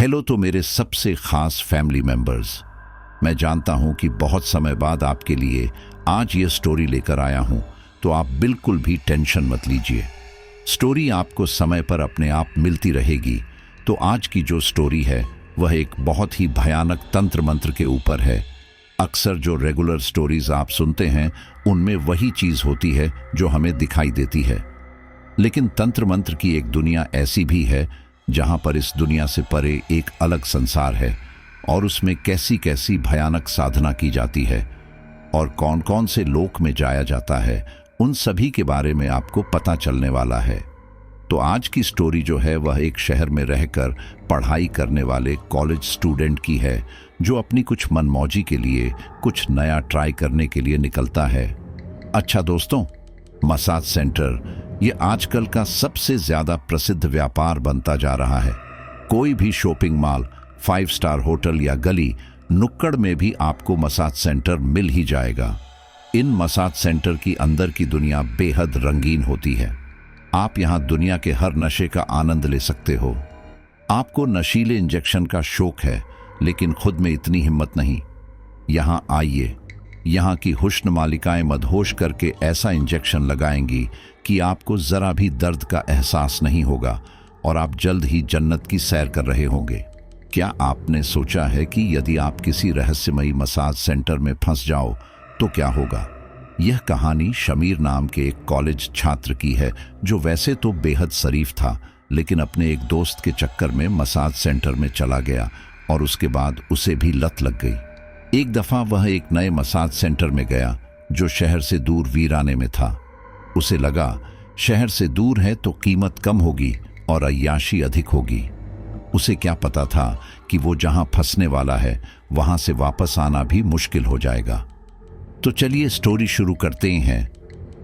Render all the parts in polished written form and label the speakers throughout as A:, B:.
A: Hello तो मेरे सबसे खास फैमिली मेंबर्स, मैं जानता हूं कि बहुत समय बाद आपके लिए आज ये स्टोरी लेकर आया हूं, तो आप बिल्कुल भी टेंशन मत लीजिए। स्टोरी आपको समय पर अपने आप मिलती रहेगी। तो आज की जो स्टोरी है वह एक बहुत ही भयानक तंत्र मंत्र के ऊपर है। अक्सर जो रेगुलर स्टोरीज आप सुनते हैं उनमें वही चीज होती है जो हमें दिखाई देती है, लेकिन तंत्र मंत्र की एक दुनिया ऐसी भी है जहां पर इस दुनिया से परे एक अलग संसार है और उसमें कैसी कैसी भयानक साधना की जाती है और कौन कौन से लोक में जाया जाता है, उन सभी के बारे में आपको पता चलने वाला है। तो आज की स्टोरी जो है वह एक शहर में रहकर पढ़ाई करने वाले कॉलेज स्टूडेंट की है जो अपनी कुछ मनमौजी के लिए कुछ नया ट्राई करने के लिए निकलता है। अच्छा दोस्तों, मसाज सेंटर ये आजकल का सबसे ज्यादा प्रसिद्ध व्यापार बनता जा रहा है। कोई भी शॉपिंग मॉल, 5 स्टार होटल या गली नुक्कड़ में भी आपको मसाज सेंटर मिल ही जाएगा। इन मसाज सेंटर की अंदर की दुनिया बेहद रंगीन होती है। आप यहाँ दुनिया के हर नशे का आनंद ले सकते हो। आपको नशीले इंजेक्शन का शौक है लेकिन खुद में इतनी हिम्मत नहीं। यहाँ आइए, यहाँ की हुस्न मालिकाएं मदहोश करके ऐसा इंजेक्शन लगाएंगी कि आपको जरा भी दर्द का एहसास नहीं होगा और आप जल्द ही जन्नत की सैर कर रहे होंगे। क्या आपने सोचा है कि यदि आप किसी रहस्यमयी मसाज सेंटर में फंस जाओ तो क्या होगा? यह कहानी शमीर नाम के एक कॉलेज छात्र की है जो वैसे तो बेहद शरीफ था, लेकिन अपने एक दोस्त के चक्कर में मसाज सेंटर में चला गया और उसके बाद उसे भी लत लग गई। एक दफा वह एक नए मसाज सेंटर में गया जो शहर से दूर वीराने में था। उसे लगा शहर से दूर है तो कीमत कम होगी और अय्याशी अधिक होगी। उसे क्या पता था कि वो जहां फंसने वाला है वहां से वापस आना भी मुश्किल हो जाएगा। तो चलिए स्टोरी शुरू करते हैं।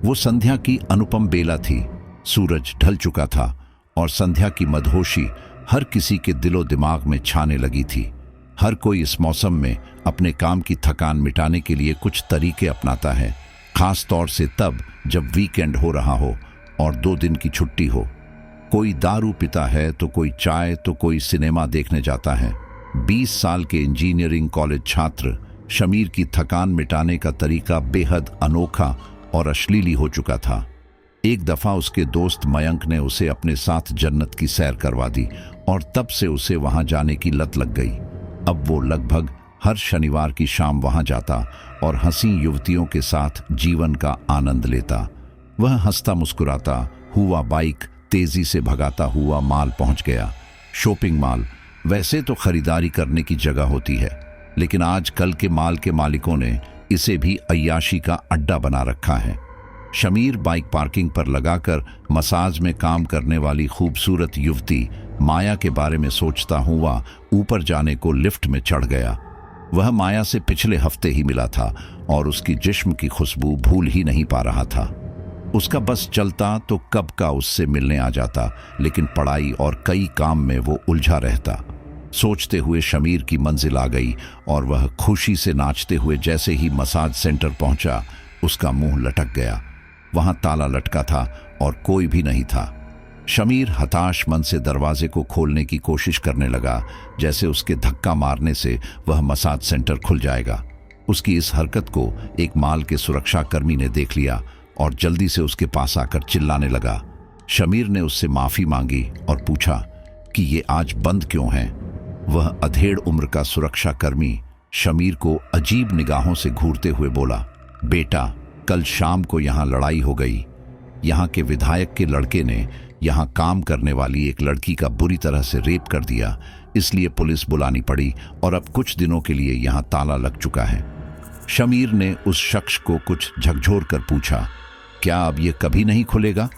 A: वो संध्या की अनुपम बेला थी। सूरज ढल चुका था और संध्या की मदहोशी हर किसी के दिलो दिमाग में छाने लगी थी। हर कोई इस मौसम में अपने काम की थकान मिटाने के लिए कुछ तरीके अपनाता है, खास तौर से तब जब वीकेंड हो रहा हो और 2 दिन की छुट्टी हो। कोई दारू पीता है तो कोई चाय तो कोई सिनेमा देखने जाता है। 20 साल के इंजीनियरिंग कॉलेज छात्र शमीर की थकान मिटाने का तरीका बेहद अनोखा और अश्लीली हो चुका था। एक दफा उसके दोस्त मयंक ने उसे अपने साथ जन्नत की सैर करवा दी और तब से उसे वहां जाने की लत लग गई। अब वो लगभग हर शनिवार की शाम वहां जाता और हंसी युवतियों के साथ जीवन का आनंद लेता। वह हंसता मुस्कुराता हुआ बाइक तेजी से भगाता हुआ मॉल पहुंच गया। शॉपिंग मॉल वैसे तो खरीदारी करने की जगह होती है, लेकिन आज कल के मॉल के मालिकों ने इसे भी अय्याशी का अड्डा बना रखा है। शमीर बाइक पार्किंग पर लगाकर मसाज में काम करने वाली खूबसूरत युवती माया के बारे में सोचता हुआ ऊपर जाने को लिफ्ट में चढ़ गया। वह माया से पिछले हफ्ते ही मिला था और उसकी जिस्म की खुशबू भूल ही नहीं पा रहा था। उसका बस चलता तो कब का उससे मिलने आ जाता, लेकिन पढ़ाई और कई काम में वो उलझा रहता। सोचते हुए शमीर की मंजिल आ गई और वह खुशी से नाचते हुए जैसे ही मसाज सेंटर पहुंचा, उसका मुंह लटक गया। वहां ताला लटका था और कोई भी नहीं था। शमीर हताश मन से दरवाजे को खोलने की कोशिश करने लगा, जैसे उसके धक्का मारने से वह मसाज सेंटर खुल जाएगा। उसकी इस हरकत को एक मॉल के सुरक्षा कर्मी ने देख लिया और जल्दी से उसके पास आकर चिल्लाने लगा। शमीर ने उससे माफी मांगी और पूछा कि ये आज बंद क्यों है। वह अधेड़ उम्र का सुरक्षा कर्मी शमीर को अजीब निगाहों से घूरते हुए बोला, बेटा, कल शाम को यहाँ लड़ाई हो गई। यहाँ के विधायक के लड़के ने यहाँ काम करने वाली एक लड़की का बुरी तरह से रेप कर दिया, इसलिए पुलिस बुलानी पड़ी और अब कुछ दिनों के लिए यहाँ ताला लग चुका है। शमीर ने उस शख्स को कुछ झकझोर कर पूछा, क्या अब ये कभी नहीं खुलेगा?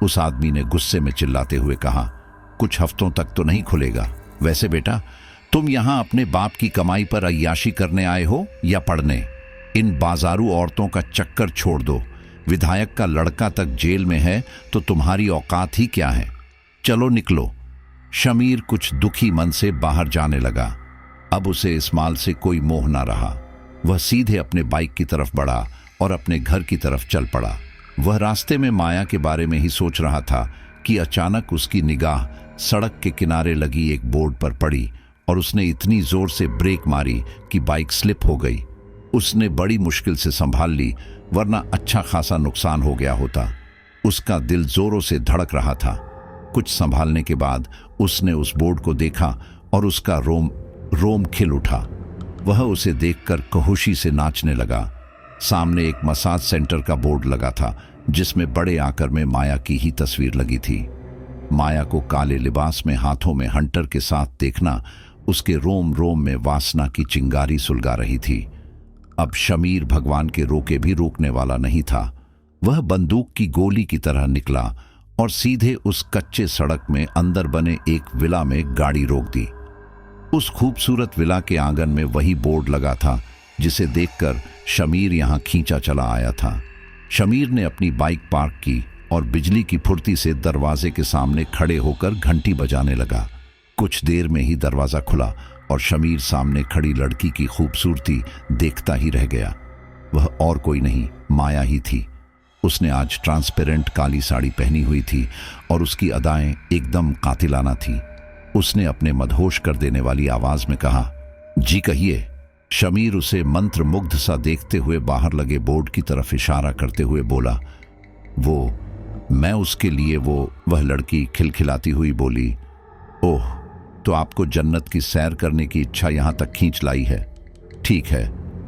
A: उस आदमी ने गुस्से में चिल्लाते हुए कहा, कुछ हफ्तों तक तो नहीं खुलेगा। वैसे बेटा, तुम यहाँ अपने बाप की कमाई पर अय्याशी करने आए हो या पढ़ने? इन बाजारू औरतों का चक्कर छोड़ दो। विधायक का लड़का तक जेल में है तो तुम्हारी औकात ही क्या है? चलो निकलो। शमीर कुछ दुखी मन से बाहर जाने लगा। अब उसे इस माल से कोई मोह ना रहा। वह सीधे अपने बाइक की तरफ बढ़ा और अपने घर की तरफ चल पड़ा। वह रास्ते में माया के बारे में ही सोच रहा था कि अचानक उसकी निगाह सड़क के किनारे लगी एक बोर्ड पर पड़ी और उसने इतनी जोर से ब्रेक मारी कि बाइक स्लिप हो गई। उसने बड़ी मुश्किल से संभाल ली, वरना अच्छा खासा नुकसान हो गया होता। उसका दिल जोरों से धड़क रहा था। कुछ संभालने के बाद उसने उस बोर्ड को देखा और उसका रोम खिल उठा। वह उसे देखकर कहोशी से नाचने लगा। सामने एक मसाज सेंटर का बोर्ड लगा था जिसमें बड़े आकर में माया की ही तस्वीर लगी थी। माया को काले लिबास में हाथों में हंटर के साथ देखना उसके रोम रोम में वासना की चिंगारी सुलगा रही थी। अब शमीर भगवान के रोके भी रोकने वाला नहीं था। वह बंदूक की गोली की तरह निकला और सीधे उस कच्चे सड़क में अंदर बने एक विला में गाड़ी रोक दी। उस खूबसूरत विला के आंगन में वही बोर्ड लगा था जिसे देखकर शमीर यहां खींचा चला आया था। शमीर ने अपनी बाइक पार्क की और बिजली की फुर्ती से दरवाजे के सामने खड़े होकर घंटी बजाने लगा। कुछ देर में ही दरवाजा खुला और शमीर सामने खड़ी लड़की की खूबसूरती देखता ही रह गया। वह और कोई नहीं, माया ही थी। उसने आज ट्रांसपेरेंट काली साड़ी पहनी हुई थी और उसकी अदाएं एकदम कातिलाना थी। उसने अपने मदहोश कर देने वाली आवाज में कहा, जी कहिए। शमीर उसे मंत्र मुग्ध सा देखते हुए बाहर लगे बोर्ड की तरफ इशारा करते हुए बोला, वो मैं उसके लिए वह लड़की खिलखिलाती हुई बोली, ओह, तो आपको जन्नत की सैर करने की इच्छा यहां तक खींच लाई है। ठीक है,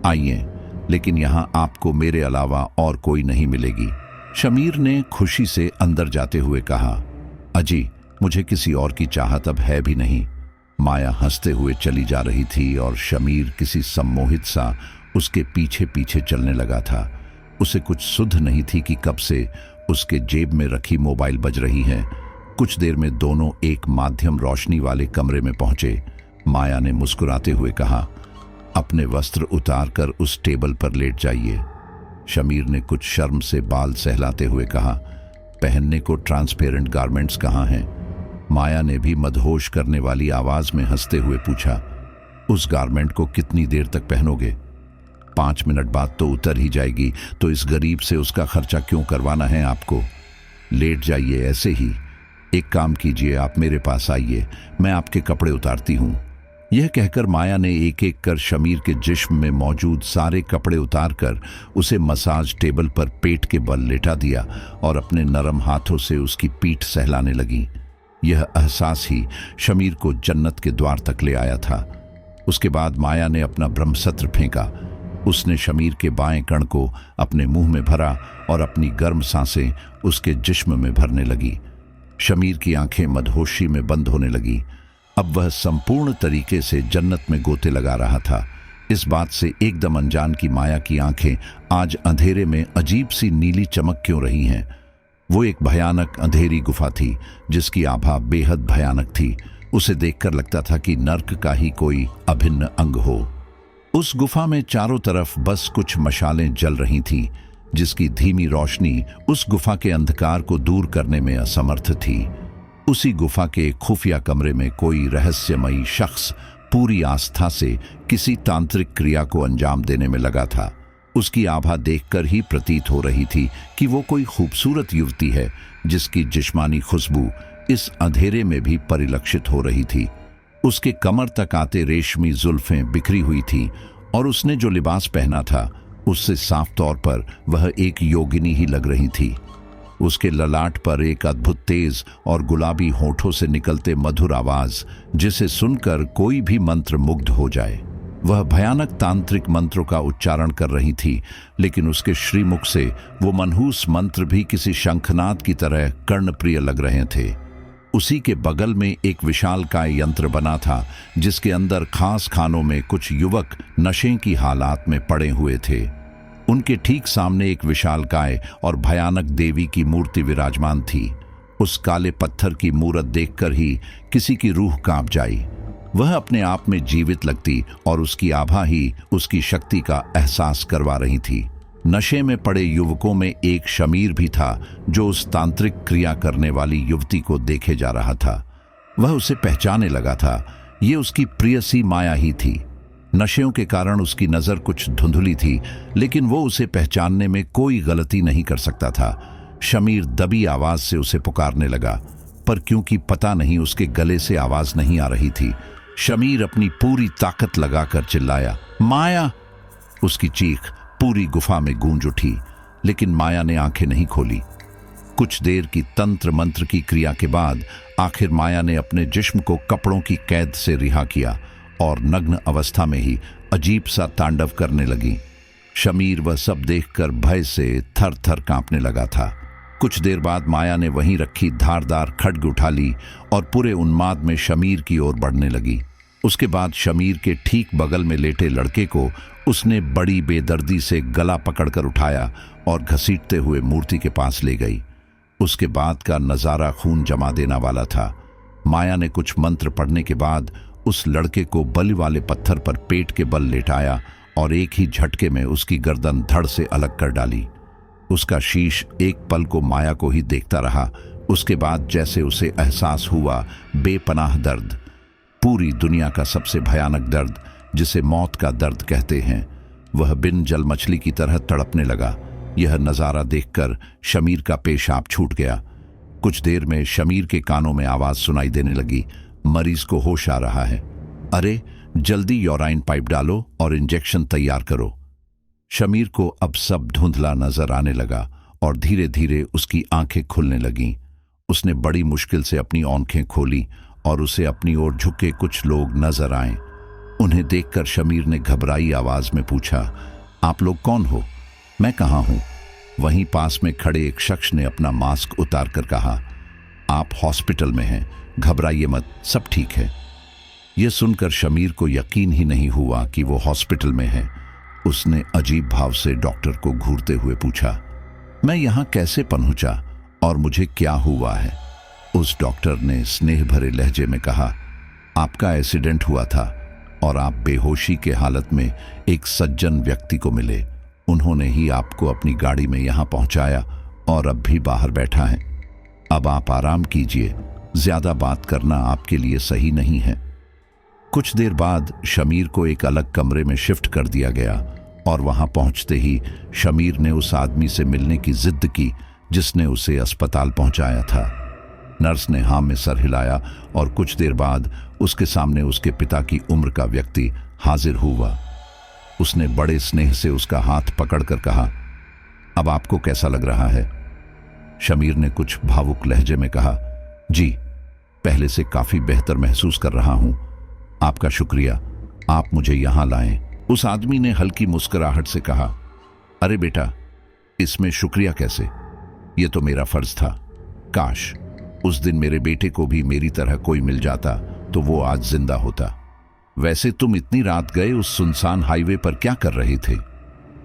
A: आइए, लेकिन यहां आपको मेरे अलावा और कोई नहीं मिलेगी। शमीर ने खुशी से अंदर जाते हुए कहा, अजी, मुझे किसी और की चाहत अब है भी नहीं। माया हंसते हुए चली जा रही थी और शमीर किसी सम्मोहित सा उसके पीछे पीछे चलने लगा था। उसे कुछ सुध नहीं थी कि कब से उसके जेब में रखी मोबाइल बज रही है। कुछ देर में दोनों एक माध्यम रोशनी वाले कमरे में पहुंचे। माया ने मुस्कुराते हुए कहा, अपने वस्त्र उतारकर उस टेबल पर लेट जाइए। शमीर ने कुछ शर्म से बाल सहलाते हुए कहा, पहनने को ट्रांसपेरेंट गारमेंट्स कहाँ हैं? माया ने भी मदहोश करने वाली आवाज में हंसते हुए पूछा, उस गारमेंट को कितनी देर तक पहनोगे? 5 मिनट बाद तो उतर ही जाएगी, तो इस गरीब से उसका खर्चा क्यों करवाना है आपको? लेट जाइए ऐसे ही। एक काम कीजिए, आप मेरे पास आइए, मैं आपके कपड़े उतारती हूं। यह कहकर माया ने एक एक कर शमीर के जिस्म में मौजूद सारे कपड़े उतारकर उसे मसाज टेबल पर पेट के बल लेटा दिया और अपने नरम हाथों से उसकी पीठ सहलाने लगी। यह एहसास ही शमीर को जन्नत के द्वार तक ले आया था। उसके बाद माया ने अपना ब्रह्मसत्र फेंका। उसने शमीर के बाएं कण को अपने मुंह में भरा और अपनी गर्म सांसें उसके जिस्म में भरने लगी। शमीर की आंखें मदहोशी में बंद होने लगी। अब वह संपूर्ण तरीके से जन्नत में गोते लगा रहा था। इस बात से एकदम अनजान की माया की आंखें आज अंधेरे में अजीब सी नीली चमक क्यों रही हैं। वो एक भयानक अंधेरी गुफा थी जिसकी आभा बेहद भयानक थी। उसे देखकर लगता था कि नर्क का ही कोई अभिन्न अंग हो। उस गुफा में चारों तरफ बस कुछ मशालें जल रही थीं, जिसकी धीमी रोशनी उस गुफा के अंधकार को दूर करने में असमर्थ थी। उसी गुफा के खुफिया कमरे में कोई रहस्यमयी शख्स पूरी आस्था से किसी तांत्रिक क्रिया को अंजाम देने में लगा था। उसकी आभा देखकर ही प्रतीत हो रही थी कि वो कोई खूबसूरत युवती है जिसकी जिस्मानी खुशबू इस अंधेरे में भी परिलक्षित हो रही थी। उसके कमर तक आते रेशमी जुल्फें बिखरी हुई थीं और उसने जो लिबास पहना था उससे साफ तौर पर वह एक योगिनी ही लग रही थी। उसके ललाट पर एक अद्भुत तेज और गुलाबी होठों से निकलते मधुर आवाज, जिसे सुनकर कोई भी मंत्र मुग्ध हो जाए। वह भयानक तांत्रिक मंत्रों का उच्चारण कर रही थी, लेकिन उसके श्रीमुख से वो मनहूस मंत्र भी किसी शंखनाद की तरह कर्णप्रिय लग रहे थे। उसी के बगल में एक विशालकाय यंत्र बना था, जिसके अंदर खास खानों में कुछ युवक नशे की हालात में पड़े हुए थे। उनके ठीक सामने एक विशालकाय और भयानक देवी की मूर्ति विराजमान थी। उस काले पत्थर की मूरत देखकर ही किसी की रूह कांप जाई। वह अपने आप में जीवित लगती और उसकी आभा ही उसकी शक्ति का एहसास करवा रही थी। नशे में पड़े युवकों में एक शमीर भी था, जो उस तांत्रिक क्रिया करने वाली युवती को देखे जा रहा था। वह उसे पहचाने लगा था। ये उसकी प्रियसी माया ही थी। नशें के कारण उसकी नजर कुछ धुंधली थी, लेकिन वो उसे पहचानने में कोई गलती नहीं कर सकता था। शमीर दबी आवाज से उसे पुकारने लगा, पर क्योंकि पता नहीं उसके गले से आवाज नहीं आ रही थी, शमीर अपनी पूरी ताकत लगाकर चिल्लाया, माया। उसकी चीख पूरी गुफा में गूंज उठी, लेकिन माया ने आंखें नहीं खोली। कुछ देर की तंत्र मंत्र की क्रिया के बाद आखिर माया ने अपने जिस्म को कपड़ों की कैद से रिहा किया और नग्न अवस्था में ही अजीब सा तांडव करने लगी। शमीर वह सब देखकर भय से थर थर कांपने लगा था। कुछ देर बाद माया ने वहीं रखी धारदार खड्ग उठा ली और पूरे उन्माद में शमीर की ओर बढ़ने लगी। उसके बाद शमीर के ठीक बगल में लेटे लड़के को उसने बड़ी बेदर्दी से गला पकड़कर उठाया और घसीटते हुए मूर्ति के पास ले गई। उसके बाद का नजारा खून जमा देने वाला था। माया ने कुछ मंत्र पढ़ने के बाद उस लड़के को बलि वाले पत्थर पर पेट के बल लेटाया और एक ही झटके में उसकी गर्दन धड़ से अलग कर डाली। उसका शीश एक पल को माया को ही देखता रहा। उसके बाद जैसे उसे एहसास हुआ बेपनाह दर्द, पूरी दुनिया का सबसे भयानक दर्द जिसे मौत का दर्द कहते हैं, वह बिन जल मछली की तरह तड़पने लगा। यह नजारा देखकर शमीर का पेशाब छूट गया। कुछ देर में शमीर के कानों में आवाज सुनाई देने लगी, मरीज को होश आ रहा है, अरे जल्दी यूराइन पाइप डालो और इंजेक्शन तैयार करो। शमीर को अब सब धुंधला नजर आने लगा और धीरे धीरे उसकी आंखें खुलने लगीं। उसने बड़ी मुश्किल से अपनी आंखें खोली और उसे अपनी ओर झुके कुछ लोग नजर आए। उन्हें देखकर शमीर ने घबराई आवाज में पूछा, आप लोग कौन हो? मैं कहाँ हूं? वहीं पास में खड़े एक शख्स ने अपना मास्क उतारकर कहा, आप हॉस्पिटल में हैं, घबराइए मत, सब ठीक है। यह सुनकर शमीर को यकीन ही नहीं हुआ कि वो हॉस्पिटल में है। उसने अजीब भाव से डॉक्टर को घूरते हुए पूछा, मैं यहां कैसे पहुंचा और मुझे क्या हुआ है? उस डॉक्टर ने स्नेह भरे लहजे में कहा, आपका एक्सीडेंट हुआ था और आप बेहोशी के हालत में एक सज्जन व्यक्ति को मिले। उन्होंने ही आपको अपनी गाड़ी में यहां पहुंचाया और अब भी बाहर बैठा है। अब आप आराम कीजिए, ज्यादा बात करना आपके लिए सही नहीं है। कुछ देर बाद शमीर को एक अलग कमरे में शिफ्ट कर दिया गया और वहां पहुंचते ही शमीर ने उस आदमी से मिलने की जिद की जिसने उसे अस्पताल पहुंचाया था। नर्स ने हाँ में सर हिलाया और कुछ देर बाद उसके सामने उसके पिता की उम्र का व्यक्ति हाजिर हुआ। उसने बड़े स्नेह से उसका हाथ पकड़कर कहा, अब आपको कैसा लग रहा है? शमीर ने कुछ भावुक लहजे में कहा, जी पहले से काफी बेहतर महसूस कर रहा हूं, आपका शुक्रिया, आप मुझे यहां लाएं। उस आदमी ने हल्की मुस्कुराहट से कहा, अरे बेटा, इसमें शुक्रिया कैसे? यह तो मेरा फर्ज था। काश उस दिन मेरे बेटे को भी मेरी तरह कोई मिल जाता तो वो आज जिंदा होता। वैसे तुम इतनी रात गए उस सुनसान हाईवे पर क्या कर रहे थे?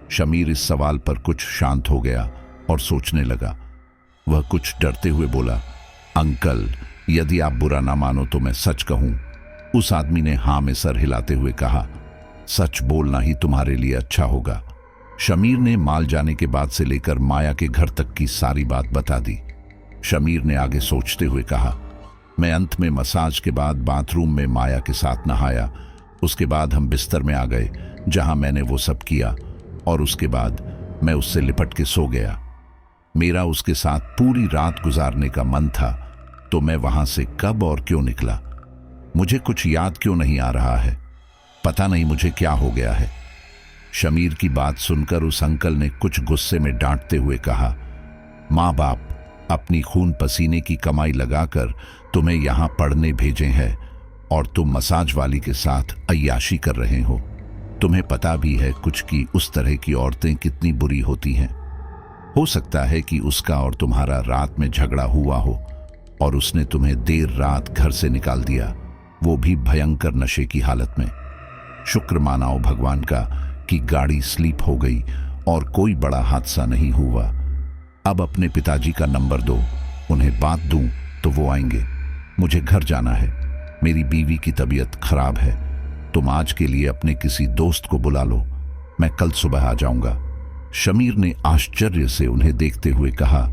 A: शमीर इस सवाल पर कुछ शांत हो गया और सोचने लगा। वह कुछ डरते हुए बोला, अंकल, यदि आप बुरा ना मानो तो मैं सच कहूं। उस आदमी ने हाँ में सर हिलाते हुए कहा, सच बोलना ही तुम्हारे लिए अच्छा होगा। शमीर ने माल जाने के बाद से लेकर माया के घर तक की सारी बात बता दी। शमीर ने आगे सोचते हुए कहा, मैं अंत में मसाज के बाद बाथरूम में माया के साथ नहाया। उसके बाद हम बिस्तर में आ गए जहां मैंने वो सब किया और उसके बाद मैं उससे लिपट के सो गया। मेरा उसके साथ पूरी रात गुजारने का मन था, तो मैं वहां से कब और क्यों निकला मुझे कुछ याद क्यों नहीं आ रहा है। पता नहीं मुझे क्या हो गया है। शमीर की बात सुनकर उस अंकल ने कुछ गुस्से में डांटते हुए कहा, माँ बाप अपनी खून पसीने की कमाई लगाकर तुम्हें यहां पढ़ने भेजे हैं और तुम मसाज वाली के साथ अय्याशी कर रहे हो। तुम्हें पता भी है कुछ की उस तरह की औरतें कितनी बुरी होती हैं। हो सकता है कि उसका और तुम्हारा रात में झगड़ा हुआ हो और उसने तुम्हें देर रात घर से निकाल दिया, वो भी भयंकर नशे की हालत में। शुक्र मानाओ भगवान का कि गाड़ी स्लीप हो गई और कोई बड़ा हादसा नहीं हुआ। अब अपने पिताजी का नंबर दो, उन्हें बात दूं तो वो आएंगे। मुझे घर जाना है, मेरी बीवी की तबीयत खराब है। तुम आज के लिए अपने किसी दोस्त को बुला लो, मैं कल सुबह आ जाऊंगा। शमीर ने आश्चर्य से उन्हें देखते हुए कहा,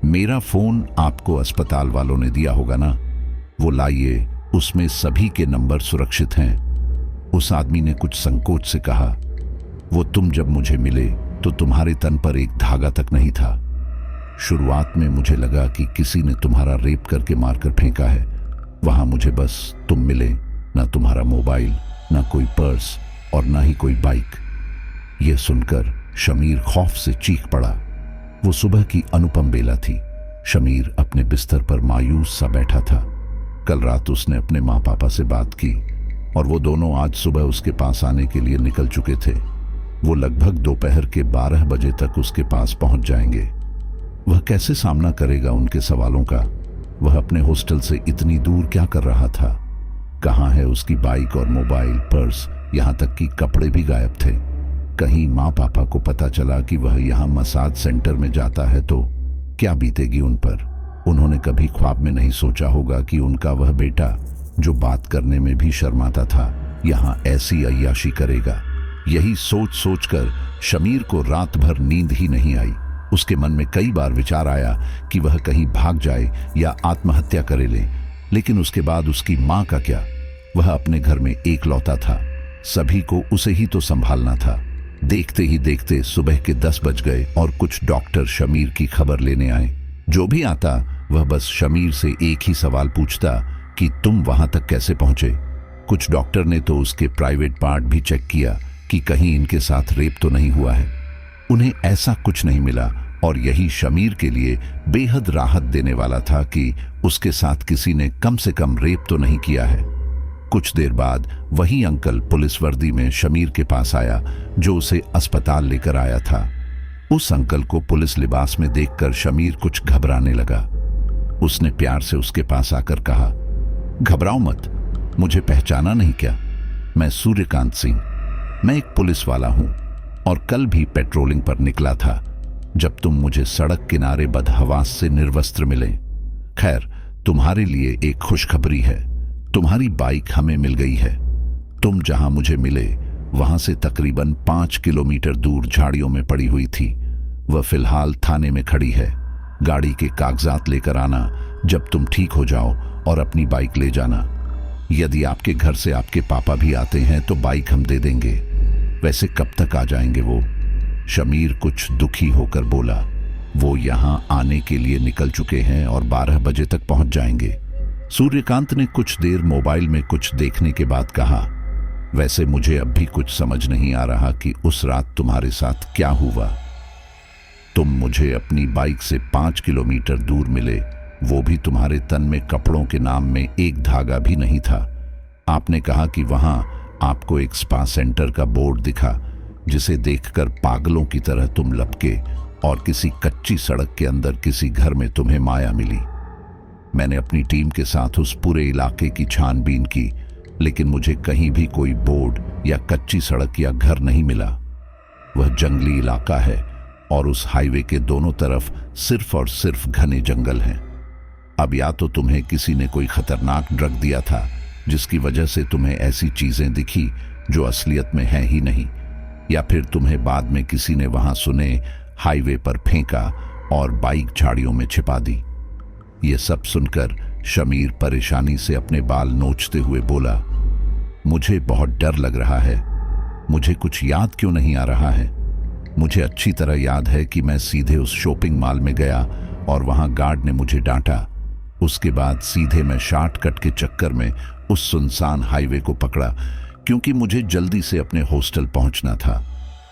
A: मेरा फोन आपको अस्पताल वालों ने दिया होगा ना? वो लाइए, उसमें सभी के नंबर सुरक्षित हैं। उस आदमी ने कुछ संकोच से कहा, वो तुम जब मुझे मिले तो तुम्हारे तन पर एक धागा तक नहीं था। शुरुआत में मुझे लगा कि किसी ने तुम्हारा रेप करके मारकर फेंका है। वहां मुझे बस तुम मिले, ना तुम्हारा मोबाइल, ना कोई पर्स और ना ही कोई बाइक। यह सुनकर शमीर खौफ से चीख पड़ा। वो सुबह की अनुपम बेला थी। शमीर अपने बिस्तर पर मायूस सा बैठा था। कल रात उसने अपने माँ पापा से बात की और वो दोनों आज सुबह उसके पास आने के लिए निकल चुके थे। वो लगभग दोपहर के 12 बजे तक उसके पास पहुंच जाएंगे। वह कैसे सामना करेगा उनके सवालों का? वह अपने हॉस्टल से इतनी दूर क्या कर रहा था? कहाँ है उसकी बाइक और मोबाइल, पर्स, यहाँ तक कि कपड़े भी गायब थे। कहीं माँ पापा को पता चला कि वह यहाँ मसाज सेंटर में जाता है तो क्या बीतेगी उन पर? उन्होंने कभी ख्वाब में नहीं सोचा होगा कि उनका वह बेटा, जो बात करने में भी शर्माता था, यहाँ ऐसी अय्याशी करेगा। यही सोच सोचकर शमीर को रात भर नींद ही नहीं आई। उसके मन में कई बार विचार आया कि वह कहीं भाग जाए या आत्महत्या करे ले, लेकिन उसके बाद उसकी माँ का क्या? वह अपने घर में एकलौता था, सभी को उसे ही तो संभालना था। देखते ही देखते सुबह के 10 बज गए और कुछ डॉक्टर शमीर की खबर लेने आए। जो भी आता वह बस शमीर से एक ही सवाल पूछता कि तुम वहां तक कैसे पहुंचे। कुछ डॉक्टर ने तो उसके प्राइवेट पार्ट भी चेक किया कि कहीं इनके साथ रेप तो नहीं हुआ है। उन्हें ऐसा कुछ नहीं मिला और यही शमीर के लिए बेहद राहत देने वाला था कि उसके साथ किसी ने कम से कम रेप तो नहीं किया है। कुछ देर बाद वही अंकल पुलिस वर्दी में शमीर के पास आया जो उसे अस्पताल लेकर आया था। उस अंकल को पुलिस लिबास में देखकर शमीर कुछ घबराने लगा। उसने प्यार से उसके पास आकर कहा, घबराओ मत, मुझे पहचाना नहीं क्या? मैं सूर्यकांत सिंह, मैं एक पुलिस वाला हूं और कल भी पेट्रोलिंग पर निकला था जब तुम मुझे सड़क किनारे बदहवास से निर्वस्त्र मिले। खैर, तुम्हारे लिए एक खुशखबरी है, तुम्हारी बाइक हमें मिल गई है। तुम जहां मुझे मिले वहां से तकरीबन 5 किलोमीटर दूर झाड़ियों में पड़ी हुई थी। वह फिलहाल थाने में खड़ी है। गाड़ी के कागजात लेकर आना जब तुम ठीक हो जाओ और अपनी बाइक ले जाना। यदि आपके घर से आपके पापा भी आते हैं तो बाइक हम दे देंगे। वैसे कब तक आ जाएंगे वो? शमीर कुछ दुखी होकर बोला, वो यहां आने के लिए निकल चुके हैं और 12 बजे तक पहुंच जाएंगे। सूर्यकांत ने कुछ देर मोबाइल में कुछ देखने के बाद कहा, वैसे मुझे अब भी कुछ समझ नहीं आ रहा कि उस रात तुम्हारे साथ क्या हुआ। तुम मुझे अपनी बाइक से 5 किलोमीटर दूर मिले, वो भी तुम्हारे तन में कपड़ों के नाम में एक धागा भी नहीं था। आपने कहा कि वहां आपको एक स्पा सेंटर का बोर्ड दिखा जिसे देखकर पागलों की तरह तुम लपके और किसी कच्ची सड़क के अंदर किसी घर में तुम्हें माया मिली। मैंने अपनी टीम के साथ उस पूरे इलाके की छानबीन की, लेकिन मुझे कहीं भी कोई बोर्ड या कच्ची सड़क या घर नहीं मिला। वह जंगली इलाका है और उस हाईवे के दोनों तरफ सिर्फ और सिर्फ घने जंगल हैं। अब या तो तुम्हें किसी ने कोई खतरनाक ड्रग दिया था जिसकी वजह से तुम्हें ऐसी चीजें दिखी जो असलियत में है ही नहीं, या फिर तुम्हें बाद में किसी ने वहां सुने हाईवे पर फेंका और बाइक झाड़ियों में छिपा दी। ये सब सुनकर शमीर परेशानी से अपने बाल नोचते हुए बोला, मुझे बहुत डर लग रहा है। मुझे कुछ याद क्यों नहीं आ रहा है? मुझे अच्छी तरह याद है कि मैं सीधे उस शॉपिंग मॉल में गया और वहां गार्ड ने मुझे डांटा। उसके बाद सीधे मैं शॉर्टकट के चक्कर में उस सुनसान हाईवे को पकड़ा क्योंकि मुझे जल्दी से अपने हॉस्टल पहुंचना था।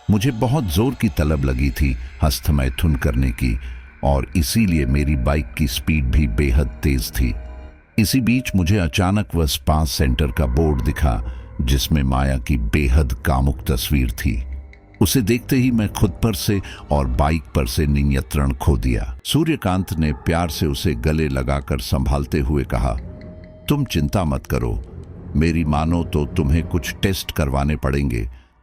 A: मुझे बहुत जोर की तलब लगी थी हस्तमैथुन करने की और इसीलिए मेरी बाइक की स्पीड भी बेहद तेज थी। इसी बीच मुझे अचानक वह स्पा सेंटर का बोर्ड दिखा जिसमें माया की बेहद कामुक तस्वीर थी। उसे देखते ही मैं खुद पर से और बाइक पर से नियंत्रण खो दिया। सूर्यकांत ने प्यार से उसे गले लगाकर संभालते हुए कहा, तुम चिंता मत करो, मेरी मानो तो तुम्हें कुछ टेस्ट करवाने पड़ेंगे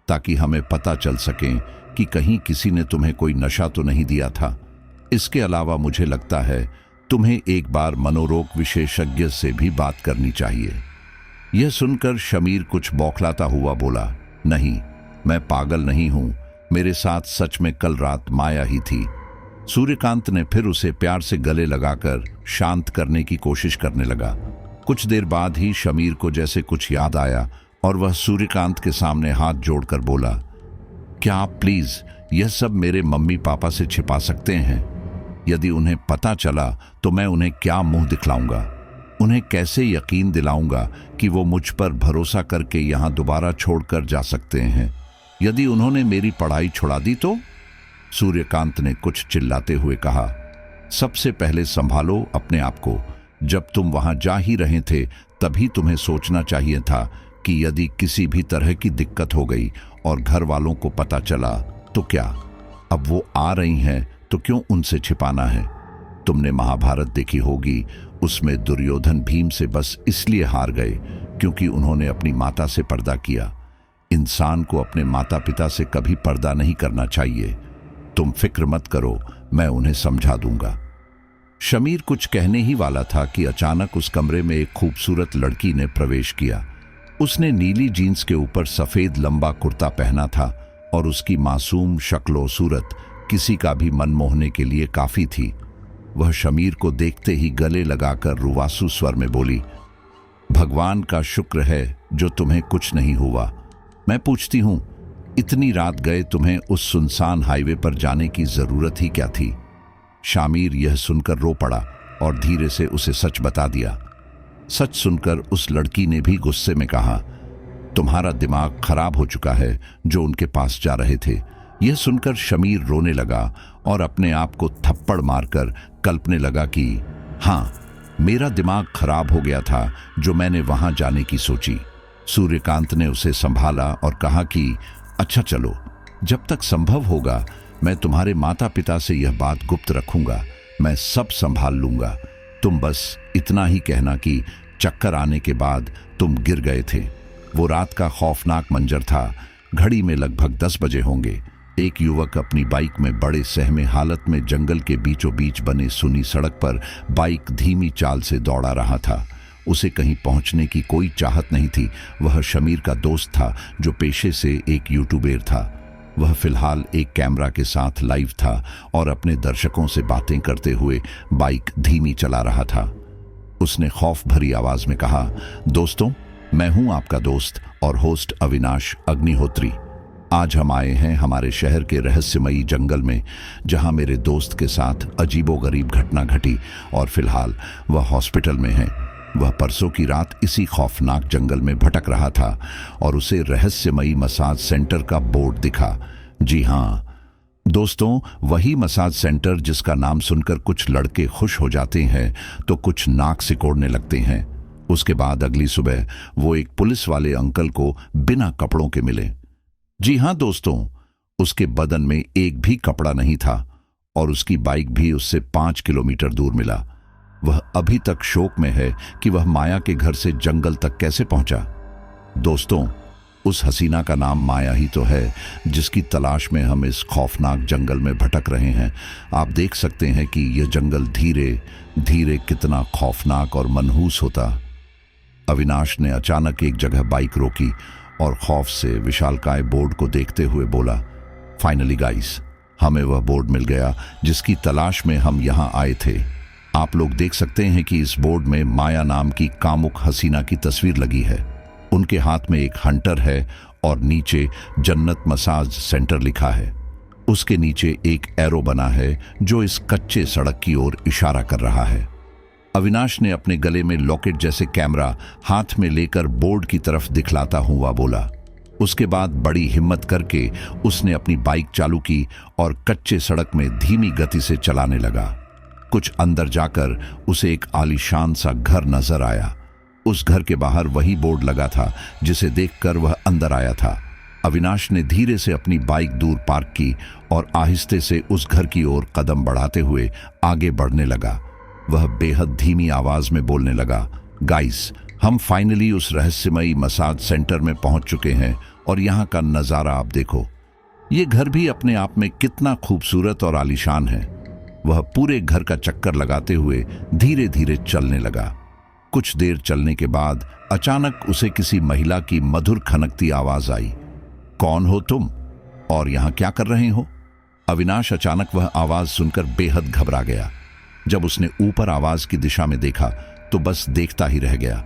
A: ताकि हमें पता चल सके कि कहीं किसी ने तुम्हें कोई नशा तो नहीं दिया था। इसके अलावा मुझे लगता है तुम्हें एक बार मनोरोग विशेषज्ञ से भी बात करनी चाहिए। यह सुनकर शमीर कुछ बौखलाता हुआ बोला, नहीं, मैं पागल नहीं हूं, मेरे साथ सच में कल रात माया ही थी। सूर्यकांत ने फिर उसे प्यार से गले लगाकर शांत करने की कोशिश करने लगा। कुछ देर बाद ही शमीर को जैसे कुछ याद आया और वह सूर्यकांत के सामने हाथ जोड़कर बोला, क्या आप प्लीज यह सब मेरे मम्मी पापा से छिपा सकते हैं? यदि उन्हें पता चला तो मैं उन्हें क्या मुंह दिखलाऊंगा? उन्हें कैसे यकीन दिलाऊंगा कि वो मुझ पर भरोसा करके यहां दोबारा छोड़कर जा सकते हैं? यदि उन्होंने मेरी पढ़ाई छुड़ा दी तो? सूर्यकांत ने कुछ चिल्लाते हुए कहा, सबसे पहले संभालो अपने आप को। जब तुम वहां जा ही रहे थे तभी तुम्हें सोचना चाहिए था कि यदि किसी भी तरह की दिक्कत हो गई और घर वालों को पता चला तो क्या? अब वो आ रही हैं तो क्यों उनसे छिपाना है? तुमने महाभारत देखी होगी, उसमें दुर्योधन भीम से बस इसलिए हार गए क्योंकि उन्होंने अपनी माता से पर्दा किया। इंसान को अपने माता पिता से कभी पर्दा नहीं करना चाहिए। तुम फिक्र मत करो, मैं उन्हें समझा दूंगा। शमीर कुछ कहने ही वाला था कि अचानक उस कमरे में एक खूबसूरत लड़की ने प्रवेश किया। उसने नीली जीन्स के ऊपर सफेद लंबा कुर्ता पहना था और उसकी मासूम शक्लो सूरत किसी का भी मन मोहने के लिए काफी थी। वह शमीर को देखते ही गले लगाकर रुवासु स्वर में बोली, भगवान का शुक्र है जो तुम्हें कुछ नहीं हुआ। मैं पूछती हूं, इतनी रात गए तुम्हें उस सुनसान हाईवे पर जाने की जरूरत ही क्या थी? शामिर यह सुनकर रो पड़ा और धीरे से उसे सच बता दिया। सच सुनकर उस लड़की ने भी गुस्से में कहा, तुम्हारा दिमाग खराब हो चुका है जो उनके पास जा रहे थे। यह सुनकर शमीर रोने लगा और अपने आप को थप्पड़ मारकर कल्पने लगा कि हाँ, मेरा दिमाग खराब हो गया था जो मैंने वहां जाने की सोची। सूर्यकांत ने उसे संभाला और कहा कि अच्छा चलो, जब तक संभव होगा मैं तुम्हारे माता पिता से यह बात गुप्त रखूंगा। मैं सब संभाल लूंगा। तुम बस इतना ही कहना कि चक्कर आने के बाद तुम गिर गए थे। वो रात का खौफनाक मंजर था। घड़ी में लगभग 10 बजे होंगे। एक युवक अपनी बाइक में बड़े सहमे हालत में जंगल के बीचों बीच बने सुनी सड़क पर बाइक धीमी चाल से दौड़ा रहा था। उसे कहीं पहुंचने की कोई चाहत नहीं थी। वह शमीर का दोस्त था जो पेशे से एक यूट्यूबर था। वह फिलहाल एक कैमरा के साथ लाइव था और अपने दर्शकों से बातें करते हुए बाइक धीमी चला रहा था। उसने खौफ भरी आवाज में कहा, दोस्तों, मैं हूं आपका दोस्त और होस्ट अविनाश अग्निहोत्री। आज हम आए हैं हमारे शहर के रहस्यमयी जंगल में, जहां मेरे दोस्त के साथ अजीबोगरीब घटना घटी और फिलहाल वह हॉस्पिटल में है। वह परसों की रात इसी खौफनाक जंगल में भटक रहा था और उसे रहस्यमयी मसाज सेंटर का बोर्ड दिखा। जी हाँ दोस्तों, वही मसाज सेंटर जिसका नाम सुनकर कुछ लड़के खुश हो जाते हैं तो कुछ नाक सिकोड़ने लगते हैं। उसके बाद अगली सुबह वो एक पुलिस वाले अंकल को बिना कपड़ों के मिले। जी हाँ दोस्तों, उसके बदन में एक भी कपड़ा नहीं था और उसकी बाइक भी उससे 5 किलोमीटर दूर मिला। वह अभी तक शोक में है कि वह माया के घर से जंगल तक कैसे पहुंचा। दोस्तों, उस हसीना का नाम माया ही तो है जिसकी तलाश में हम इस खौफनाक जंगल में भटक रहे हैं। आप देख सकते हैं कि यह जंगल धीरे धीरे कितना खौफनाक और मनहूस होता। अविनाश ने अचानक एक जगह बाइक रोकी और खौफ से विशालकाय बोर्ड को देखते हुए बोला, फाइनली गाइस, हमें वह बोर्ड मिल गया जिसकी तलाश में हम यहां आए थे। आप लोग देख सकते हैं कि इस बोर्ड में माया नाम की कामुक हसीना की तस्वीर लगी है। उनके हाथ में एक हंटर है और नीचे जन्नत मसाज सेंटर लिखा है। उसके नीचे एक एरो बना है जो इस कच्चे सड़क की ओर इशारा कर रहा है। अविनाश ने अपने गले में लॉकेट जैसे कैमरा हाथ में लेकर बोर्ड की तरफ दिखलाता हुआ बोला। उसके बाद बड़ी हिम्मत करके उसने अपनी बाइक चालू की और कच्चे सड़क में धीमी गति से चलाने लगा। कुछ अंदर जाकर उसे एक आलीशान सा घर नजर आया। उस घर के बाहर वही बोर्ड लगा था जिसे देखकर वह अंदर आया था। अविनाश ने धीरे से अपनी बाइक दूर पार्क की और आहिस्ते से उस घर की ओर कदम बढ़ाते हुए आगे बढ़ने लगा। वह बेहद धीमी आवाज में बोलने लगा, गाइस, हम फाइनली उस रहस्यमयी मसाज सेंटर में पहुंच चुके हैं और यहाँ का नजारा आप देखो। ये घर भी अपने आप में कितना खूबसूरत और आलीशान है। वह पूरे घर का चक्कर लगाते हुए धीरे धीरे चलने लगा। कुछ देर चलने के बाद अचानक उसे किसी महिला की मधुर खनकती आवाज आई। कौन हो तुम और यहां क्या कर रहे हो? अविनाश अचानक वह आवाज सुनकर बेहद घबरा गया। जब उसने ऊपर आवाज की दिशा में देखा तो बस देखता ही रह गया।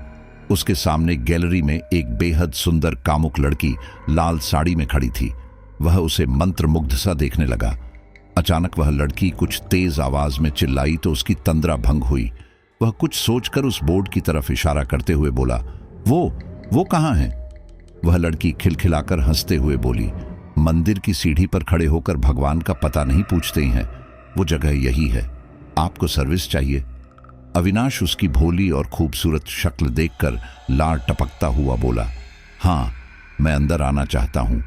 A: उसके सामने गैलरी में एक बेहद सुंदर कामुक लड़की लाल साड़ी में खड़ी थी। वह उसे मंत्रमुग्ध सा देखने लगा। अचानक वह लड़की कुछ तेज आवाज में चिल्लाई तो उसकी तंद्रा भंग हुई। वह कुछ सोचकर उस बोर्ड की तरफ इशारा करते हुए बोला, वो कहाँ है? वह लड़की खिलखिलाकर हंसते हुए बोली, मंदिर की सीढ़ी पर खड़े होकर भगवान का पता नहीं पूछते हैं, वो जगह यही है। आपको सर्विस चाहिए? अविनाश उसकी भोली और खूबसूरत शक्ल देखकर लार टपकता हुआ बोला, हाँ, मैं अंदर आना चाहता हूं।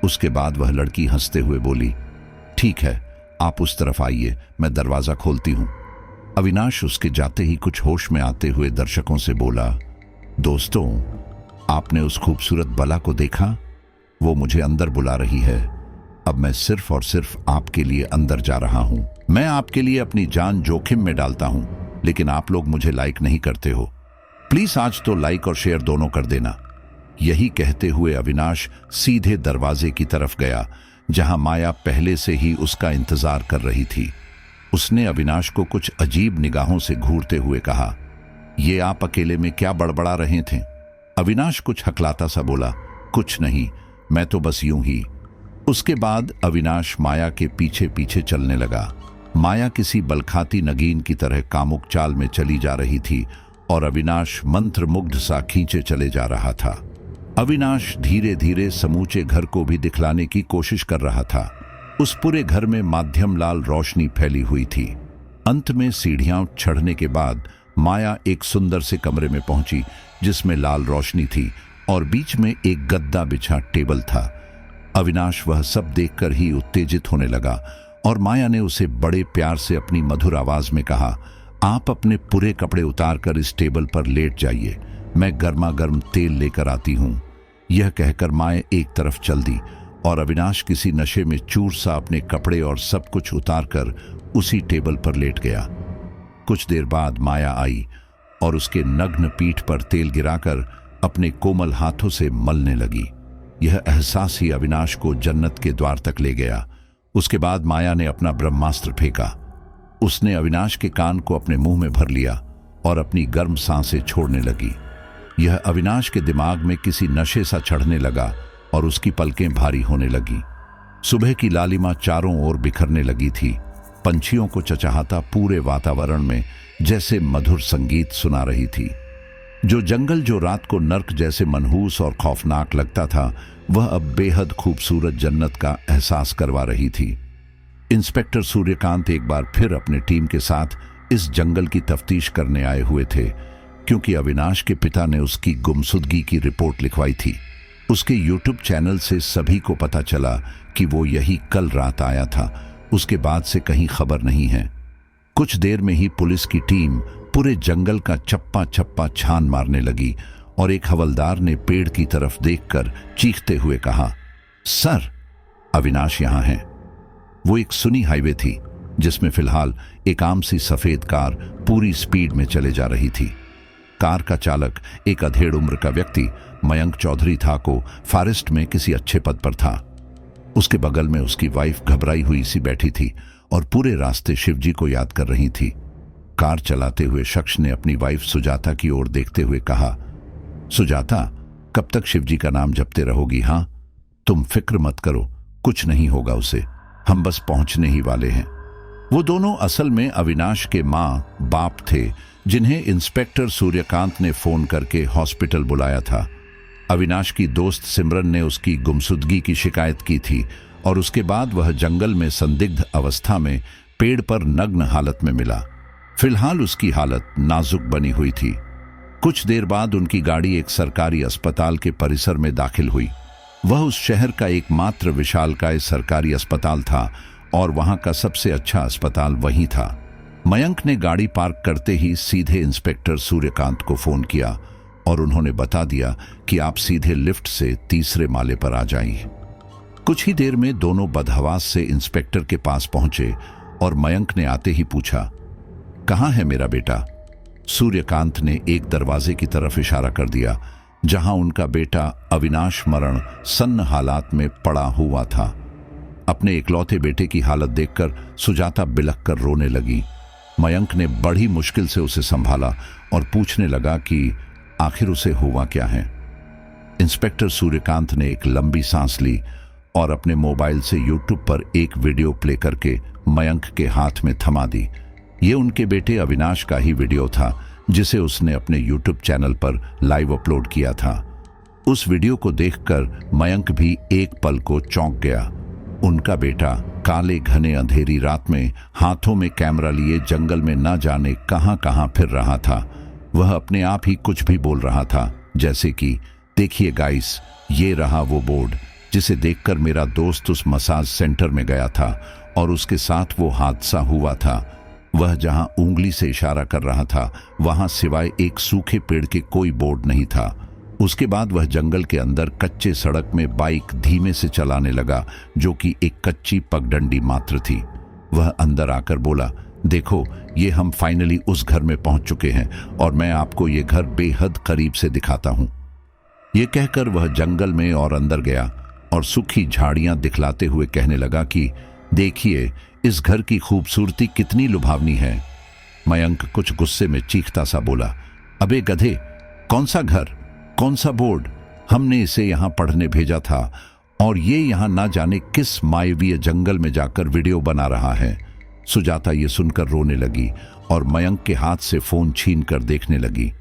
A: उसके बाद वह लड़की हंसते हुए बोली, ठीक है, आप उस तरफ आइए, मैं दरवाजा खोलती हूं। अविनाश उसके जाते ही कुछ होश में आते हुए दर्शकों से बोला, दोस्तों, आपने उस खूबसूरत बला को देखा? वो मुझे अंदर बुला रही है। अब मैं सिर्फ और सिर्फ आपके लिए अंदर जा रहा हूं। मैं आपके लिए अपनी जान जोखिम में डालता हूं, लेकिन आप लोग मुझे लाइक नहीं करते हो। प्लीज आज तो लाइक और शेयर दोनों कर देना। यही कहते हुए अविनाश सीधे दरवाजे की तरफ गया, जहां माया पहले से ही उसका इंतजार कर रही थी। उसने अविनाश को कुछ अजीब निगाहों से घूरते हुए कहा, ये आप अकेले में क्या बड़बड़ा रहे थे? अविनाश कुछ हकलाता सा बोला, कुछ नहीं, मैं तो बस यूं ही। उसके बाद अविनाश माया के पीछे पीछे चलने लगा। माया किसी बलखाती नगीन की तरह कामुक चाल में चली जा रही थी और अविनाश मंत्रमुग्ध सा खींचे चले जा रहा था। अविनाश धीरे धीरे समूचे घर को भी दिखलाने की कोशिश कर रहा था। उस पूरे घर में माध्यम लाल रोशनी फैली हुई थी। अंत में सीढ़ियां चढ़ने के बाद माया एक सुंदर से कमरे में पहुंची, जिसमें लाल रोशनी थी और बीच में एक गद्दा बिछा टेबल था। अविनाश वह सब देखकर ही उत्तेजित होने लगा और माया ने उसे बड़े प्यार से अपनी मधुर आवाज में कहा, आप अपने पूरे कपड़े उतारकर इस टेबल पर लेट जाइए, मैं गर्मा गर्म तेल लेकर आती हूं। यह कहकर माया एक तरफ चल दी और अविनाश किसी नशे में चूर सा अपने कपड़े और सब कुछ उतारकर उसी टेबल पर लेट गया। कुछ देर बाद माया आई और उसके नग्न पीठ पर तेल गिराकर अपने कोमल हाथों से मलने लगी। यह एहसास ही अविनाश को जन्नत के द्वार तक ले गया। उसके बाद माया ने अपना ब्रह्मास्त्र फेंका। उसने अविनाश के कान को अपने मुंह में भर लिया और अपनी गर्म सांसें छोड़ने लगी। यह अविनाश के दिमाग में किसी नशे सा चढ़ने लगा और उसकी पलकें भारी होने लगी। सुबह की लालिमा चारों ओर बिखरने लगी थी। पंछियों को चचहाता पूरे वातावरण में जैसे मधुर संगीत सुना रही थी। जो जंगल जो रात को नर्क जैसे मनहूस और खौफनाक लगता था, वह अब बेहद खूबसूरत जन्नत का एहसास करवा रही थी। इंस्पेक्टर सूर्यकांत एक बार फिर अपने टीम के साथ इस जंगल की तफ्तीश करने आए हुए थे, क्योंकि अविनाश के पिता ने उसकी गुमशुदगी की रिपोर्ट लिखवाई थी। उसके यूट्यूब चैनल से सभी को पता चला कि वो यही कल रात आया था। उसके बाद से कहीं खबर नहीं है। कुछ देर में ही पुलिस की टीम पूरे जंगल का चप्पा चप्पा छान मारने लगी और एक हवलदार ने पेड़ की तरफ देखकर चीखते हुए कहा, सर, अविनाश यहां है। वो एक सुनी हाईवे थी जिसमें फिलहाल एक आम सी सफेद कार पूरी स्पीड में चले जा रही थी। कार का चालक एक अधेड़ उम्र का व्यक्ति मयंक चौधरी था को फॉरेस्ट में किसी अच्छे पद पर था। उसके बगल में उसकी वाइफ घबराई हुई सी बैठी थी और पूरे रास्ते शिवजी को याद कर रही थी। कार चलाते हुए शख्स ने अपनी वाइफ सुजाता की ओर देखते हुए कहा, सुजाता, कब तक शिवजी का नाम जपते रहोगी? हाँ, तुम फिक्र मत करो, कुछ नहीं होगा उसे, हम बस पहुंचने ही वाले हैं। वो दोनों असल में अविनाश के माँ बाप थे, जिन्हें इंस्पेक्टर सूर्यकांत ने फोन करके हॉस्पिटल बुलाया था। अविनाश की दोस्त सिमरन ने उसकी गुमशुदगी की शिकायत की थी और उसके बाद वह जंगल में संदिग्ध अवस्था में पेड़ पर नग्न हालत में मिला। फिलहाल उसकी हालत नाजुक बनी हुई थी। कुछ देर बाद उनकी गाड़ी एक सरकारी अस्पताल के परिसर में दाखिल हुई। वह उस शहर का एकमात्र विशालकाय सरकारी अस्पताल था और वहां का सबसे अच्छा अस्पताल वही था। मयंक ने गाड़ी पार्क करते ही सीधे इंस्पेक्टर सूर्यकांत को फोन किया और उन्होंने बता दिया कि आप सीधे लिफ्ट से तीसरे माले पर आ जाइए। कुछ ही देर में दोनों बदहवास से इंस्पेक्टर के पास पहुंचे और मयंक ने आते ही पूछा, कहाँ है मेरा बेटा? सूर्यकांत ने एक दरवाजे की तरफ इशारा कर दिया, जहां उनका बेटा अविनाश मरण सन्न हालात में पड़ा हुआ था। अपने इकलौते बेटे की हालत देखकर सुजाता बिलख कर रोने लगी। मयंक ने बड़ी मुश्किल से उसे संभाला और पूछने लगा कि आखिर उसे हुआ क्या है। इंस्पेक्टर सूर्यकांत ने एक लंबी सांस ली और अपने मोबाइल से यूट्यूब पर एक वीडियो प्ले करके मयंक के हाथ में थमा दी। ये उनके बेटे अविनाश का ही वीडियो था जिसे उसने अपने यूट्यूब चैनल पर लाइव अपलोड किया था। उस वीडियो को देखकर मयंक भी एक पल को चौंक गया। उनका बेटा काले घने अंधेरी रात में हाथों में कैमरा लिए जंगल में न जाने कहां कहां फिर रहा था। वह अपने आप ही कुछ भी बोल रहा था, जैसे कि देखिए गाइस, ये रहा वो बोर्ड जिसे देखकर मेरा दोस्त उस मसाज सेंटर में गया था और उसके साथ वो हादसा हुआ था। वह जहां उंगली से इशारा कर रहा था वहां सिवाय एक सूखे पेड़ के कोई बोर्ड नहीं था। उसके बाद वह जंगल के अंदर कच्चे सड़क में बाइक धीमे से चलाने लगा, जो कि एक कच्ची पगडंडी मात्र थी। वह अंदर आकर बोला, देखो ये हम फाइनली उस घर में पहुंच चुके हैं और मैं आपको ये घर बेहद करीब से दिखाता हूं। ये कहकर वह जंगल में और अंदर गया और सूखी झाड़ियां दिखलाते हुए कहने लगा कि देखिए इस घर की खूबसूरती कितनी लुभावनी है। मयंक कुछ गुस्से में चीखता सा बोला, अबे गधे, कौन सा घर, कौन सा बोर्ड? हमने इसे यहां पढ़ने भेजा था और ये यहां ना जाने किस मायवीय जंगल में जाकर वीडियो बना रहा है। सुजाता ये सुनकर रोने लगी और मयंक के हाथ से फोन छीन कर देखने लगी।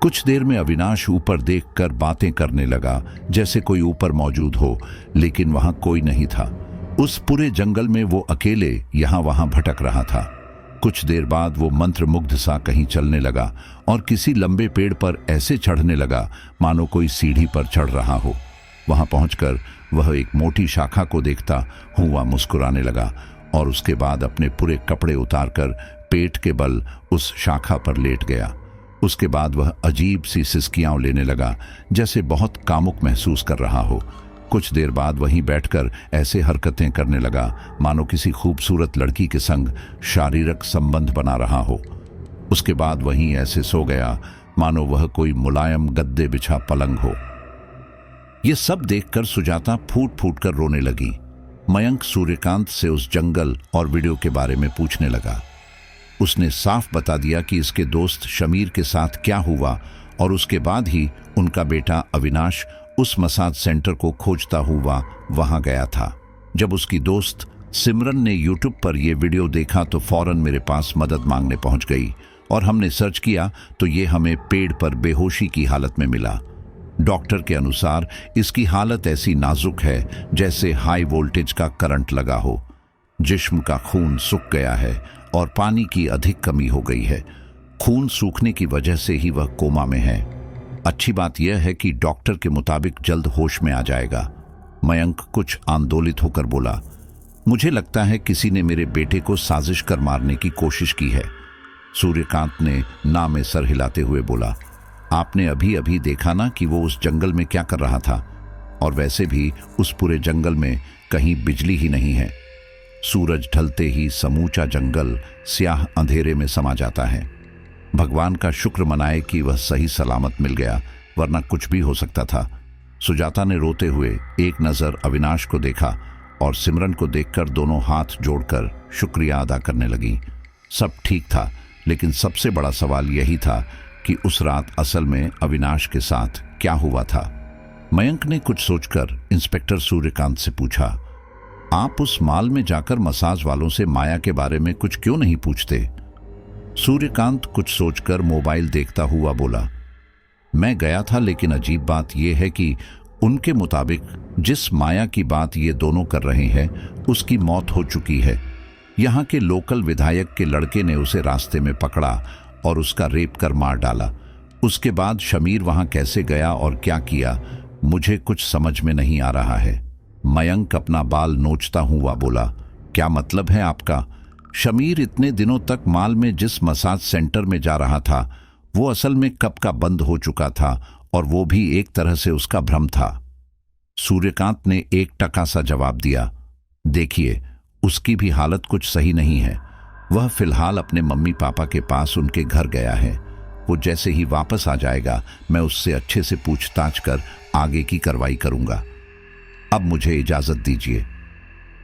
A: कुछ देर में अविनाश ऊपर देखकर बातें करने लगा जैसे कोई ऊपर मौजूद हो, लेकिन वहां कोई नहीं था। उस पूरे जंगल में वो अकेले यहां वहां भटक रहा था। कुछ देर बाद वो मंत्रमुग्ध सा कहीं चलने लगा और किसी लंबे पेड़ पर ऐसे चढ़ने लगा मानो कोई सीढ़ी पर चढ़ रहा हो। वहां पहुंचकर वह एक मोटी शाखा को देखता हुआ मुस्कुराने लगा और उसके बाद अपने पूरे कपड़े उतारकर पेट के बल उस शाखा पर लेट गया। उसके बाद वह अजीब सी सिसकियां लेने लगा जैसे बहुत कामुक महसूस कर रहा हो। कुछ देर बाद वहीं बैठकर ऐसे हरकतें करने लगा मानो किसी खूबसूरत लड़की के संग शारीरिक संबंध बना रहा हो। उसके बाद वहीं ऐसे सो गया मानो वह कोई मुलायम गद्दे बिछा पलंग हो। ये सब देखकर सुजाता फूट फूट कर रोने लगी। मयंक सूर्यकांत से उस जंगल और वीडियो के बारे में पूछने लगा। उसने साफ बता दिया कि इसके दोस्त शमीर के साथ क्या हुआ और उसके बाद ही उनका बेटा अविनाश उस मसाज सेंटर को खोजता हुआ वहां गया था। जब उसकी दोस्त सिमरन ने यूट्यूब पर यह वीडियो देखा तो फौरन मेरे पास मदद मांगने पहुंच गई और हमने सर्च किया तो ये हमें पेड़ पर बेहोशी की हालत में मिला। डॉक्टर के अनुसार इसकी हालत ऐसी नाजुक है जैसे हाई वोल्टेज का करंट लगा हो। जिस्म का खून सूख गया है और पानी की अधिक कमी हो गई है। खून सूखने की वजह से ही वह कोमा में है। अच्छी बात यह है कि डॉक्टर के मुताबिक जल्द होश में आ जाएगा। मयंक कुछ आंदोलित होकर बोला, मुझे लगता है किसी ने मेरे बेटे को साजिश कर मारने की कोशिश की है। सूर्यकांत ने ना में सर हिलाते हुए बोला, आपने अभी अभी देखा ना कि वो उस जंगल में क्या कर रहा था, और वैसे भी उस पूरे जंगल में कहीं बिजली ही नहीं है। सूरज ढलते ही समूचा जंगल स्याह अंधेरे में समा जाता है। भगवान का शुक्र मनाए कि वह सही सलामत मिल गया, वरना कुछ भी हो सकता था। सुजाता ने रोते हुए एक नजर अविनाश को देखा और सिमरन को देखकर दोनों हाथ जोड़कर शुक्रिया अदा करने लगी। सब ठीक था, लेकिन सबसे बड़ा सवाल यही था कि उस रात असल में अविनाश के साथ क्या हुआ था। मयंक ने कुछ सोचकर इंस्पेक्टर सूर्यकांत से पूछा, आप उस माल में जाकर मसाज वालों से माया के बारे में कुछ क्यों नहीं पूछते? सूर्यकांत कुछ सोचकर मोबाइल देखता हुआ बोला, मैं गया था, लेकिन अजीब बात यह है कि उनके मुताबिक जिस माया की बात ये दोनों कर रहे हैं उसकी मौत हो चुकी है। यहाँ के लोकल विधायक के लड़के ने उसे रास्ते में पकड़ा और उसका रेप कर मार डाला। उसके बाद शमीर वहां कैसे गया और क्या किया, मुझे कुछ समझ में नहीं आ रहा है। मयंक अपना बाल नोचता हुआ बोला, क्या मतलब है आपका? शमीर इतने दिनों तक माल में जिस मसाज सेंटर में जा रहा था वो असल में कब का बंद हो चुका था, और वो भी एक तरह से उसका भ्रम था। सूर्यकांत ने एक टका सा जवाब दिया, देखिए उसकी भी हालत कुछ सही नहीं है। वह फिलहाल अपने मम्मी पापा के पास उनके घर गया है। वो जैसे ही वापस आ जाएगा मैं उससे अच्छे से पूछताछ कर आगे की कार्रवाई करूंगा। अब मुझे इजाजत दीजिए।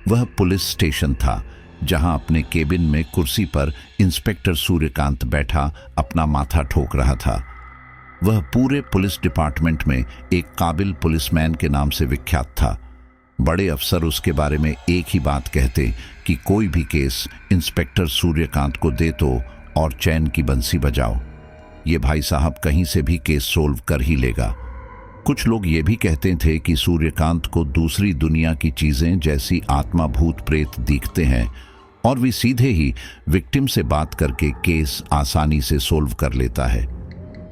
A: वह पुलिस स्टेशन था जहां अपने केबिन में कुर्सी पर इंस्पेक्टर सूर्यकांत बैठा अपना माथा ठोक रहा था। वह पूरे पुलिस डिपार्टमेंट में एक काबिल पुलिसमैन के नाम से विख्यात था। बड़े अफसर उसके बारे में एक ही बात कहते कि कोई भी केस इंस्पेक्टर सूर्यकांत को दे तो और चैन की बंसी बजाओ, ये भाई साहब कहीं से भी केस सोल्व कर ही लेगा। कुछ लोग ये भी कहते थे कि सूर्यकांत को दूसरी दुनिया की चीजें जैसी आत्मा भूत प्रेत दिखते हैं और वे सीधे ही विक्टिम से बात करके केस आसानी से सोल्व कर लेता है।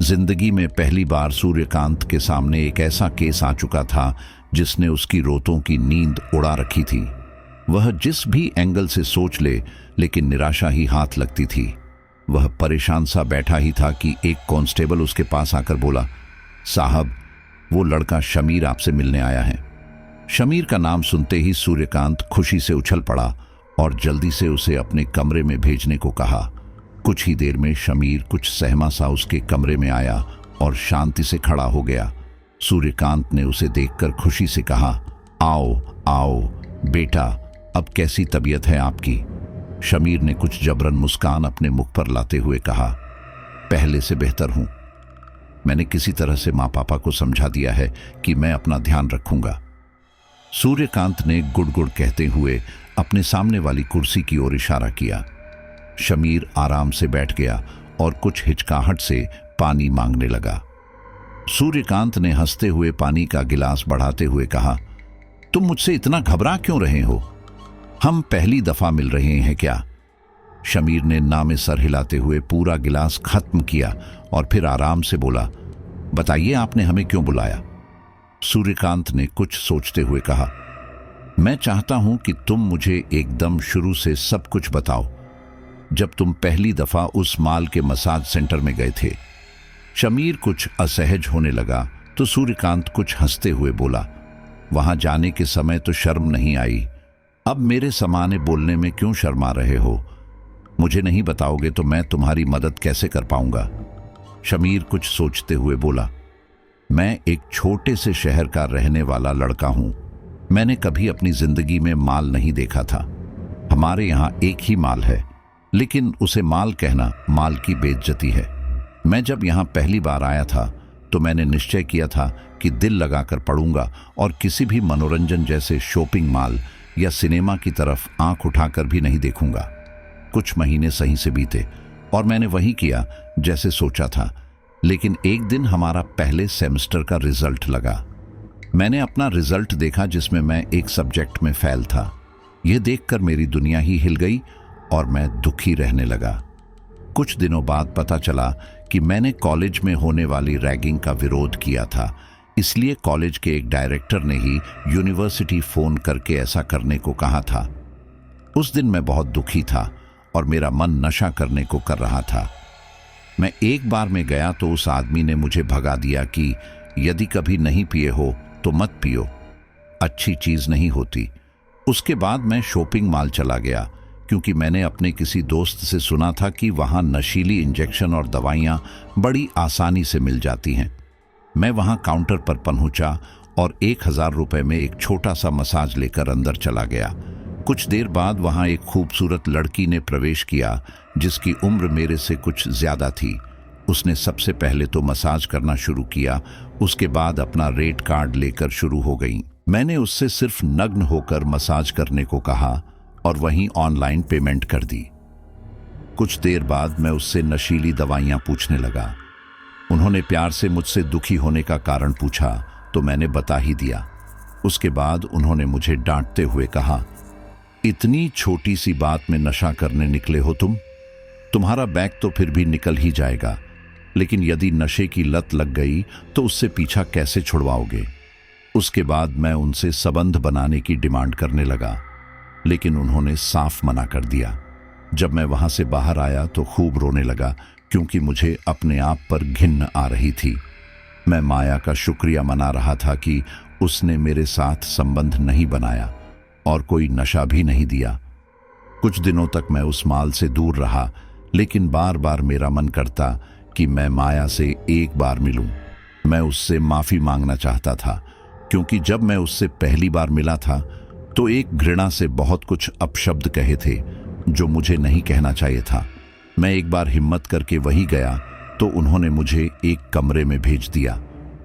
A: जिंदगी में पहली बार सूर्यकांत के सामने एक ऐसा केस आ चुका था जिसने उसकी रोतों की नींद उड़ा रखी थी। वह जिस भी एंगल से सोच ले, लेकिन निराशा ही हाथ लगती थी। वह परेशान सा बैठा ही था कि एक कांस्टेबल उसके पास आकर बोला, साहब, वो लड़का शमीर आपसे मिलने आया है। शमीर का नाम सुनते ही सूर्यकांत खुशी से उछल पड़ा और जल्दी से उसे अपने कमरे में भेजने को कहा। कुछ ही देर में शमीर कुछ सहमा सा उसके कमरे में आया और शांति से खड़ा हो गया। सूर्यकांत ने उसे देखकर खुशी से कहा, आओ आओ बेटा, अब कैसी तबीयत है आपकी? शमीर ने कुछ जबरन मुस्कान अपने मुख पर लाते हुए कहा, पहले से बेहतर हूं। मैंने किसी तरह से माँ पापा को समझा दिया है कि मैं अपना ध्यान रखूंगा। सूर्यकांत ने गुड़गुड़ कहते हुए अपने सामने वाली कुर्सी की ओर इशारा किया। शमीर आराम से बैठ गया और कुछ हिचकाहट से पानी मांगने लगा। सूर्यकांत ने हंसते हुए पानी का गिलास बढ़ाते हुए कहा, तुम मुझसे इतना घबरा क्यों रहे हो? हम पहली दफा मिल रहे हैं क्या? शमीर ने ना में सर हिलाते हुए पूरा गिलास खत्म किया और फिर आराम से बोला, बताइए आपने हमें क्यों बुलाया? सूर्यकांत ने कुछ सोचते हुए कहा, मैं चाहता हूं कि तुम मुझे एकदम शुरू से सब कुछ बताओ। जब तुम पहली दफा उस माल के मसाज सेंटर में गए थे। शमीर कुछ असहज होने लगा तो सूर्यकांत कुछ हंसते हुए बोला, वहां जाने के समय तो शर्म नहीं आई, अब मेरे समाने बोलने में क्यों शर्मा रहे हो? मुझे नहीं बताओगे तो मैं तुम्हारी मदद कैसे कर पाऊंगा? शमीर कुछ सोचते हुए बोला, मैं एक छोटे से शहर का रहने वाला लड़का हूं। मैंने कभी अपनी जिंदगी में माल नहीं देखा था। हमारे यहाँ एक ही माल है, लेकिन उसे माल कहना माल की बेइज्जती है। मैं जब यहाँ पहली बार आया था तो मैंने निश्चय किया था कि दिल लगाकर पढ़ूंगा और किसी भी मनोरंजन जैसे शॉपिंग मॉल या सिनेमा की तरफ आंख उठाकर भी नहीं देखूंगा। कुछ महीने सही से बीते और मैंने वही किया जैसे सोचा था, लेकिन एक दिन हमारा पहले सेमेस्टर का रिजल्ट लगा। मैंने अपना रिजल्ट देखा जिसमें मैं एक सब्जेक्ट में फेल था। यह देखकर मेरी दुनिया ही हिल गई और मैं दुखी रहने लगा। कुछ दिनों बाद पता चला कि मैंने कॉलेज में होने वाली रैगिंग का विरोध किया था, इसलिए कॉलेज के एक डायरेक्टर ने ही यूनिवर्सिटी फोन करके ऐसा करने को कहा था। उस दिन मैं बहुत दुखी था और मेरा मन नशा करने को कर रहा था। मैं एक बार में गया तो उस आदमी ने मुझे भगा दिया कि यदि कभी नहीं पिए हो तो मत पियो, अच्छी चीज नहीं होती। उसके बाद मैं शॉपिंग मॉल चला गया क्योंकि मैंने अपने किसी दोस्त से सुना था कि वहां नशीली इंजेक्शन और दवाइयां बड़ी आसानी से मिल जाती हैं। मैं वहां काउंटर पर पहुंचा और 1000 रुपए में एक छोटा सा मसाज लेकर अंदर चला गया। कुछ देर बाद वहां एक खूबसूरत लड़की ने प्रवेश किया जिसकी उम्र मेरे से कुछ ज्यादा थी। उसने सबसे पहले तो मसाज करना शुरू किया, उसके बाद अपना रेट कार्ड लेकर शुरू हो गई। मैंने उससे सिर्फ नग्न होकर मसाज करने को कहा और वहीं ऑनलाइन पेमेंट कर दी। कुछ देर बाद मैं उससे नशीली दवाइयां पूछने लगा। उन्होंने प्यार से मुझसे दुखी होने का कारण पूछा तो मैंने बता ही दिया। उसके बाद उन्होंने मुझे डांटते हुए कहा, इतनी छोटी सी बात में नशा करने निकले हो तुम? तुम्हारा बैग तो फिर भी निकल ही जाएगा, लेकिन यदि नशे की लत लग गई तो उससे पीछा कैसे छुड़वाओगे? उसके बाद मैं उनसे संबंध बनाने की डिमांड करने लगा, लेकिन उन्होंने साफ मना कर दिया। जब मैं वहां से बाहर आया तो खूब रोने लगा क्योंकि मुझे अपने आप पर घिन्न आ रही थी। मैं माया का शुक्रिया मना रहा था कि उसने मेरे साथ संबंध नहीं बनाया और कोई नशा भी नहीं दिया। कुछ दिनों तक मैं उस माल से दूर रहा, लेकिन बार बार मेरा मन करता कि मैं माया से एक बार मिलूं। मैं उससे माफी मांगना चाहता था क्योंकि जब मैं उससे पहली बार मिला था तो एक घृणा से बहुत कुछ अपशब्द कहे थे जो मुझे नहीं कहना चाहिए था। मैं एक बार हिम्मत करके वहीं गया तो उन्होंने मुझे एक कमरे में भेज दिया।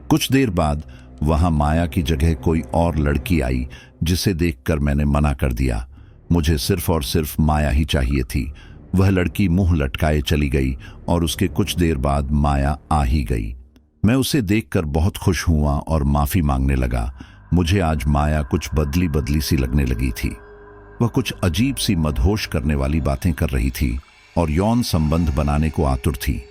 A: कुछ देर बाद वहां माया की जगह कोई और लड़की आई जिसे देखकर मैंने मना कर दिया। मुझे सिर्फ और सिर्फ माया ही चाहिए थी। वह लड़की मुंह लटकाए चली गई और उसके कुछ देर बाद माया आ ही गई। मैं उसे देखकर बहुत खुश हुआ और माफी मांगने लगा। मुझे आज माया कुछ बदली बदली सी लगने लगी थी। वह कुछ अजीब सी मदहोश करने वाली बातें कर रही थी और यौन संबंध बनाने को आतुर थी।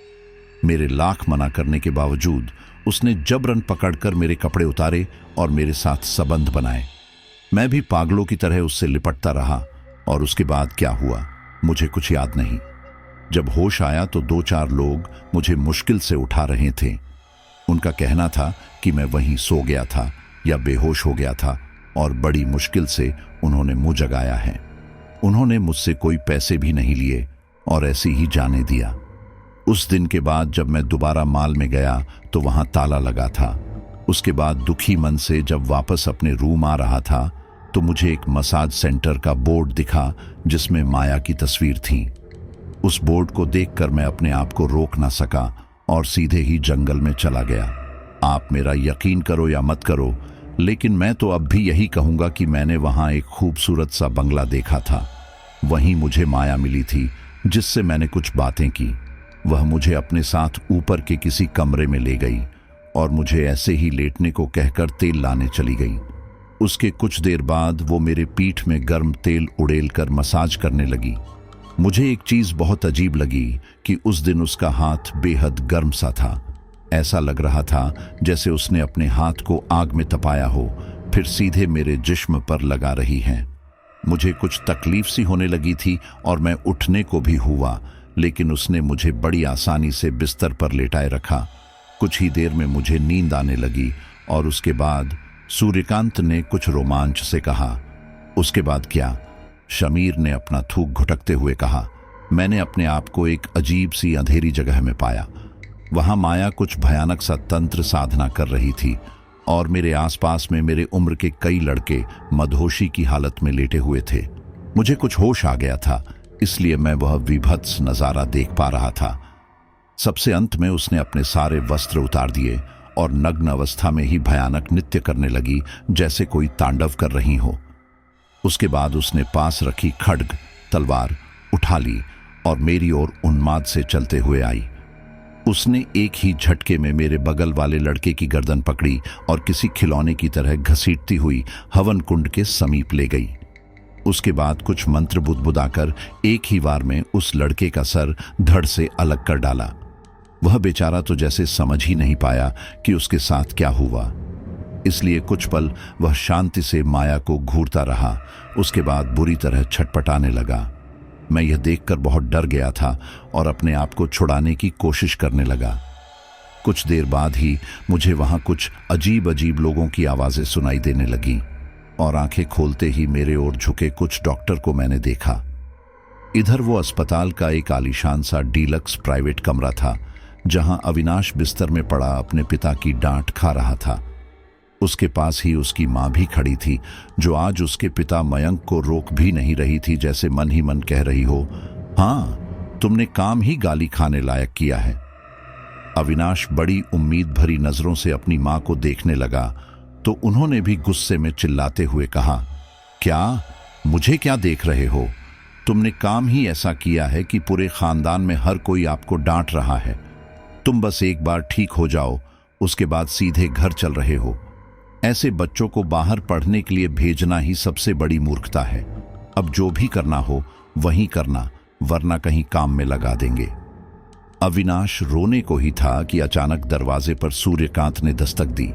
A: मेरे लाख मना करने के बावजूद उसने जबरन पकड़कर मेरे कपड़े उतारे और मेरे साथ संबंध बनाए। मैं भी पागलों की तरह उससे लिपटता रहा और उसके बाद क्या हुआ मुझे कुछ याद नहीं। जब होश आया तो 2-4 लोग मुझे मुश्किल से उठा रहे थे। उनका कहना था कि मैं वहीं सो गया था या बेहोश हो गया था और बड़ी मुश्किल से उन्होंने मुझ जगाया है। उन्होंने मुझसे कोई पैसे भी नहीं लिए और ऐसे ही जाने दिया। उस दिन के बाद जब मैं दोबारा माल में गया तो वहां ताला लगा था। उसके बाद दुखी मन से जब वापस अपने रूम आ रहा था तो मुझे एक मसाज सेंटर का बोर्ड दिखा जिसमें माया की तस्वीर थी। उस बोर्ड को देखकर मैं अपने आप को रोक ना सका और सीधे ही जंगल में चला गया। आप मेरा यकीन करो या मत करो, लेकिन मैं तो अब भी यही कहूंगा कि मैंने वहां एक खूबसूरत सा बंगला देखा था। वहीं मुझे माया मिली थी जिससे मैंने कुछ बातें की। वह मुझे अपने साथ ऊपर के किसी कमरे में ले गई और मुझे ऐसे ही लेटने को कहकर तेल लाने चली गई। उसके कुछ देर बाद वो मेरे पीठ में गर्म तेल उड़ेल कर मसाज करने लगी। मुझे एक चीज बहुत अजीब लगी कि उस दिन उसका हाथ बेहद गर्म सा था। ऐसा लग रहा था जैसे उसने अपने हाथ को आग में तपाया हो, फिर सीधे मेरे जिस्म पर लगा रही है। मुझे कुछ तकलीफ सी होने लगी थी और मैं उठने को भी हुआ, लेकिन उसने मुझे बड़ी आसानी से बिस्तर पर लेटाए रखा। कुछ ही देर में मुझे नींद आने लगी और उसके बाद सूर्यकांत ने कुछ रोमांच से कहा। उसके बाद क्या? शमीर ने अपना थूक घुटकते हुए कहा। मैंने अपने आप को एक अजीब सी अंधेरी जगह में पाया। वहां माया कुछ भयानक सा तंत्र साधना कर रही थी और मेरे आसपास में मेरे उम्र के कई लड़के मदहोशी की हालत में लेटे हुए थे। मुझे कुछ होश आ गया था, इसलिए मैं वह विभत्स नजारा देख पा रहा था। सबसे अंत में उसने अपने सारे वस्त्र उतार दिए और नग्न अवस्था में ही भयानक नृत्य करने लगी जैसे कोई तांडव कर रही हो। उसके बाद उसने पास रखी खड्ग तलवार उठा ली और मेरी ओर उन्माद से चलते हुए आई। उसने एक ही झटके में मेरे बगल वाले लड़के की गर्दन पकड़ी और किसी खिलौने की तरह घसीटती हुई हवन कुंड के समीप ले गई। उसके बाद कुछ मंत्र बुदबुदाकर एक ही बार में उस लड़के का सर धड़ से अलग कर डाला। वह बेचारा तो जैसे समझ ही नहीं पाया कि उसके साथ क्या हुआ, इसलिए कुछ पल वह शांति से माया को घूरता रहा। उसके बाद बुरी तरह छटपटाने लगा। मैं यह देखकर बहुत डर गया था और अपने आप को छुड़ाने की कोशिश करने लगा। कुछ देर बाद ही मुझे वहां कुछ अजीब अजीब लोगों की आवाजें सुनाई देने लगीं और आंखें खोलते ही मेरे ओर झुके कुछ डॉक्टर को मैंने देखा। इधर वो अस्पताल का एक आलीशान सा डीलक्स प्राइवेट कमरा था जहां अविनाश बिस्तर में पड़ा अपने पिता की डांट खा रहा था। उसके पास ही उसकी मां भी खड़ी थी, जो आज उसके पिता मयंक को रोक भी नहीं रही थी, जैसे मन ही मन कह रही हो, हाँ तुमने काम ही गाली खाने लायक किया है। अविनाश बड़ी उम्मीद भरी नजरों से अपनी मां को देखने लगा तो उन्होंने भी गुस्से में चिल्लाते हुए कहा, क्या मुझे क्या देख रहे हो? तुमने काम ही ऐसा किया है कि पूरे खानदान में हर कोई आपको डांट रहा है। तुम बस एक बार ठीक हो जाओ, उसके बाद सीधे घर चल रहे हो। ऐसे बच्चों को बाहर पढ़ने के लिए भेजना ही सबसे बड़ी मूर्खता है। अब जो भी करना हो वहीं करना, वरना कहीं काम में लगा देंगे। अविनाश रोने को ही था कि अचानक दरवाजे पर सूर्यकांत ने दस्तक दी।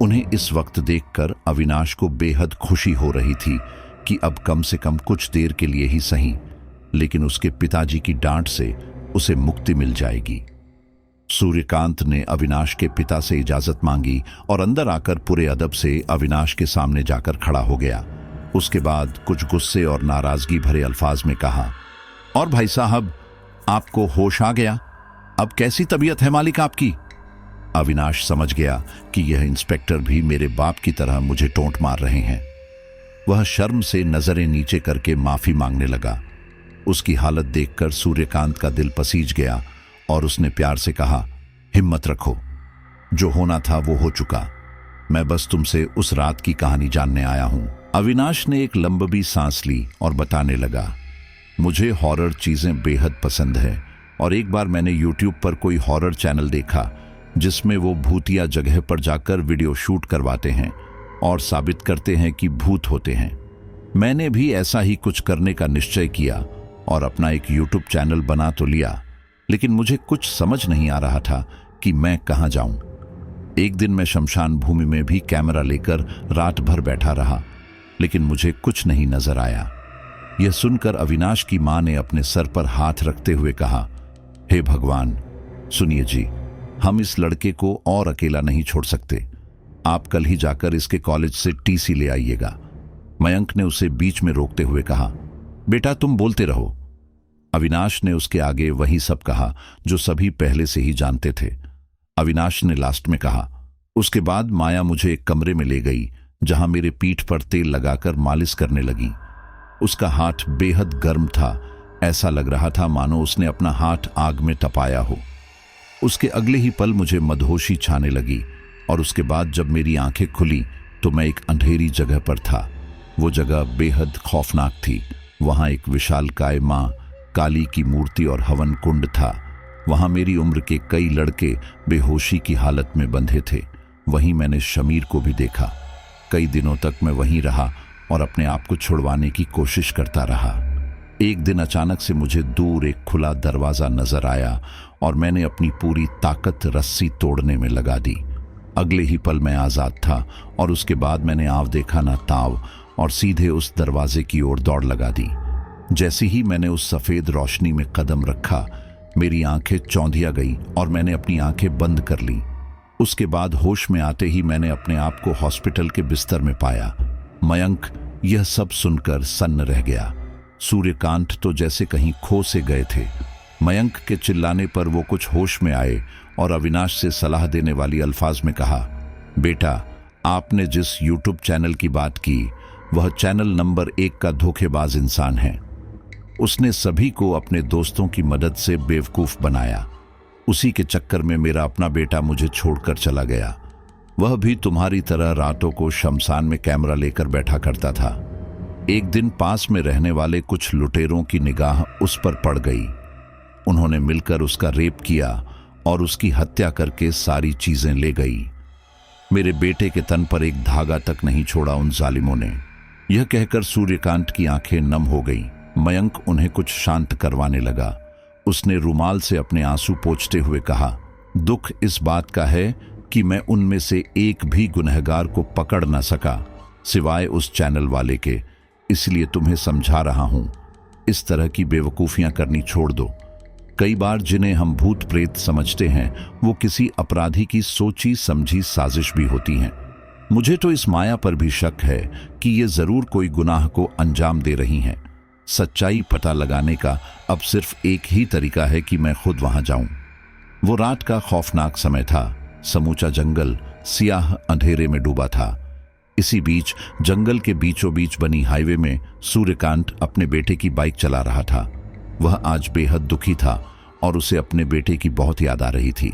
A: उन्हें इस वक्त देखकर अविनाश को बेहद खुशी हो रही थी कि अब कम से कम कुछ देर के लिए ही सही, लेकिन उसके पिताजी की डांट से उसे मुक्ति मिल जाएगी। सूर्यकांत ने अविनाश के पिता से इजाजत मांगी और अंदर आकर पूरे अदब से अविनाश के सामने जाकर खड़ा हो गया। उसके बाद कुछ गुस्से और नाराजगी भरे अल्फाज में कहा, और भाई साहब, आपको होश आ गया? अब कैसी तबीयत है मालिक आपकी? अविनाश समझ गया कि यह इंस्पेक्टर भी मेरे बाप की तरह मुझे टोंट मार रहे हैं। वह शर्म से नजरें नीचे करके माफी मांगने लगा। उसकी हालत देखकर सूर्यकांत का दिल पसीज गया और उसने प्यार से कहा, हिम्मत रखो, जो होना था वो हो चुका। मैं बस तुमसे उस रात की कहानी जानने आया हूं। अविनाश ने एक लंबी सांस ली और बताने लगा, मुझे हॉरर चीजें बेहद पसंद है और एक बार मैंने यूट्यूब पर कोई हॉरर चैनल देखा जिसमें वो भूतिया जगह पर जाकर वीडियो शूट करवाते हैं और साबित करते हैं कि भूत होते हैं। मैंने भी ऐसा ही कुछ करने का निश्चय किया और अपना एक यूट्यूब चैनल बना तो लिया, लेकिन मुझे कुछ समझ नहीं आ रहा था कि मैं कहाँ जाऊं। एक दिन मैं शमशान भूमि में भी कैमरा लेकर रात भर बैठा रहा, लेकिन मुझे कुछ नहीं नजर आया। यह सुनकर अविनाश की मां ने अपने सर पर हाथ रखते हुए कहा, हे भगवान, सुनिए जी, हम इस लड़के को और अकेला नहीं छोड़ सकते। आप कल ही जाकर इसके कॉलेज से टीसी ले आइएगा। मयंक ने उसे बीच में रोकते हुए कहा, बेटा तुम बोलते रहो। अविनाश ने उसके आगे वही सब कहा जो सभी पहले से ही जानते थे। अविनाश ने लास्ट में कहा, उसके बाद माया मुझे एक कमरे में ले गई जहां मेरे पीठ पर तेल लगाकर मालिश करने लगी। उसका हाथ बेहद गर्म था, ऐसा लग रहा था मानो उसने अपना हाथ आग में तपाया हो। उसके अगले ही पल मुझे मदहोशी छाने लगी और उसके बाद जब मेरी आंखें खुली तो मैं एक अंधेरी जगह पर था। वो जगह बेहद खौफनाक थी। वहां एक विशालकाय मां काली की मूर्ति और हवन कुंड था। वहां मेरी उम्र के कई लड़के बेहोशी की हालत में बंधे थे। वहीं मैंने शमीर को भी देखा। कई दिनों तक मैं वहीं रहा और अपने आप को छुड़वाने की कोशिश करता रहा। एक दिन अचानक से मुझे दूर एक खुला दरवाजा नजर आया और मैंने अपनी पूरी ताकत रस्सी तोड़ने में लगा दी। अगले ही पल मैं आजाद था और उसके बाद मैंने आव देखा ना ताव और सीधे उस दरवाजे की ओर दौड़ लगा दी। जैसे ही मैंने उस सफेद रोशनी में कदम रखा, मेरी आंखें चौंधिया गई और मैंने अपनी आंखें बंद कर ली। उसके बाद होश में आते ही मैंने अपने आप को हॉस्पिटल के बिस्तर में पाया। मयंक यह सब सुनकर सन्न रह गया। सूर्यकांत तो जैसे कहीं खो से गए थे। मयंक के चिल्लाने पर वो कुछ होश में आए और अविनाश से सलाह देने वाली अल्फाज में कहा, बेटा, आपने जिस यूट्यूब चैनल की बात की वह चैनल नंबर 1 का धोखेबाज इंसान है। उसने सभी को अपने दोस्तों की मदद से बेवकूफ बनाया। उसी के चक्कर में मेरा अपना बेटा मुझे छोड़कर चला गया। वह भी तुम्हारी तरह रातों को शमशान में कैमरा लेकर बैठा करता था। एक दिन पास में रहने वाले कुछ लुटेरों की निगाह उस पर पड़ गई। उन्होंने मिलकर उसका रेप किया और उसकी हत्या करके सारी चीजें ले गई। मेरे बेटे के तन पर एक धागा तक नहीं छोड़ा उन जालिमों ने। यह कहकर सूर्यकांत की आंखें नम हो गई। मयंक उन्हें कुछ शांत करवाने लगा। उसने रुमाल से अपने आंसू पोंछते हुए कहा, दुख इस बात का है कि मैं उनमें से एक भी गुनहगार को पकड़ न सका सिवाय उस चैनल वाले के। इसलिए तुम्हें समझा रहा हूं, इस तरह की बेवकूफियां करनी छोड़ दो। कई बार जिन्हें हम भूत प्रेत समझते हैं वो किसी अपराधी की सोची समझी साजिश भी होती हैं। मुझे तो इस माया पर भी शक है कि ये जरूर कोई गुनाह को अंजाम दे रही हैं। सच्चाई पता लगाने का अब सिर्फ एक ही तरीका है कि मैं खुद वहां जाऊं। वो रात का खौफनाक समय था। समूचा जंगल सियाह अंधेरे में डूबा था। इसी बीच जंगल के बीचों बीच बनी हाईवे में सूर्यकांत अपने बेटे की बाइक चला रहा था। वह आज बेहद दुखी था और उसे अपने बेटे की बहुत याद आ रही थी।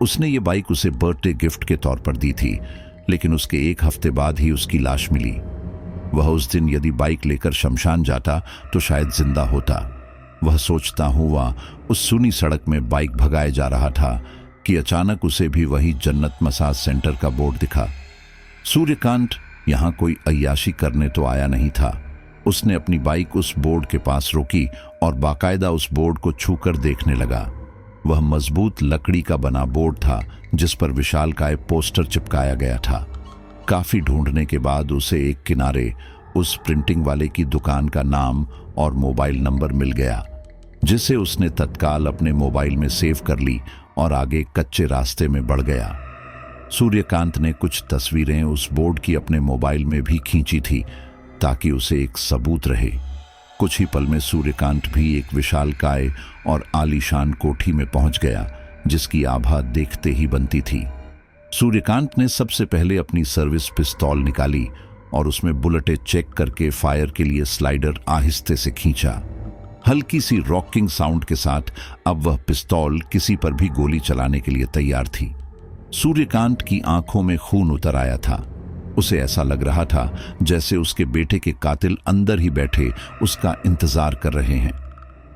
A: उसने ये बाइक उसे बर्थडे गिफ्ट के तौर पर दी थी, लेकिन उसके एक हफ्ते बाद ही उसकी लाश मिली। वह उस दिन यदि बाइक लेकर शमशान जाता तो शायद जिंदा होता। वह सोचता हुआ उस सूनी सड़क में बाइक भगाए जा रहा था कि अचानक उसे भी वही जन्नत मसाज सेंटर का बोर्ड दिखा। सूर्यकांत यहां कोई अय्याशी करने तो आया नहीं था। उसने अपनी बाइक उस बोर्ड के पास रोकी और बाकायदा उस बोर्ड को छूकर देखने लगा। वह मजबूत लकड़ी का बना बोर्ड था जिस पर विशालकाय पोस्टर चिपकाया गया था। काफी ढूंढने के बाद उसे एक किनारे उस प्रिंटिंग वाले की दुकान का नाम और मोबाइल नंबर मिल गया, जिसे उसने तत्काल अपने मोबाइल में सेव कर ली और आगे कच्चे रास्ते में बढ़ गया। सूर्यकांत ने कुछ तस्वीरें उस बोर्ड की अपने मोबाइल में भी खींची थी ताकि उसे एक सबूत रहे। कुछ ही पल में सूर्यकांत भी एक विशालकाय और आलीशान कोठी में पहुंच गया जिसकी आभा देखते ही बनती थी। सूर्यकांत ने सबसे पहले अपनी सर्विस पिस्तौल निकाली और उसमें बुलेटें चेक करके फायर के लिए स्लाइडर आहिस्ते से खींचा। हल्की सी रॉकिंग साउंड के साथ अब वह पिस्तौल किसी पर भी गोली चलाने के लिए तैयार थी। सूर्यकांत की आंखों में खून उतर आया था। उसे ऐसा लग रहा था जैसे उसके बेटे के कातिल अंदर ही बैठे उसका इंतजार कर रहे हैं।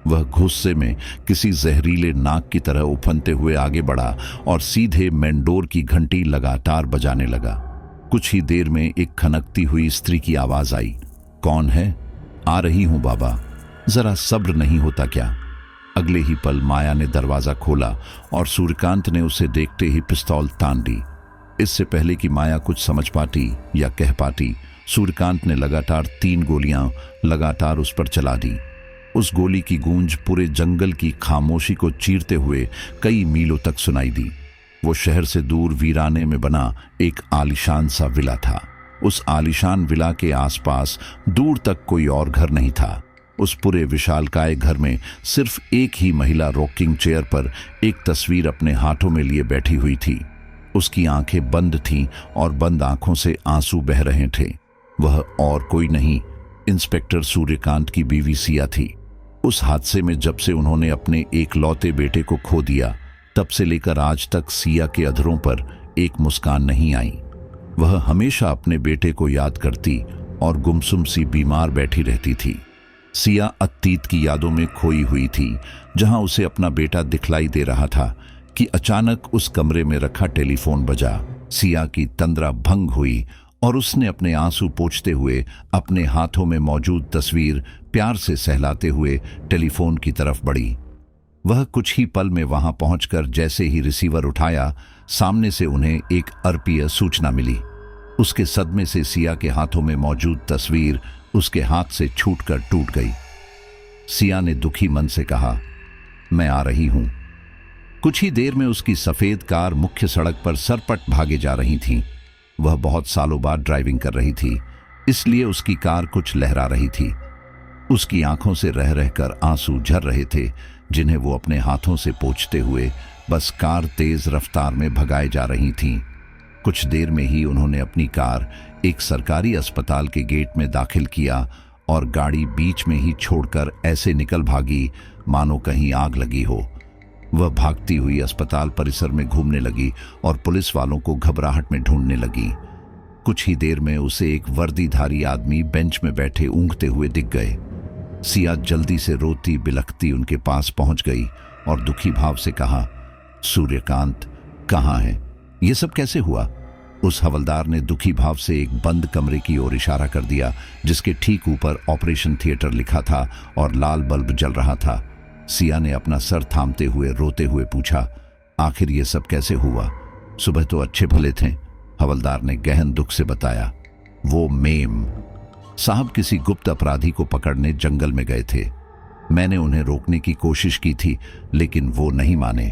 A: वह गुस्से में किसी जहरीले नाग की तरह उफनते हुए आगे बढ़ा और सीधे मेंडोर की घंटी लगातार बजाने लगा। कुछ ही देर में एक खनकती हुई स्त्री की आवाज आई। कौन है? आ रही हूं बाबा। जरा सब्र नहीं होता क्या? अगले ही पल माया ने दरवाजा खोला और सूर्यकांत ने उसे देखते ही पिस्तौल तान ली। इससे पहले कि माया कुछ समझ पाती या कह पाती, सूर्यकांत ने लगातार 3 गोलियां लगातार उस पर चला दी। उस गोली की गूंज पूरे जंगल की खामोशी को चीरते हुए कई मीलों तक सुनाई दी। वो शहर से दूर वीराने में बना एक आलीशान सा विला था। उस आलीशान विला के आसपास दूर तक कोई और घर नहीं था। उस पूरे विशालकाय घर में सिर्फ एक ही महिला रॉकिंग चेयर पर एक तस्वीर अपने हाथों में लिए बैठी हुई थी। उसकी आंखें बंद थीं और बंद आंखों से आंसू बह रहे थे। वह और कोई नहीं, इंस्पेक्टर सूर्यकांत की बीवी सिया थी। उस हादसे में जब से उन्होंने अपने एकलौते बेटे को खो दिया, तब से लेकर आज तक सिया के अधरों पर एक मुस्कान नहीं आई। वह हमेशा अपने बेटे को याद करती और गुमसुम सी बीमार बैठी रहती थी। सिया अतीत की यादों में खोई हुई थी, जहां उसे अपना बेटा दिखलाई दे रहा था कि अचानक उस कमरे में रखा टेलीफोन बजा। सिया की तंद्रा भंग हुई और उसने अपने आंसू पोंछते हुए अपने हाथों में मौजूद तस्वीर प्यार से सहलाते हुए टेलीफोन की तरफ बढ़ी। वह कुछ ही पल में वहां पहुंचकर जैसे ही रिसीवर उठाया, सामने से उन्हें एक अप्रिय सूचना मिली। उसके सदमे से सिया के हाथों में मौजूद तस्वीर उसके हाथ से छूटकर टूट गई। सिया ने दुखी मन से कहा, मैं आ रही हूं। कुछ ही देर में उसकी सफेद कार मुख्य सड़क पर सरपट भागे जा रही थी। वह बहुत सालों बाद ड्राइविंग कर रही थी, इसलिए उसकी कार कुछ लहरा रही थी। उसकी आंखों से रह रहकर आंसू झर रहे थे, जिन्हें वो अपने हाथों से पोंछते हुए बस कार तेज रफ्तार में भगाए जा रही थी। कुछ देर में ही उन्होंने अपनी कार एक सरकारी अस्पताल के गेट में दाखिल किया और गाड़ी बीच में ही छोड़कर ऐसे निकल भागी मानो कहीं आग लगी हो। वह भागती हुई अस्पताल परिसर में घूमने लगी और पुलिस वालों को घबराहट में ढूंढने लगी। कुछ ही देर में उसे एक वर्दीधारी आदमी बेंच में बैठे ऊँघते हुए दिख गए। सिया जल्दी से रोती बिलखती उनके पास पहुंच गई और दुखी भाव से कहा, सूर्यकांत कहाँ है? ये सब कैसे हुआ? उस हवलदार ने दुखी भाव से एक बंद कमरे की ओर इशारा कर दिया, जिसके ठीक ऊपर ऑपरेशन थिएटर लिखा था और लाल बल्ब जल रहा था। सिया ने अपना सर थामते हुए रोते हुए पूछा, आखिर ये सब कैसे हुआ? सुबह तो अच्छे भले थे। हवलदार ने गहन दुख से बताया, वो मेम साहब किसी गुप्त अपराधी को पकड़ने जंगल में गए थे। मैंने उन्हें रोकने की कोशिश की थी, लेकिन वो नहीं माने।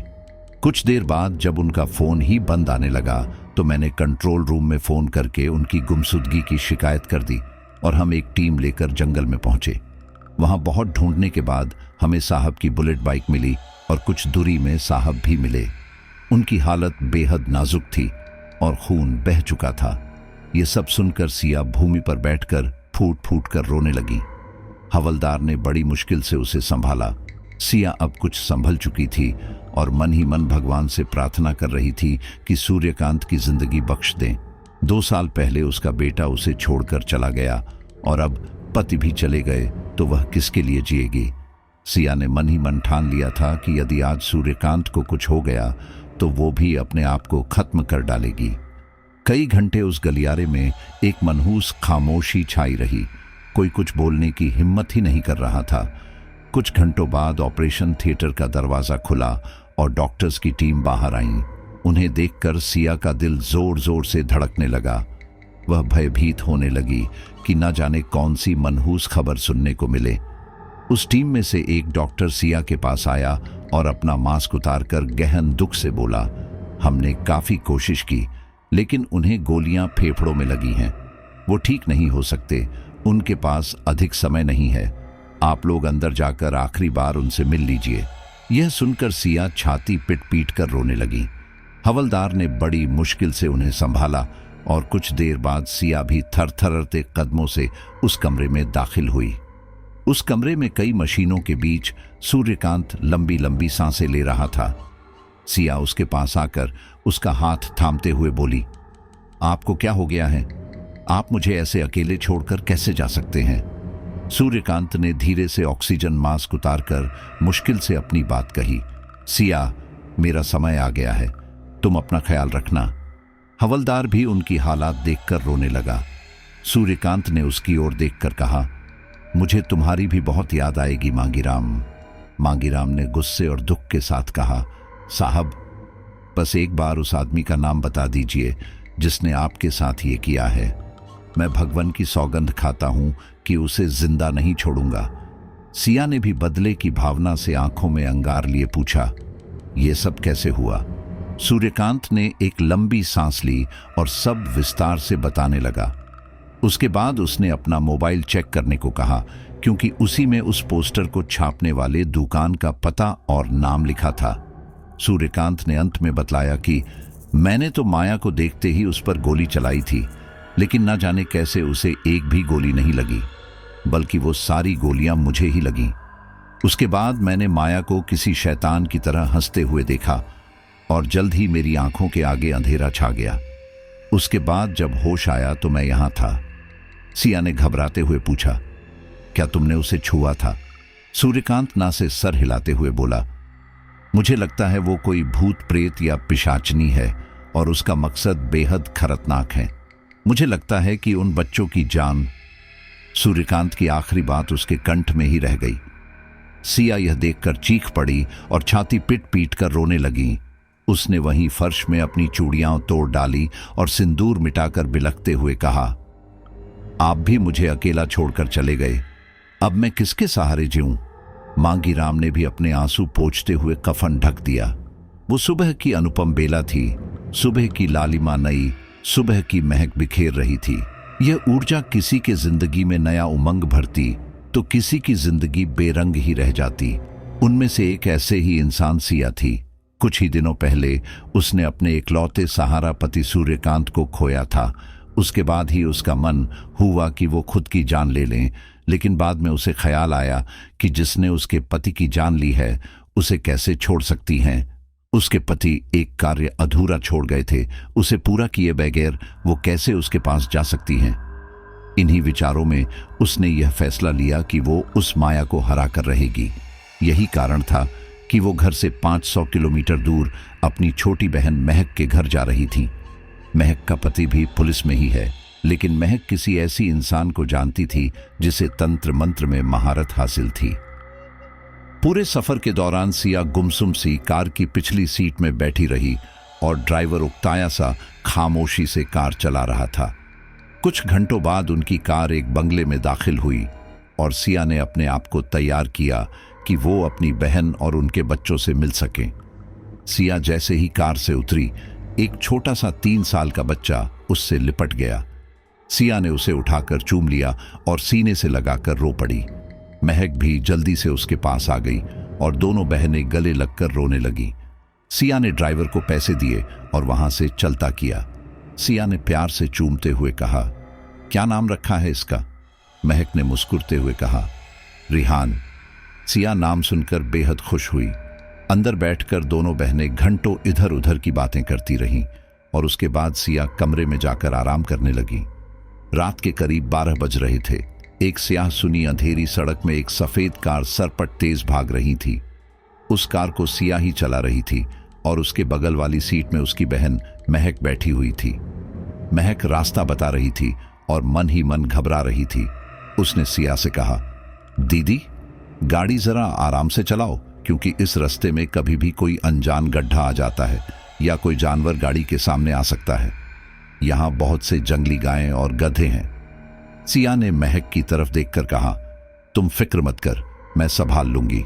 A: कुछ देर बाद जब उनका फोन ही बंद आने लगा, तो मैंने कंट्रोल रूम में फोन करके उनकी गुमशुदगी की शिकायत कर दी और हम एक टीम लेकर जंगल में पहुंचे। वहां बहुत ढूंढने के बाद हमें साहब की बुलेट बाइक मिली और कुछ दूरी में साहब भी मिले। उनकी हालत बेहद नाजुक थी और खून बह चुका था। ये सब सुनकर सिया भूमि पर बैठकर फूट फूट कर रोने लगी। हवलदार ने बड़ी मुश्किल से उसे संभाला। सिया अब कुछ संभल चुकी थी और मन ही मन भगवान से प्रार्थना कर रही थी कि सूर्यकांत की जिंदगी बख्श दें। 2 साल पहले उसका बेटा उसे छोड़कर चला गया और अब पति भी चले गए, तो वह किसके लिए जिएगी? सिया ने मन ही मन ठान लिया था कि यदि आज सूर्यकांत को कुछ हो गया तो वो भी अपने आप को खत्म कर डालेगी। कई घंटे उस गलियारे में एक मनहूस खामोशी छाई रही। कोई कुछ बोलने की हिम्मत ही नहीं कर रहा था। कुछ घंटों बाद ऑपरेशन थिएटर का दरवाजा खुला और डॉक्टर्स की टीम बाहर आई। उन्हें देखकर सिया का दिल जोर जोर से धड़कने लगा। वह भयभीत होने लगी कि न जाने कौन सी मनहूस खबर सुनने को मिले। उस टीम में से एक डॉक्टर सिया के पास आया और अपना मास्क उतारकर गहन दुख से बोला, हमने काफी कोशिश की, लेकिन उन्हें गोलियां फेफड़ों में लगी हैं। वो ठीक नहीं हो सकते। उनके पास अधिक समय नहीं है। आप लोग अंदर जाकर आखिरी बार उनसे मिल लीजिए। यह सुनकर सिया छाती पिट पीट कर रोने लगी। हवलदार ने बड़ी मुश्किल से उन्हें संभाला और कुछ देर बाद सिया भी थरथराते कदमों से उस कमरे में दाखिल हुई। उस कमरे में कई मशीनों के बीच सूर्यकांत लंबी लंबी सांसें ले रहा था। सिया उसके पास आकर उसका हाथ थामते हुए बोली, आपको क्या हो गया है? आप मुझे ऐसे अकेले छोड़कर कैसे जा सकते हैं? सूर्यकांत ने धीरे से ऑक्सीजन मास्क उतारकर मुश्किल से अपनी बात कही। सिया, मेरा समय आ गया है, तुम अपना ख्याल रखना। हवलदार भी उनकी हालात देखकर रोने लगा। सूर्यकांत ने उसकी ओर देखकर कहा, मुझे तुम्हारी भी बहुत याद आएगी मांगीराम। मांगीराम ने गुस्से और दुख के साथ कहा, साहब, बस एक बार उस आदमी का नाम बता दीजिए जिसने आपके साथ ये किया है। मैं भगवान की सौगंध खाता हूं कि उसे जिंदा नहीं छोड़ूंगा। सिया ने भी बदले की भावना से आंखों में अंगार लिए पूछा, यह सब कैसे हुआ? सूर्यकांत ने एक लंबी सांस ली और सब विस्तार से बताने लगा। उसके बाद उसने अपना मोबाइल चेक करने को कहा, क्योंकि उसी में उस पोस्टर को छापने वाले दुकान का पता और नाम लिखा था। सूर्यकांत ने अंत में बतलाया कि मैंने तो माया को देखते ही उस पर गोली चलाई थी, लेकिन न जाने कैसे उसे एक भी गोली नहीं लगी, बल्कि वो सारी गोलियां मुझे ही लगीं। उसके बाद मैंने माया को किसी शैतान की तरह हंसते हुए देखा और जल्द ही मेरी आंखों के आगे अंधेरा छा गया। उसके बाद जब होश आया तो मैं यहां था। सिया ने घबराते हुए पूछा, क्या तुमने उसे छुआ था? सूर्यकांत ना से सर हिलाते हुए बोला, मुझे लगता है वो कोई भूत प्रेत या पिशाचनी है और उसका मकसद बेहद खतरनाक है। मुझे लगता है कि उन बच्चों की जान। सूर्यकांत की आखिरी बात उसके कंठ में ही रह गई। सिया यह देखकर चीख पड़ी और छाती पीट पीट कर रोने लगी। उसने वहीं फर्श में अपनी चूड़ियां तोड़ डाली और सिंदूर मिटाकर बिलखते हुए कहा, आप भी मुझे अकेला छोड़कर चले गए, अब मैं किसके सहारे जीऊं? मांगीराम ने भी अपने आंसू पोंछते हुए कफन ढक दिया। वो सुबह की अनुपम बेला थी, सुबह की लालिमा नई, सुबह की महक बिखेर रही थी। यह ऊर्जा किसी के जिंदगी में नया उमंग भरती तो किसी की जिंदगी बेरंग ही रह जाती। उनमें से एक ऐसे ही इंसान सिया थी। कुछ ही दिनों पहले उसने अपने इकलौते सहारा पति सूर्यकांत को खोया था। उसके बाद ही उसका मन हुआ कि वो खुद की जान ले लें, लेकिन बाद में उसे ख्याल आया कि जिसने उसके पति की जान ली है उसे कैसे छोड़ सकती हैं। उसके पति एक कार्य अधूरा छोड़ गए थे, उसे पूरा किए बगैर वो कैसे उसके पास जा सकती हैं। इन्हीं विचारों में उसने यह फैसला लिया कि वो उस माया को हरा कर रहेगी। यही कारण था कि वो घर से 500 किलोमीटर दूर अपनी छोटी बहन महक के घर जा रही थी। महक का पति भी पुलिस में ही है, लेकिन महक किसी ऐसी इंसान को जानती थी जिसे तंत्र मंत्र में महारत हासिल थी। पूरे सफर के दौरान सिया गुमसुम सी कार की पिछली सीट में बैठी रही और ड्राइवर उकताया सा खामोशी से कार चला रहा था। कुछ घंटों बाद उनकी कार एक बंगले में दाखिल हुई और सिया ने अपने आप को तैयार किया कि वो अपनी बहन और उनके बच्चों से मिल सके। सिया जैसे ही कार से उतरी, एक छोटा सा 3 साल का बच्चा उससे लिपट गया। सिया ने उसे उठाकर चूम लिया और सीने से लगाकर रो पड़ी। महक भी जल्दी से उसके पास आ गई और दोनों बहनें गले लगकर रोने लगी। सिया ने ड्राइवर को पैसे दिए और वहां से चलता किया। सिया ने प्यार से चूमते हुए कहा, क्या नाम रखा है इसका? महक ने मुस्कुराते हुए कहा, रिहान। सिया नाम सुनकर बेहद खुश हुई। अंदर बैठकर दोनों बहनें घंटों इधर उधर की बातें करती रहीं और उसके बाद सिया कमरे में जाकर आराम करने लगी। रात के करीब 12 बज रहे थे। एक स्याह सुनी अंधेरी सड़क में एक सफेद कार सरपट तेज भाग रही थी। उस कार को सिया ही चला रही थी और उसके बगल वाली सीट में उसकी बहन महक बैठी हुई थी। महक रास्ता बता रही थी और मन ही मन घबरा रही थी। उसने सिया से कहा, दीदी, गाड़ी जरा आराम से चलाओ, क्योंकि इस रास्ते में कभी भी कोई अनजान गड्ढा आ जाता है या कोई जानवर गाड़ी के सामने आ सकता है। यहां बहुत से जंगली गायें और गधे हैं। सिया ने महक की तरफ देखकर कहा, तुम फिक्र मत कर, मैं संभाल लूंगी।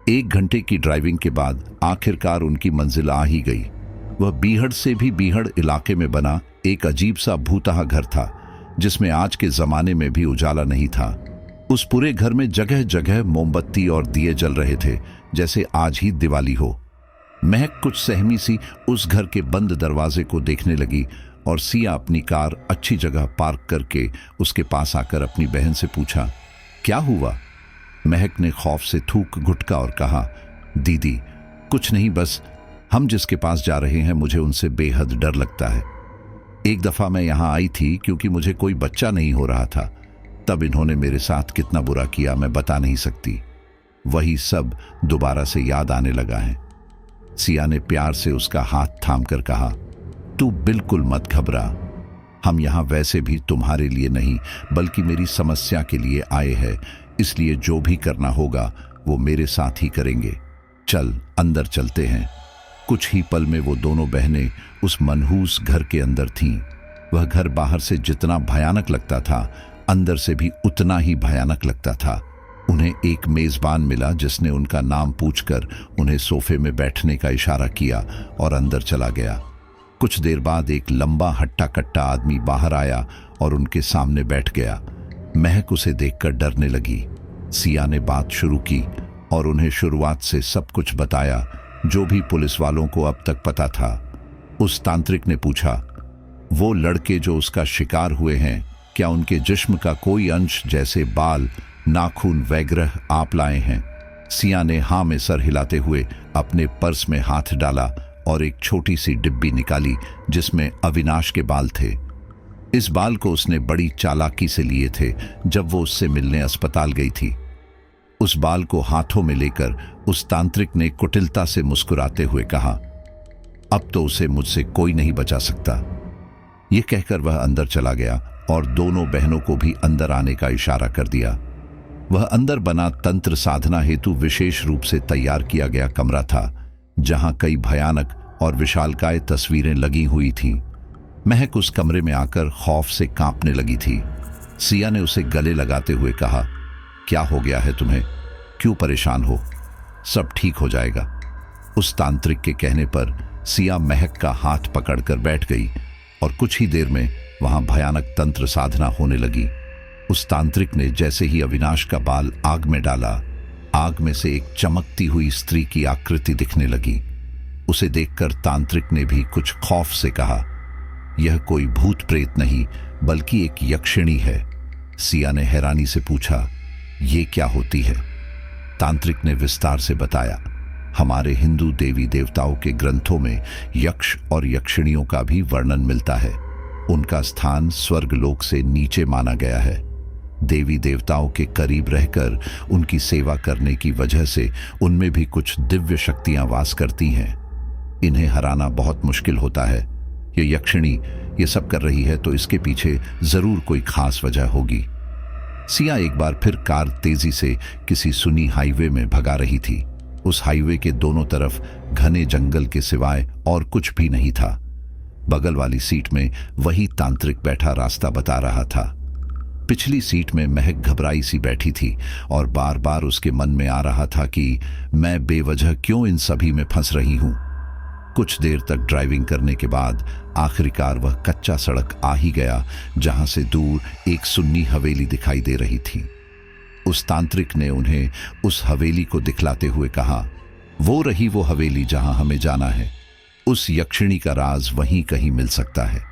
A: 1 घंटे की ड्राइविंग के बाद आखिरकार उनकी मंजिल आ ही गई। वह बीहड़ से भी बीहड़ इलाके में बना एक अजीब सा भूतहा घर था, जिसमें आज के जमाने में भी उजाला नहीं था। उस पूरे घर में जगह जगह मोमबत्ती और दिए जल रहे थे, जैसे आज ही दिवाली हो। महक कुछ सहमी सी उस घर के बंद दरवाजे को देखने लगी और सिया अपनी कार अच्छी जगह पार्क करके उसके पास आकर अपनी बहन से पूछा, क्या हुआ? महक ने खौफ से थूक घुटका और कहा, दीदी, कुछ नहीं, बस हम जिसके पास जा रहे हैं मुझे उनसे बेहद डर लगता है। एक दफा मैं यहाँ आई थी क्योंकि मुझे कोई बच्चा नहीं हो रहा था। तब इन्होंने मेरे साथ कितना बुरा किया मैं बता नहीं सकती। वही सब दोबारा से याद आने लगा है। सिया ने प्यार से उसका हाथ थामकर कहा, तू बिल्कुल मत घबरा। हम यहाँ वैसे भी तुम्हारे लिए नहीं बल्कि मेरी समस्या के लिए आए हैं, इसलिए जो भी करना होगा वो मेरे साथ ही करेंगे। चल अंदर चलते हैं। कुछ ही पल में वो दोनों बहनें उस मनहूस घर के अंदर थीं। वह घर बाहर से जितना भयानक लगता था अंदर से भी उतना ही भयानक लगता था। उन्हें एक मेजबान मिला जिसने उनका नाम पूछकर उन्हें सोफे में बैठने का इशारा किया और अंदर चला गया। कुछ देर बाद एक लंबा हट्टा कट्टा आदमी बाहर आया और उनके सामने बैठ गया। महक उसे देखकर डरने लगी। सिया ने बात शुरू की और उन्हें शुरुआत से सब कुछ बताया जो भी पुलिस वालों को अब तक पता था। उस तांत्रिक ने पूछा, वो लड़के जो उसका शिकार हुए हैं, क्या उनके जिस्म का कोई अंश जैसे बाल, नाखून वगैरह आप लाए हैं? सिया ने हाँ में सर हिलाते हुए अपने पर्स में हाथ डाला और एक छोटी सी डिब्बी निकाली जिसमें अविनाश के बाल थे। इस बाल को उसने बड़ी चालाकी से लिए थे जब वो उससे मिलने अस्पताल गई थी। उस बाल को हाथों में लेकर उस तांत्रिक ने कुटिलता से मुस्कुराते हुए कहा, अब तो उसे मुझसे कोई नहीं बचा सकता। यह कहकर वह अंदर चला गया और दोनों बहनों को भी अंदर आने का इशारा कर दिया। वह अंदर बना तंत्र साधना हेतु विशेष रूप से तैयार किया गया कमरा था, जहां कई भयानक और विशालकाय तस्वीरें लगी हुई थीं। महक उस कमरे में आकर खौफ से कांपने लगी थी। सिया ने उसे गले लगाते हुए कहा, क्या हो गया है तुम्हें? क्यों परेशान हो? सब ठीक हो जाएगा। उस तांत्रिक के कहने पर सिया महक का हाथ पकड़कर बैठ गई और कुछ ही देर में वहां भयानक तंत्र साधना होने लगी। उस तांत्रिक ने जैसे ही अविनाश का बाल आग में डाला, आग में से एक चमकती हुई स्त्री की आकृति दिखने लगी। उसे देखकर तांत्रिक ने भी कुछ खौफ से कहा, यह कोई भूत प्रेत नहीं बल्कि एक यक्षिणी है। सिया ने हैरानी से पूछा, ये क्या होती है? तांत्रिक ने विस्तार से बताया, हमारे हिंदू देवी देवताओं के ग्रंथों में यक्ष और यक्षिणियों का भी वर्णन मिलता है। उनका स्थान स्वर्गलोक से नीचे माना गया है। देवी देवताओं के करीब रहकर उनकी सेवा करने की वजह से उनमें भी कुछ दिव्य शक्तियां वास करती हैं। इन्हें हराना बहुत मुश्किल होता है। ये यक्षिणी ये सब कर रही है तो इसके पीछे जरूर कोई खास वजह होगी। सिया एक बार फिर कार तेजी से किसी सुनी हाईवे में भगा रही थी। उस हाईवे के दोनों तरफ घने जंगल के सिवाय और कुछ भी नहीं था। बगल वाली सीट में वही तांत्रिक बैठा रास्ता बता रहा था। पिछली सीट में महक घबराई सी बैठी थी और बार बार उसके मन में आ रहा था कि मैं बेवजह क्यों इन सभी में फंस रही हूं। कुछ देर तक ड्राइविंग करने के बाद आखिरकार वह कच्चा सड़क आ ही गया जहां से दूर एक सुन्नी हवेली दिखाई दे रही थी। उस तांत्रिक ने उन्हें उस हवेली को दिखलाते हुए कहा, वो रही वो हवेली जहां हमें जाना है। उस यक्षिणी का राज वहीं कहीं मिल सकता है।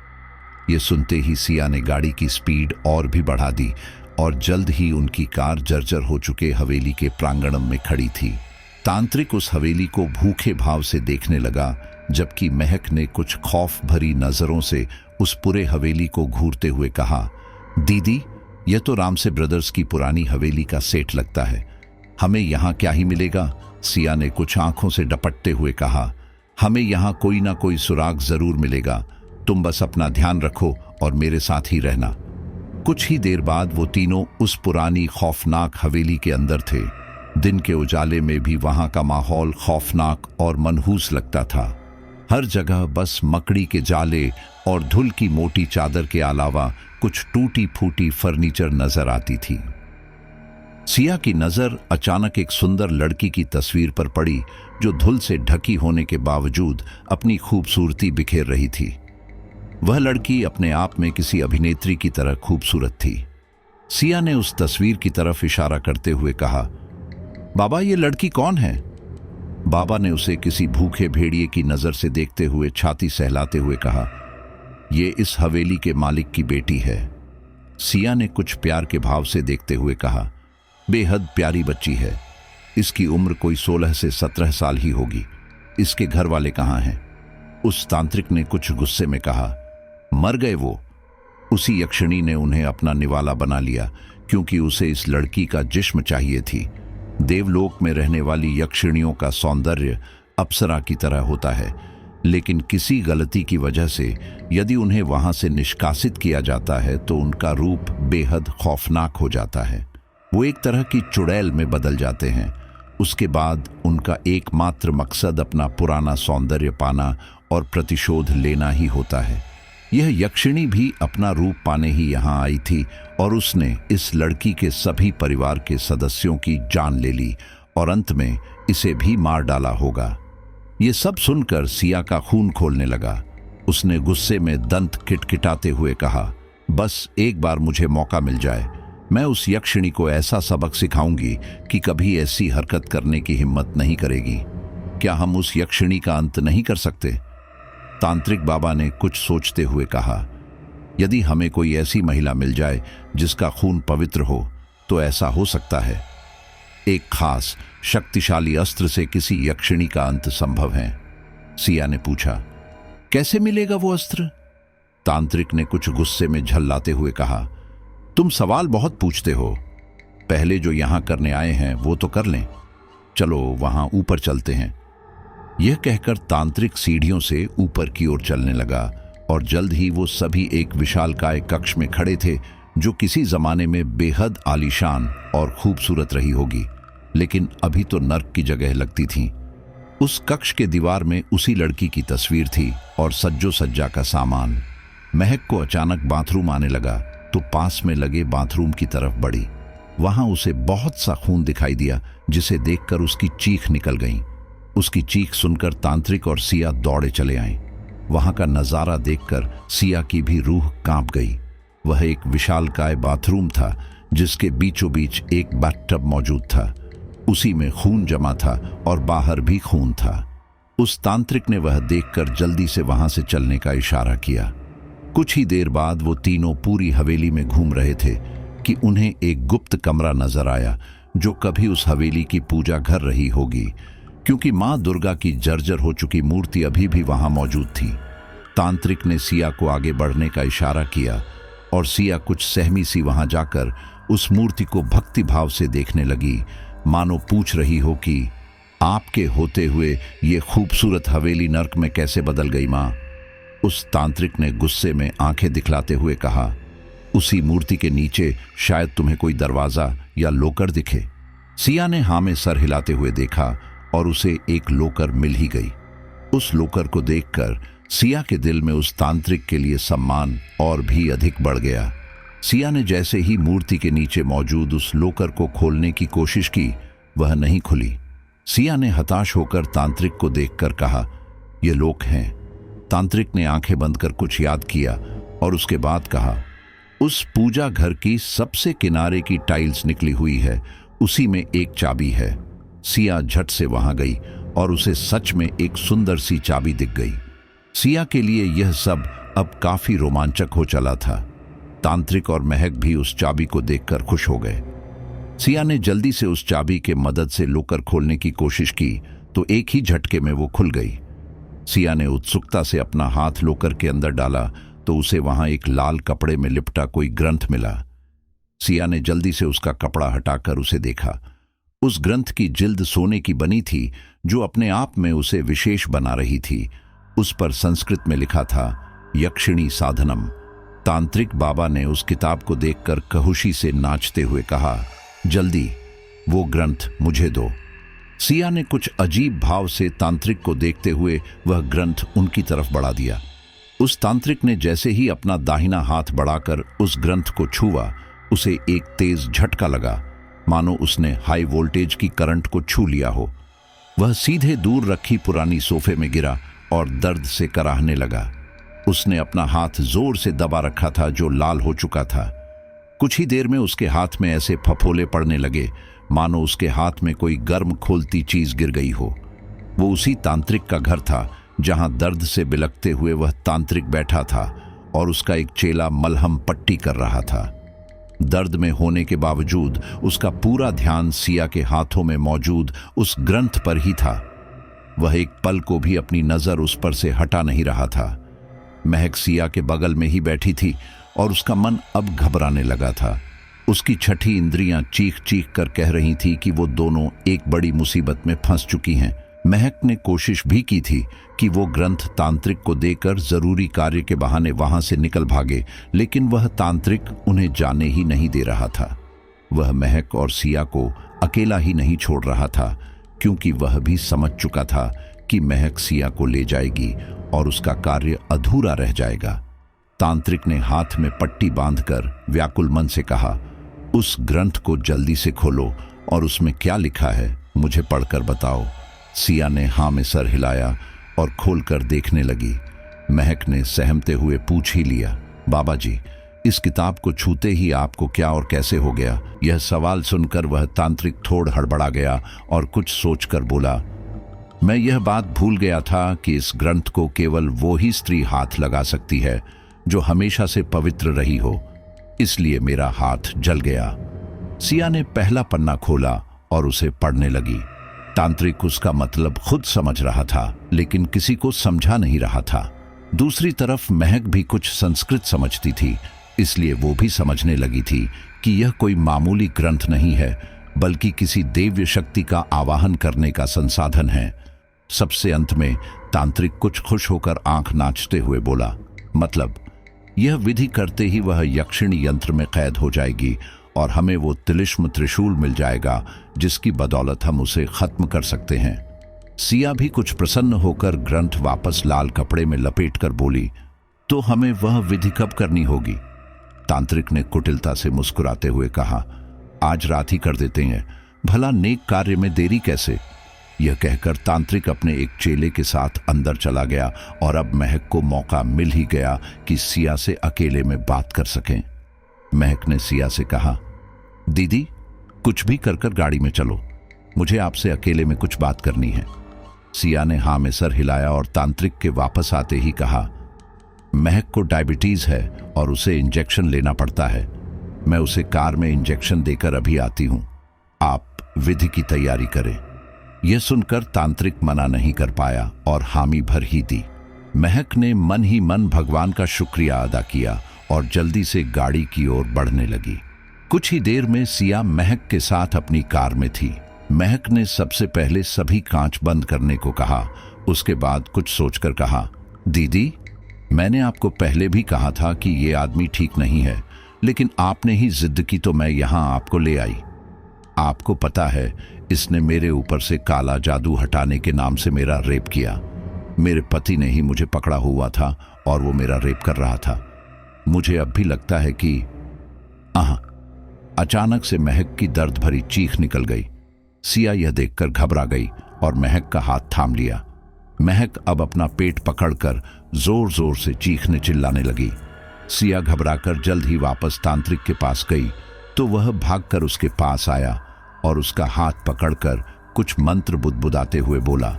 A: ये सुनते ही सिया ने गाड़ी की स्पीड और भी बढ़ा दी और जल्द ही उनकी कार जर्जर हो चुके हवेली के प्रांगण में खड़ी थी। तांत्रिक उस हवेली को भूखे भाव से देखने लगा, जबकि महक ने कुछ खौफ भरी नजरों से उस पूरे हवेली को घूरते हुए कहा, दीदी, यह तो रामसे ब्रदर्स की पुरानी हवेली का सेट लगता है। हमें यहाँ क्या ही मिलेगा? सिया ने कुछ आंखों से डपटते हुए कहा, हमें यहाँ कोई ना कोई सुराग जरूर मिलेगा। तुम बस अपना ध्यान रखो और मेरे साथ ही रहना। कुछ ही देर बाद वो तीनों उस पुरानी खौफनाक हवेली के अंदर थे। दिन के उजाले में भी वहां का माहौल खौफनाक और मनहूस लगता था। हर जगह बस मकड़ी के जाले और धुल की मोटी चादर के अलावा कुछ टूटी फूटी फर्नीचर नजर आती थी। सिया की नजर अचानक एक सुंदर लड़की की तस्वीर पर पड़ी जो धुल से ढकी होने के बावजूद अपनी खूबसूरती बिखेर रही थी। वह लड़की अपने आप में किसी अभिनेत्री की तरह खूबसूरत थी। सिया ने उस तस्वीर की तरफ इशारा करते हुए कहा, बाबा, ये लड़की कौन है? बाबा ने उसे किसी भूखे भेड़िए की नजर से देखते हुए छाती सहलाते हुए कहा, ये इस हवेली के मालिक की बेटी है। सिया ने कुछ प्यार के भाव से देखते हुए कहा, बेहद प्यारी बच्ची है। इसकी उम्र कोई 16 से 17 साल ही होगी। इसके घर वाले कहाँ हैं? उस तांत्रिक ने कुछ गुस्से में कहा, मर गए वो। उसी यक्षिणी ने उन्हें अपना निवाला बना लिया, क्योंकि उसे इस लड़की का जिस्म चाहिए थी। देवलोक में रहने वाली यक्षिणियों का सौंदर्य अप्सरा की तरह होता है, लेकिन किसी गलती की वजह से यदि उन्हें वहां से निष्कासित किया जाता है तो उनका रूप बेहद खौफनाक हो जाता है। वो एक तरह की चुड़ैल में बदल जाते हैं। उसके बाद उनका एकमात्र मकसद अपना पुराना सौंदर्य पाना और प्रतिशोध लेना ही होता है। यह यक्षिणी भी अपना रूप पाने ही यहाँ आई थी और उसने इस लड़की के सभी परिवार के सदस्यों की जान ले ली और अंत में इसे भी मार डाला होगा। ये सब सुनकर सिया का खून खोलने लगा। उसने गुस्से में दंत किटकिटाते हुए कहा, बस एक बार मुझे मौका मिल जाए, मैं उस यक्षिणी को ऐसा सबक सिखाऊंगी कि कभी ऐसी हरकत करने की हिम्मत नहीं करेगी। क्या हम उस यक्षिणी का अंत नहीं कर सकते? तांत्रिक बाबा ने कुछ सोचते हुए कहा, यदि हमें कोई ऐसी महिला मिल जाए जिसका खून पवित्र हो तो ऐसा हो सकता है। एक खास शक्तिशाली अस्त्र से किसी यक्षिणी का अंत संभव है। सिया ने पूछा, कैसे मिलेगा वो अस्त्र? तांत्रिक ने कुछ गुस्से में झल्लाते हुए कहा, तुम सवाल बहुत पूछते हो। पहले जो यहां करने आए हैं वो तो कर लें। चलो वहां ऊपर चलते हैं। यह कहकर तांत्रिक सीढ़ियों से ऊपर की ओर चलने लगा और जल्द ही वो सभी एक विशालकाय कक्ष में खड़े थे, जो किसी जमाने में बेहद आलीशान और खूबसूरत रही होगी, लेकिन अभी तो नर्क की जगह लगती थी। उस कक्ष के दीवार में उसी लड़की की तस्वीर थी और सज्जो सज्जा का सामान। महक को अचानक बाथरूम आने लगा तो पास में लगे बाथरूम की तरफ बढ़ी। वहां उसे बहुत सा खून दिखाई दिया, जिसे देखकर उसकी चीख निकल गई। उसकी चीख सुनकर तांत्रिक और सिया दौड़े चले आए। वहां का नजारा देखकर सिया की भी रूह कांप गई। वह एक विशालकाय बाथरूम था जिसके बीचों बीच एक बाथटब मौजूद था। उसी में खून जमा था और बाहर भी खून था। उस तांत्रिक ने वह देखकर जल्दी से वहां से चलने का इशारा किया। कुछ ही देर बाद वो तीनों पूरी हवेली में घूम रहे थे कि उन्हें एक गुप्त कमरा नजर आया, जो कभी उस हवेली की पूजा घर रही होगी, क्योंकि मां दुर्गा की जर्जर हो चुकी मूर्ति अभी भी वहां मौजूद थी। तांत्रिक ने सिया को आगे बढ़ने का इशारा किया और सिया कुछ सहमी सी वहां जाकर उस मूर्ति को भक्ति भाव से देखने लगी, मानो पूछ रही हो कि आपके होते हुए ये खूबसूरत हवेली नर्क में कैसे बदल गई मां? उस तांत्रिक ने गुस्से में आंखें दिखलाते हुए कहा, उसी मूर्ति के नीचे शायद तुम्हें कोई दरवाजा या लोकर दिखे। सिया ने हाँ में सर हिलाते हुए देखा और उसे एक लोकर मिल ही गई। उस लोकर को देखकर सिया के दिल में उस तांत्रिक के लिए सम्मान और भी अधिक बढ़ गया। सिया ने जैसे ही मूर्ति के नीचे मौजूद उस लोकर को खोलने की कोशिश की, वह नहीं खुली। सिया ने हताश होकर तांत्रिक को देखकर कहा, ये लोक हैं। तांत्रिक ने आंखें बंद कर कुछ याद किया और उसके बाद कहा, उस पूजा घर की सबसे किनारे की टाइल्स निकली हुई है, उसी में एक चाबी है। सिया झट से वहां गई और उसे सच में एक सुंदर सी चाबी दिख गई। सिया के लिए यह सब अब काफी रोमांचक हो चला था। तांत्रिक और महक भी उस चाबी को देखकर खुश हो गए। सिया ने जल्दी से उस चाबी के मदद से लोकर खोलने की कोशिश की तो एक ही झटके में वो खुल गई। सिया ने उत्सुकता से अपना हाथ लोकर के अंदर डाला तो उसे वहां एक लाल कपड़े में लिपटा कोई ग्रंथ मिला। सिया ने जल्दी से उसका कपड़ा हटाकर उसे देखा। उस ग्रंथ की जिल्द सोने की बनी थी, जो अपने आप में उसे विशेष बना रही थी। उस पर संस्कृत में लिखा था, यक्षिणी साधनम। तांत्रिक बाबा ने उस किताब को देखकर खुशी से नाचते हुए कहा, जल्दी वो ग्रंथ मुझे दो। सिया ने कुछ अजीब भाव से तांत्रिक को देखते हुए वह ग्रंथ उनकी तरफ बढ़ा दिया। उस तांत्रिक ने जैसे ही अपना दाहिना हाथ बढ़ाकर उस ग्रंथ को छुआ, उसे एक तेज झटका लगा, मानो उसने हाई वोल्टेज की करंट को छू लिया हो। वह सीधे दूर रखी पुरानी सोफे में गिरा और दर्द से कराहने लगा। उसने अपना हाथ जोर से दबा रखा था, जो लाल हो चुका था। कुछ ही देर में उसके हाथ में ऐसे फफोले पड़ने लगे, मानो उसके हाथ में कोई गर्म खोलती चीज गिर गई हो। वो उसी तांत्रिक का घर था जहां दर्द से बिलखते हुए वह तांत्रिक बैठा था और उसका एक चेला मलहम पट्टी कर रहा था। दर्द में होने के बावजूद उसका पूरा ध्यान सिया के हाथों में मौजूद उस ग्रंथ पर ही था। वह एक पल को भी अपनी नजर उस पर से हटा नहीं रहा था। महक सिया के बगल में ही बैठी थी और उसका मन अब घबराने लगा था। उसकी छठी इंद्रियां चीख चीख कर कह रही थी कि वो दोनों एक बड़ी मुसीबत में फंस चुकी हैं। महक ने कोशिश भी की थी कि वो ग्रंथ तांत्रिक को देकर जरूरी कार्य के बहाने वहां से निकल भागे, लेकिन वह तांत्रिक उन्हें जाने ही नहीं दे रहा था। वह महक और सिया को अकेला ही नहीं छोड़ रहा था, क्योंकि वह भी समझ चुका था कि महक सिया को ले जाएगी और उसका कार्य अधूरा रह जाएगा। तांत्रिक ने हाथ में पट्टी बांधकर व्याकुल मन से कहा, उस ग्रंथ को जल्दी से खोलो और उसमें क्या लिखा है मुझे पढ़कर बताओ। सिया ने हाँ में सर हिलाया और खोलकर देखने लगी। महक ने सहमते हुए पूछ ही लिया, बाबा जी, इस किताब को छूते ही आपको क्या और कैसे हो गया? यह सवाल सुनकर वह तांत्रिक थोड़ हड़बड़ा गया और कुछ सोचकर बोला, मैं यह बात भूल गया था कि इस ग्रंथ को केवल वो ही स्त्री हाथ लगा सकती है जो हमेशा से पवित्र रही हो, इसलिए मेरा हाथ जल गया। सिया ने पहला पन्ना खोला और उसे पढ़ने लगी। तांत्रिक उसका मतलब खुद समझ रहा था, लेकिन किसी को समझा नहीं रहा था। दूसरी तरफ महक भी कुछ संस्कृत समझती थी, इसलिए वो भी समझने लगी थी कि यह कोई मामूली ग्रंथ नहीं है, बल्कि किसी दिव्य शक्ति का आवाहन करने का संसाधन है। सबसे अंत में तांत्रिक कुछ खुश होकर आंख नाचते हुए बोला, मतलब यह विधि करते ही वह यक्षिणी यंत्र में कैद हो जाएगी और हमें वो तिलिस्म त्रिशूल मिल जाएगा जिसकी बदौलत हम उसे खत्म कर सकते हैं। सिया भी कुछ प्रसन्न होकर ग्रंथ वापस लाल कपड़े में लपेटकर बोली, तो हमें वह विधि कब करनी होगी? तांत्रिक ने कुटिलता से मुस्कुराते हुए कहा, आज रात ही कर देते हैं, भला नेक कार्य में देरी कैसे? यह कहकर तांत्रिक अपने एक चेले के साथ अंदर चला गया और अब महक को मौका मिल ही गया कि सिया से अकेले में बात कर सकें। महक ने सिया से कहा, दीदी, कुछ भी कर गाड़ी में चलो, मुझे आपसे अकेले में कुछ बात करनी है। सिया ने हाँ में सर हिलाया और तांत्रिक के वापस आते ही कहा, महक को डायबिटीज है और उसे इंजेक्शन लेना पड़ता है। मैं उसे कार में इंजेक्शन देकर अभी आती हूं, आप विधि की तैयारी करें। यह सुनकर तांत्रिक मना नहीं कर पाया और हामी भर ही दी। महक ने मन ही मन भगवान का शुक्रिया अदा किया और जल्दी से गाड़ी की ओर बढ़ने लगी। कुछ ही देर में सिया महक के साथ अपनी कार में थी। महक ने सबसे पहले सभी कांच बंद करने को कहा, उसके बाद कुछ सोचकर कहा, दीदी, मैंने आपको पहले भी कहा था कि यह आदमी ठीक नहीं है, लेकिन आपने ही जिद की तो मैं यहां आपको ले आई। आपको पता है, इसने मेरे ऊपर से काला जादू हटाने के नाम से मेरा रेप किया। मेरे पति ने ही मुझे पकड़ा हुआ था और वो मेरा रेप कर रहा था। मुझे अब भी लगता है कि अचानक से महक की दर्द भरी चीख निकल गई। सिया यह देखकर घबरा गई और महक का हाथ थाम लिया। महक अब अपना पेट पकड़कर जोर जोर से चीखने चिल्लाने लगी। सिया घबराकर जल्द ही वापस तांत्रिक के पास गई तो वह भागकर उसके पास आया और उसका हाथ पकड़कर कुछ मंत्र बुदबुदाते हुए बोला,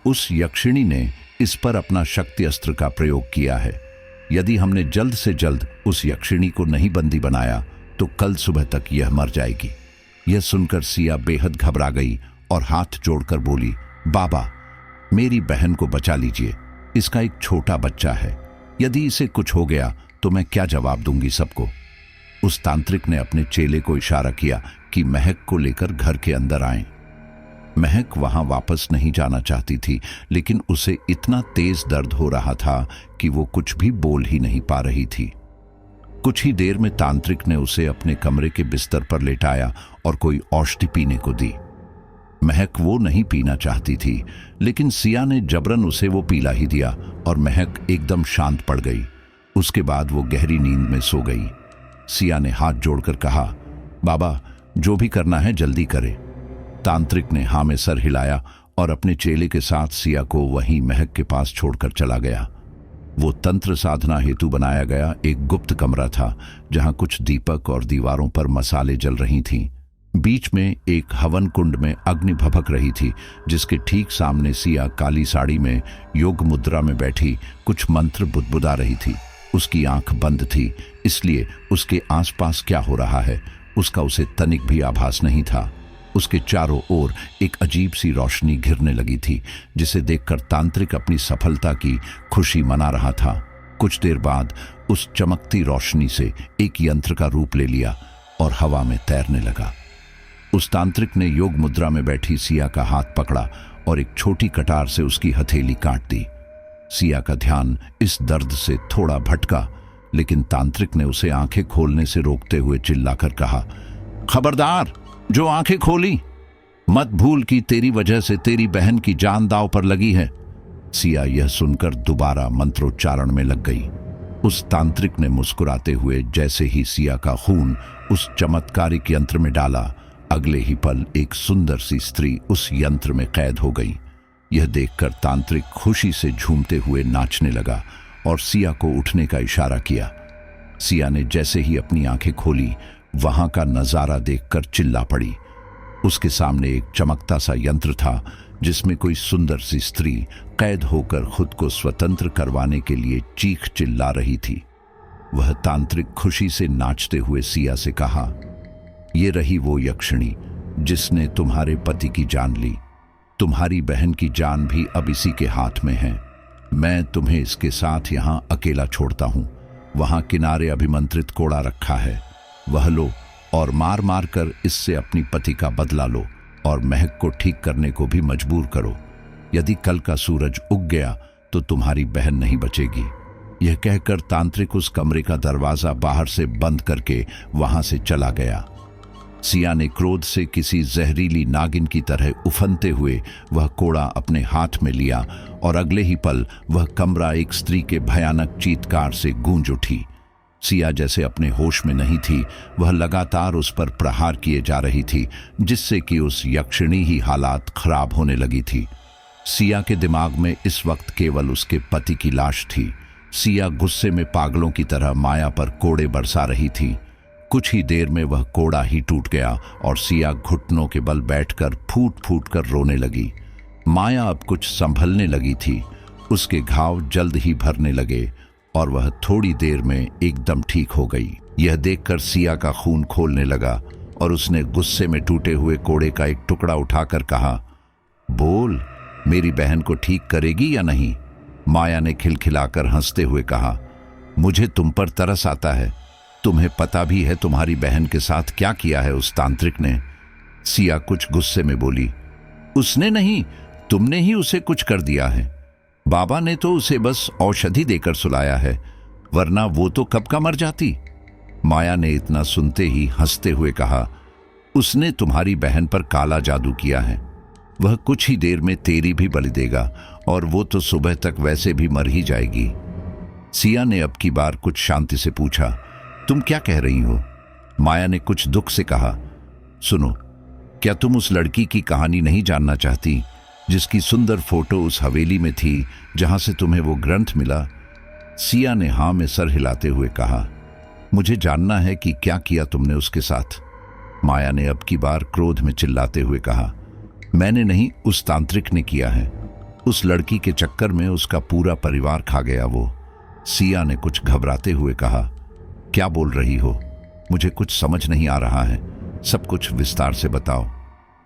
A: उस यक्षिणी ने इस पर अपना शक्ति अस्त्र का प्रयोग किया है। यदि हमने जल्द से जल्द उस यक्षिणी को नहीं बंदी बनाया तो कल सुबह तक यह मर जाएगी। यह सुनकर सिया बेहद घबरा गई और हाथ जोड़कर बोली, बाबा, मेरी बहन को बचा लीजिए, इसका एक छोटा बच्चा है, यदि इसे कुछ हो गया तो मैं क्या जवाब दूंगी सबको। उस तांत्रिक ने अपने चेले को इशारा किया कि महक को लेकर घर के अंदर आएं। महक वहां वापस नहीं जाना चाहती थी, लेकिन उसे इतना तेज दर्द हो रहा था कि वो कुछ भी बोल ही नहीं पा रही थी। कुछ ही देर में तांत्रिक ने उसे अपने कमरे के बिस्तर पर लेटाया और कोई औषधि पीने को दी। महक वो नहीं पीना चाहती थी, लेकिन सिया ने जबरन उसे वो पिला ही दिया और महक एकदम शांत पड़ गई। उसके बाद वो गहरी नींद में सो गई। सिया ने हाथ जोड़कर कहा, बाबा, जो भी करना है जल्दी करे। तांत्रिक ने हाँ में सर हिलाया और अपने चेले के साथ सिया को वहीं महक के पास छोड़कर चला गया। वो तंत्र साधना हेतु बनाया गया एक गुप्त कमरा था, जहां कुछ दीपक और दीवारों पर मसाले जल रही थीं। बीच में एक हवन कुंड में अग्नि भभक रही थी, जिसके ठीक सामने सिया काली साड़ी में योग मुद्रा में बैठी कुछ मंत्र बुदबुदा रही थी। उसकी आंख बंद थी, इसलिए उसके आसपास क्या हो रहा है उसका उसे तनिक भी आभास नहीं था। उसके चारों ओर एक अजीब सी रोशनी घिरने लगी थी, जिसे देखकर तांत्रिक अपनी सफलता की खुशी मना रहा था। कुछ देर बाद उस चमकती रोशनी से एक यंत्र का रूप ले लिया और हवा में तैरने लगा। उस तांत्रिक ने योग मुद्रा में बैठी सिया का हाथ पकड़ा और एक छोटी कटार से उसकी हथेली काट दी। सिया का ध्यान इस दर्द से थोड़ा भटका, लेकिन तांत्रिक ने उसे आंखें खोलने से रोकते हुए चिल्लाकर कहा, खबरदार, जो आंखें खोली मत भूल कि तेरी वजह से तेरी बहन की जान दांव पर लगी है। सिया यह सुनकर दोबारा मंत्रोच्चारण में लग गई। उस तांत्रिक ने मुस्कुराते हुए जैसे ही सिया का खून उस चमत्कारिक यंत्र में डाला, अगले ही पल एक सुंदर सी स्त्री उस यंत्र में कैद हो गई। यह देखकर तांत्रिक खुशी से झूमते हुए नाचने लगा और सिया को उठने का इशारा किया। सिया ने जैसे ही अपनी आंखें खोली, वहां का नजारा देखकर चिल्ला पड़ी। उसके सामने एक चमकता सा यंत्र था जिसमें कोई सुंदर सी स्त्री कैद होकर खुद को स्वतंत्र करवाने के लिए चीख चिल्ला रही थी। वह तांत्रिक खुशी से नाचते हुए सिया से कहा, ये रही वो यक्षिणी जिसने तुम्हारे पति की जान ली। तुम्हारी बहन की जान भी अब इसी के हाथ में है। मैं तुम्हें इसके साथ यहां अकेला छोड़ता हूं। वहां किनारे अभिमंत्रित कोड़ा रखा है, वह लो और मार मार कर इससे अपनी पति का बदला लो और महक को ठीक करने को भी मजबूर करो। यदि कल का सूरज उग गया तो तुम्हारी बहन नहीं बचेगी। यह कहकर तांत्रिक उस कमरे का दरवाजा बाहर से बंद करके वहां से चला गया। सिया ने क्रोध से किसी जहरीली नागिन की तरह उफनते हुए वह कोड़ा अपने हाथ में लिया और अगले ही पल वह कमरा एक स्त्री के भयानक चीत्कार से गूंज उठी। सिया जैसे अपने होश में नहीं थी, वह लगातार उस पर प्रहार किए जा रही थी, जिससे कि उस यक्षिणी ही हालात खराब होने लगी थी। सिया के दिमाग में इस वक्त केवल उसके पति की लाश थी। सिया गुस्से में पागलों की तरह माया पर कोड़े बरसा रही थी। कुछ ही देर में वह कोड़ा ही टूट गया और सिया घुटनों के बल बैठकर फूट फूट कर रोने लगी। माया अब कुछ संभलने लगी थी। उसके घाव जल्द ही भरने लगे और वह थोड़ी देर में एकदम ठीक हो गई। यह देखकर सिया का खून खोलने लगा और उसने गुस्से में टूटे हुए कोड़े का एक टुकड़ा उठाकर कहा, बोल, मेरी बहन को ठीक करेगी या नहीं? माया ने खिलखिलाकर हंसते हुए कहा, मुझे तुम पर तरस आता है। तुम्हें पता भी है तुम्हारी बहन के साथ क्या किया है उस तांत्रिक ने? सिया कुछ गुस्से में बोली, उसने नहीं, तुमने ही उसे कुछ कर दिया है। बाबा ने तो उसे बस औषधि देकर सुलाया है, वरना वो तो कब का मर जाती। माया ने इतना सुनते ही हंसते हुए कहा, उसने तुम्हारी बहन पर काला जादू किया है। वह कुछ ही देर में तेरी भी बलि देगा और वो तो सुबह तक वैसे भी मर ही जाएगी। सिया ने अब की बार कुछ शांति से पूछा, तुम क्या कह रही हो? माया ने कुछ दुख से कहा, सुनो, क्या तुम उस लड़की की कहानी नहीं जानना चाहती जिसकी सुंदर फोटो उस हवेली में थी जहां से तुम्हें वो ग्रंथ मिला? सिया ने हाँ में सर हिलाते हुए कहा, मुझे जानना है कि क्या किया तुमने उसके साथ। माया ने अब की बार क्रोध में चिल्लाते हुए कहा, मैंने नहीं, उस तांत्रिक ने किया है। उस लड़की के चक्कर में उसका पूरा परिवार खा गया वो। सिया ने कुछ घबराते हुए कहा, क्या बोल रही हो? मुझे कुछ समझ नहीं आ रहा है, सब कुछ विस्तार से बताओ।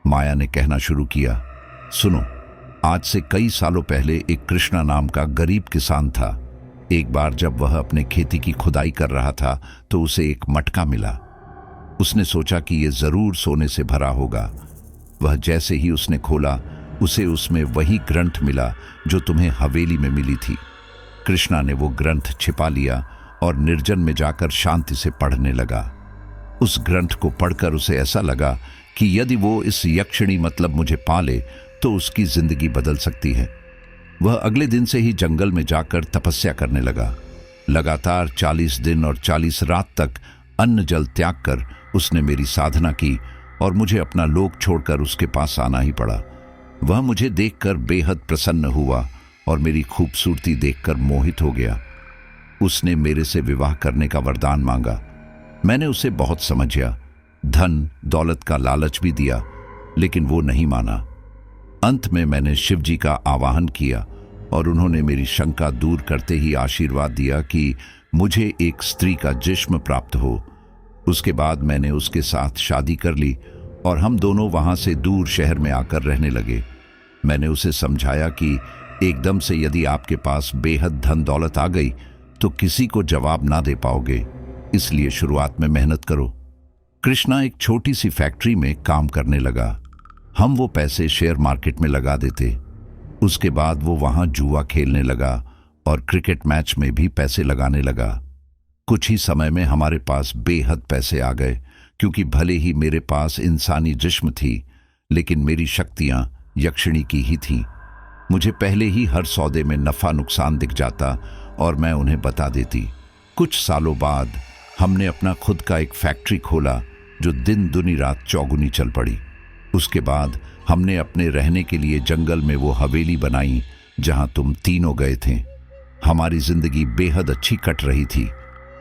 A: माया ने कहना शुरू किया, सुनो, आज से कई सालों पहले एक कृष्णा नाम का गरीब किसान था। एक बार जब वह अपने खेती की खुदाई कर रहा था तो उसे एक मटका मिला। उसने सोचा कि यह जरूर सोने से भरा होगा। वह जैसे ही उसने खोला, उसे उसमें वही ग्रंथ मिला जो तुम्हें हवेली में मिली थी। कृष्णा ने वो ग्रंथ छिपा लिया और निर्जन में जाकर शांति से पढ़ने लगा। उस ग्रंथ को पढ़कर उसे ऐसा लगा कि यदि वो इस यक्षिणी मतलब मुझे पाले तो उसकी जिंदगी बदल सकती है। वह अगले दिन से ही जंगल में जाकर तपस्या करने लगा। लगातार 40 दिन और 40 रात तक अन्न जल त्याग कर उसने मेरी साधना की और मुझे अपना लोक छोड़कर उसके पास आना ही पड़ा। वह मुझे देखकर बेहद प्रसन्न हुआ और मेरी खूबसूरती देखकर मोहित हो गया। उसने मेरे से विवाह करने का वरदान मांगा। मैंने उसे बहुत समझा, धन दौलत का लालच भी दिया, लेकिन वो नहीं माना। अंत में मैंने शिव जी का आवाहन किया और उन्होंने मेरी शंका दूर करते ही आशीर्वाद दिया कि मुझे एक स्त्री का जिस्म प्राप्त हो। उसके बाद मैंने उसके साथ शादी कर ली और हम दोनों वहां से दूर शहर में आकर रहने लगे। मैंने उसे समझाया कि एकदम से यदि आपके पास बेहद धन दौलत आ गई तो किसी को जवाब ना दे पाओगे, इसलिए शुरुआत में मेहनत करो। कृष्णा एक छोटी सी फैक्ट्री में काम करने लगा। हम वो पैसे शेयर मार्केट में लगा देते। उसके बाद वो वहां जुआ खेलने लगा और क्रिकेट मैच में भी पैसे लगाने लगा। कुछ ही समय में हमारे पास बेहद पैसे आ गए, क्योंकि भले ही मेरे पास इंसानी जिस्म थी, लेकिन मेरी शक्तियां यक्षिणी की ही थीं। मुझे पहले ही हर सौदे में नफा नुकसान दिख जाता और मैं उन्हें बता देती। कुछ सालों बाद हमने अपना खुद का एक फैक्ट्री खोला, जो दिन दुनी रात चौगुनी चल पड़ी। उसके बाद हमने अपने रहने के लिए जंगल में वो हवेली बनाई जहां तुम तीनों गए थे। हमारी जिंदगी बेहद अच्छी कट रही थी।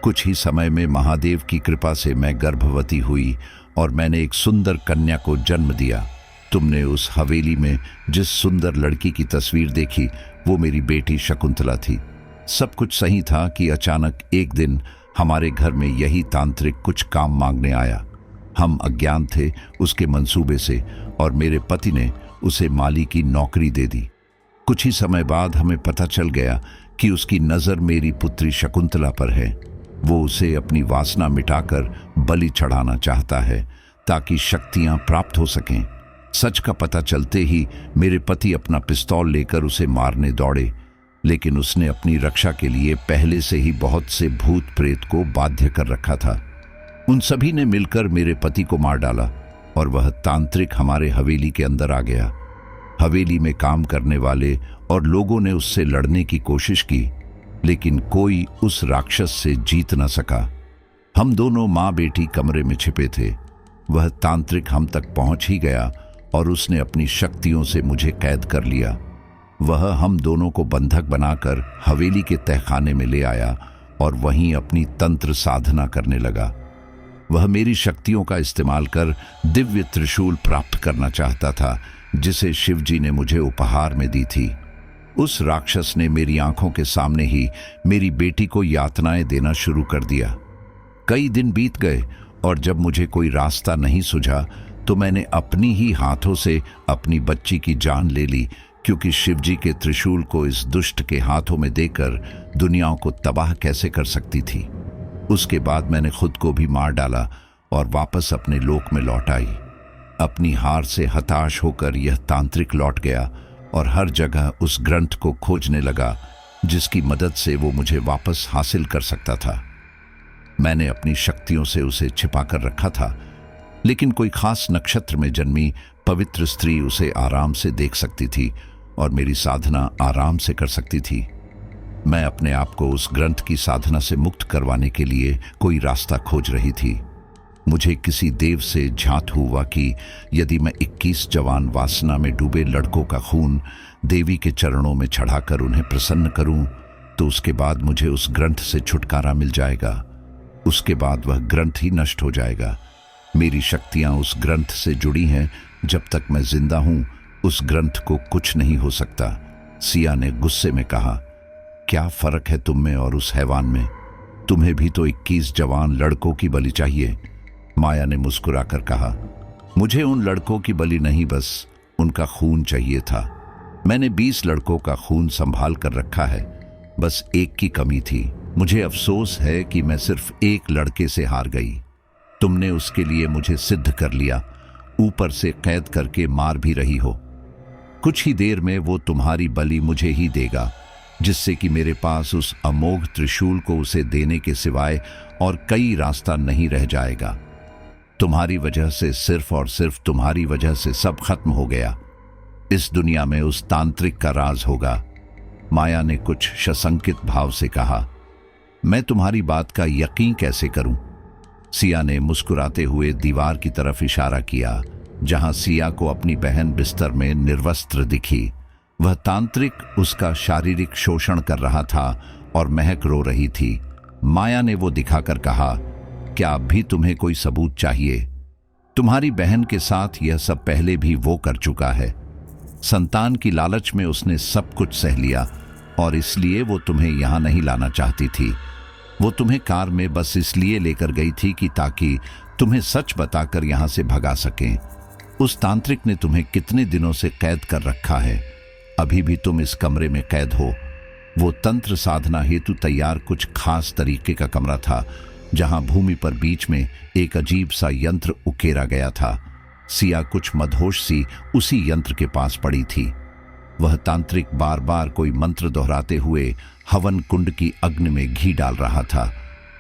A: कुछ ही समय में महादेव की कृपा से मैं गर्भवती हुई और मैंने एक सुंदर कन्या को जन्म दिया। तुमने उस हवेली में जिस सुंदर लड़की की तस्वीर देखी, वो मेरी बेटी शकुंतला थी। सब कुछ सही था कि अचानक एक दिन हमारे घर में यही तांत्रिक कुछ काम मांगने आया। हम अज्ञान थे उसके मंसूबे से और मेरे पति ने उसे माली की नौकरी दे दी। कुछ ही समय बाद हमें पता चल गया कि उसकी नज़र मेरी पुत्री शकुंतला पर है। वो उसे अपनी वासना मिटाकर बलि चढ़ाना चाहता है ताकि शक्तियां प्राप्त हो सकें। सच का पता चलते ही मेरे पति अपना पिस्तौल लेकर उसे मारने दौड़े, लेकिन उसने अपनी रक्षा के लिए पहले से ही बहुत से भूत प्रेत को बाध्य कर रखा था। उन सभी ने मिलकर मेरे पति को मार डाला और वह तांत्रिक हमारे हवेली के अंदर आ गया। हवेली में काम करने वाले और लोगों ने उससे लड़ने की कोशिश की, लेकिन कोई उस राक्षस से जीत न सका। हम दोनों माँ बेटी कमरे में छिपे थे। वह तांत्रिक हम तक पहुंच ही गया और उसने अपनी शक्तियों से मुझे कैद कर लिया। वह हम दोनों को बंधक बनाकर हवेली के तहखाने में ले आया और वहीं अपनी तंत्र साधना करने लगा। वह मेरी शक्तियों का इस्तेमाल कर दिव्य त्रिशूल प्राप्त करना चाहता था, जिसे शिवजी ने मुझे उपहार में दी थी। उस राक्षस ने मेरी आंखों के सामने ही मेरी बेटी को यातनाएं देना शुरू कर दिया। कई दिन बीत गए और जब मुझे कोई रास्ता नहीं सूझा तो मैंने अपनी ही हाथों से अपनी बच्ची की जान ले ली, क्योंकि शिवजी के त्रिशूल को इस दुष्ट के हाथों में देकर दुनियाओं को तबाह कैसे कर सकती थी। उसके बाद मैंने खुद को भी मार डाला और वापस अपने लोक में लौट आई। अपनी हार से हताश होकर यह तांत्रिक लौट गया और हर जगह उस ग्रंथ को खोजने लगा, जिसकी मदद से वो मुझे वापस हासिल कर सकता था। मैंने अपनी शक्तियों से उसे छिपा कर रखा था, लेकिन कोई खास नक्षत्र में जन्मी पवित्र स्त्री उसे आराम से देख सकती थी और मेरी साधना आराम से कर सकती थी। मैं अपने आप को उस ग्रंथ की साधना से मुक्त करवाने के लिए कोई रास्ता खोज रही थी। मुझे किसी देव से झांत हुआ कि यदि मैं 21 जवान वासना में डूबे लड़कों का खून देवी के चरणों में चढ़ाकर उन्हें प्रसन्न करूं, तो उसके बाद मुझे उस ग्रंथ से छुटकारा मिल जाएगा। उसके बाद वह ग्रंथ ही नष्ट हो जाएगा। मेरी शक्तियां उस ग्रंथ से जुड़ी हैं। जब तक मैं जिंदा हूं, उस ग्रंथ को कुछ नहीं हो सकता। सिया ने गुस्से में कहा, क्या फर्क है तुम में और उस हैवान में? तुम्हें भी तो 21 जवान लड़कों की बलि चाहिए। माया ने मुस्कुराकर कहा, मुझे उन लड़कों की बलि नहीं, बस उनका खून चाहिए था। मैंने 20 लड़कों का खून संभाल कर रखा है, बस एक की कमी थी। मुझे अफसोस है कि मैं सिर्फ एक लड़के से हार गई। तुमने उसके लिए मुझे सिद्ध कर लिया, ऊपर से कैद करके मार भी रही हो। कुछ ही देर में वो तुम्हारी बलि मुझे ही देगा, जिससे कि मेरे पास उस अमोघ त्रिशूल को उसे देने के सिवाय और कई रास्ता नहीं रह जाएगा। तुम्हारी वजह से, सिर्फ और सिर्फ तुम्हारी वजह से सब खत्म हो गया। इस दुनिया में उस तांत्रिक का राज होगा। माया ने कुछ सशंकित भाव से कहा, मैं तुम्हारी बात का यकीन कैसे करूं? सिया ने मुस्कुराते हुए दीवार की तरफ इशारा किया, जहां सिया को अपनी बहन बिस्तर में निर्वस्त्र दिखी। वह तांत्रिक उसका शारीरिक शोषण कर रहा था और महक रो रही थी। माया ने वो दिखाकर कहा, क्या अब भी तुम्हें कोई सबूत चाहिए? तुम्हारी बहन के साथ यह सब पहले भी वो कर चुका है। संतान की लालच में उसने सब कुछ सह लिया और इसलिए वो तुम्हें यहां नहीं लाना चाहती थी। वो तुम्हें कार में बस इसलिए लेकर गई थी कि ताकि तुम्हें सच बताकर यहां से भगा सकें। उस तांत्रिक ने तुम्हें कितने दिनों से कैद कर रखा है। अभी भी तुम इस कमरे में कैद हो। वो तंत्र साधना हेतु तैयार कुछ खास तरीके का कमरा था, जहां भूमि पर बीच में एक अजीब सा यंत्र उकेरा गया था। सिया कुछ मदहोश सी उसी यंत्र के पास पड़ी थी। वह तांत्रिक बार बार कोई मंत्र दोहराते हुए हवन कुंड की अग्नि में घी डाल रहा था।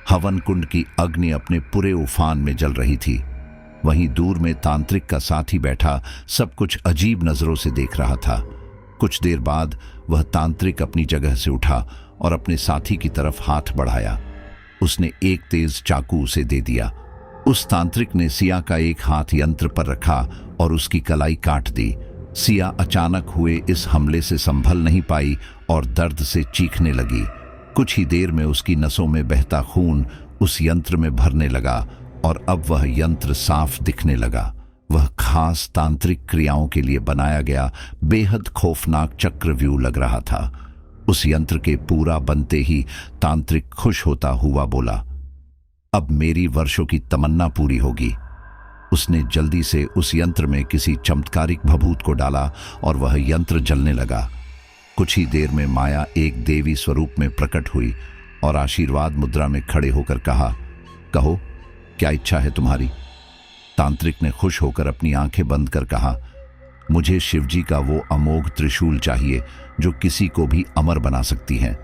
A: हवन कुंड की अग्नि अपने पूरे उफान में जल रही थी। वहीं दूर में तांत्रिक का साथी बैठा सब कुछ अजीब नजरों से देख रहा था। कुछ देर बाद वह तांत्रिक अपनी जगह से उठा और अपने साथी की तरफ हाथ बढ़ाया। उसने एक तेज चाकू उसे दे दिया। उस तांत्रिक ने सिया का एक हाथ यंत्र पर रखा और उसकी कलाई काट दी। सिया अचानक हुए इस हमले से संभल नहीं पाई और दर्द से चीखने लगी। कुछ ही देर में उसकी नसों में बहता खून उस यंत्र में भरने लगा और अब वह यंत्र साफ दिखने लगा। वह खास तांत्रिक क्रियाओं के लिए बनाया गया बेहद खौफनाक चक्रव्यूह लग रहा था। उस यंत्र के पूरा बनते ही तांत्रिक खुश होता हुआ बोला, अब मेरी वर्षों की तमन्ना पूरी होगी। उसने जल्दी से उस यंत्र में किसी चमत्कारिक भभूत को डाला और वह यंत्र जलने लगा। कुछ ही देर में माया एक देवी स्वरूप में प्रकट हुई और आशीर्वाद मुद्रा में खड़े होकर कहा, कहो क्या इच्छा है तुम्हारी? तांत्रिक ने खुश होकर अपनी आंखें बंद कर कहा, मुझे शिवजी का वो अमोघ त्रिशूल चाहिए जो किसी को भी अमर बना सकती है।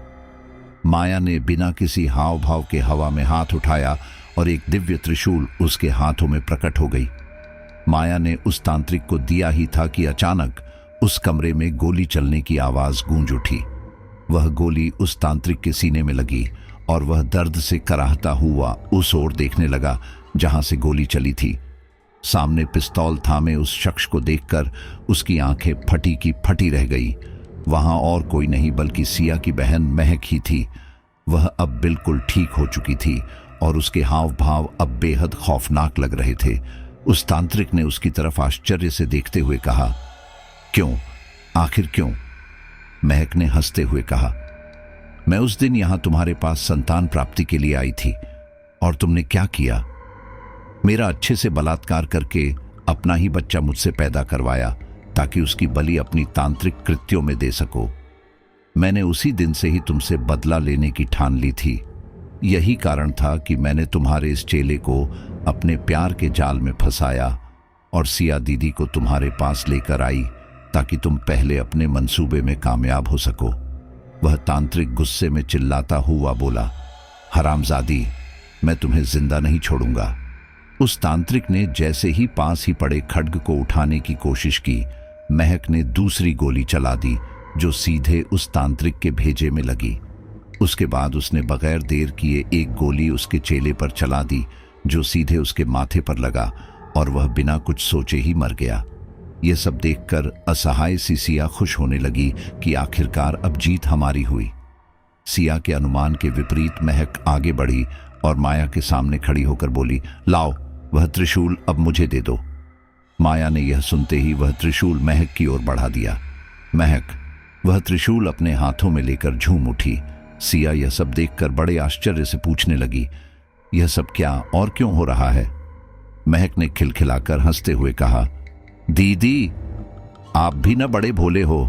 A: माया ने बिना किसी हाव भाव के हवा में हाथ उठाया और एक दिव्य त्रिशूल उसके हाथों में प्रकट हो गई। माया ने उस तांत्रिक को दिया ही था कि अचानक उस कमरे में गोली चलने की आवाज गूंज उठी। वह गोली उस तांत्रिक के सीने में लगी और वह दर्द से कराहता हुआ उस ओर देखने लगा जहां से गोली चली थी। सामने पिस्तौल थामे उस शख्स को देखकर उसकी आंखें फटी की फटी रह गई। वहां और कोई नहीं बल्कि सिया की बहन महक ही थी। वह अब बिल्कुल ठीक हो चुकी थी और उसके हाव भाव अब बेहद खौफनाक लग रहे थे। उस तांत्रिक ने उसकी तरफ आश्चर्य से देखते हुए कहा, क्यों? आखिर क्यों? महक ने हंसते हुए कहा, मैं उस दिन यहां तुम्हारे पास संतान प्राप्ति के लिए आई थी और तुमने क्या किया? मेरा अच्छे से बलात्कार करके अपना ही बच्चा मुझसे पैदा करवाया ताकि उसकी बलि अपनी तांत्रिक कृत्यों में दे सको। मैंने उसी दिन से ही तुमसे बदला लेने की ठान ली थी। यही कारण था कि मैंने तुम्हारे इस चेले को अपने प्यार के जाल में फंसाया और सिया दीदी को तुम्हारे पास लेकर आई ताकि तुम पहले अपने मंसूबे में कामयाब हो सको। वह तांत्रिक गुस्से में चिल्लाता हुआ बोला, हरामजादी, मैं तुम्हें जिंदा नहीं छोड़ूंगा। उस तांत्रिक ने जैसे ही पास ही पड़े खड्ग को उठाने की कोशिश की, महक ने दूसरी गोली चला दी जो सीधे उस तांत्रिक के भेजे में लगी। उसके बाद उसने बगैर देर किए एक गोली उसके चेले पर चला दी जो सीधे उसके माथे पर लगा और वह बिना कुछ सोचे ही मर गया। यह सब देखकर असहाय सी सिया खुश होने लगी कि आखिरकार अब जीत हमारी हुई। सिया के अनुमान के विपरीत महक आगे बढ़ी और माया के सामने खड़ी होकर बोली, लाओ वह त्रिशूल अब मुझे दे दो। माया ने यह सुनते ही वह त्रिशूल महक की ओर बढ़ा दिया। महक वह त्रिशूल अपने हाथों में लेकर झूम उठी। सिया यह सब देखकर बड़े आश्चर्य से पूछने लगी, यह सब क्या और क्यों हो रहा है? महक ने खिलखिलाकर हंसते हुए कहा, दीदी आप भी न बड़े भोले हो।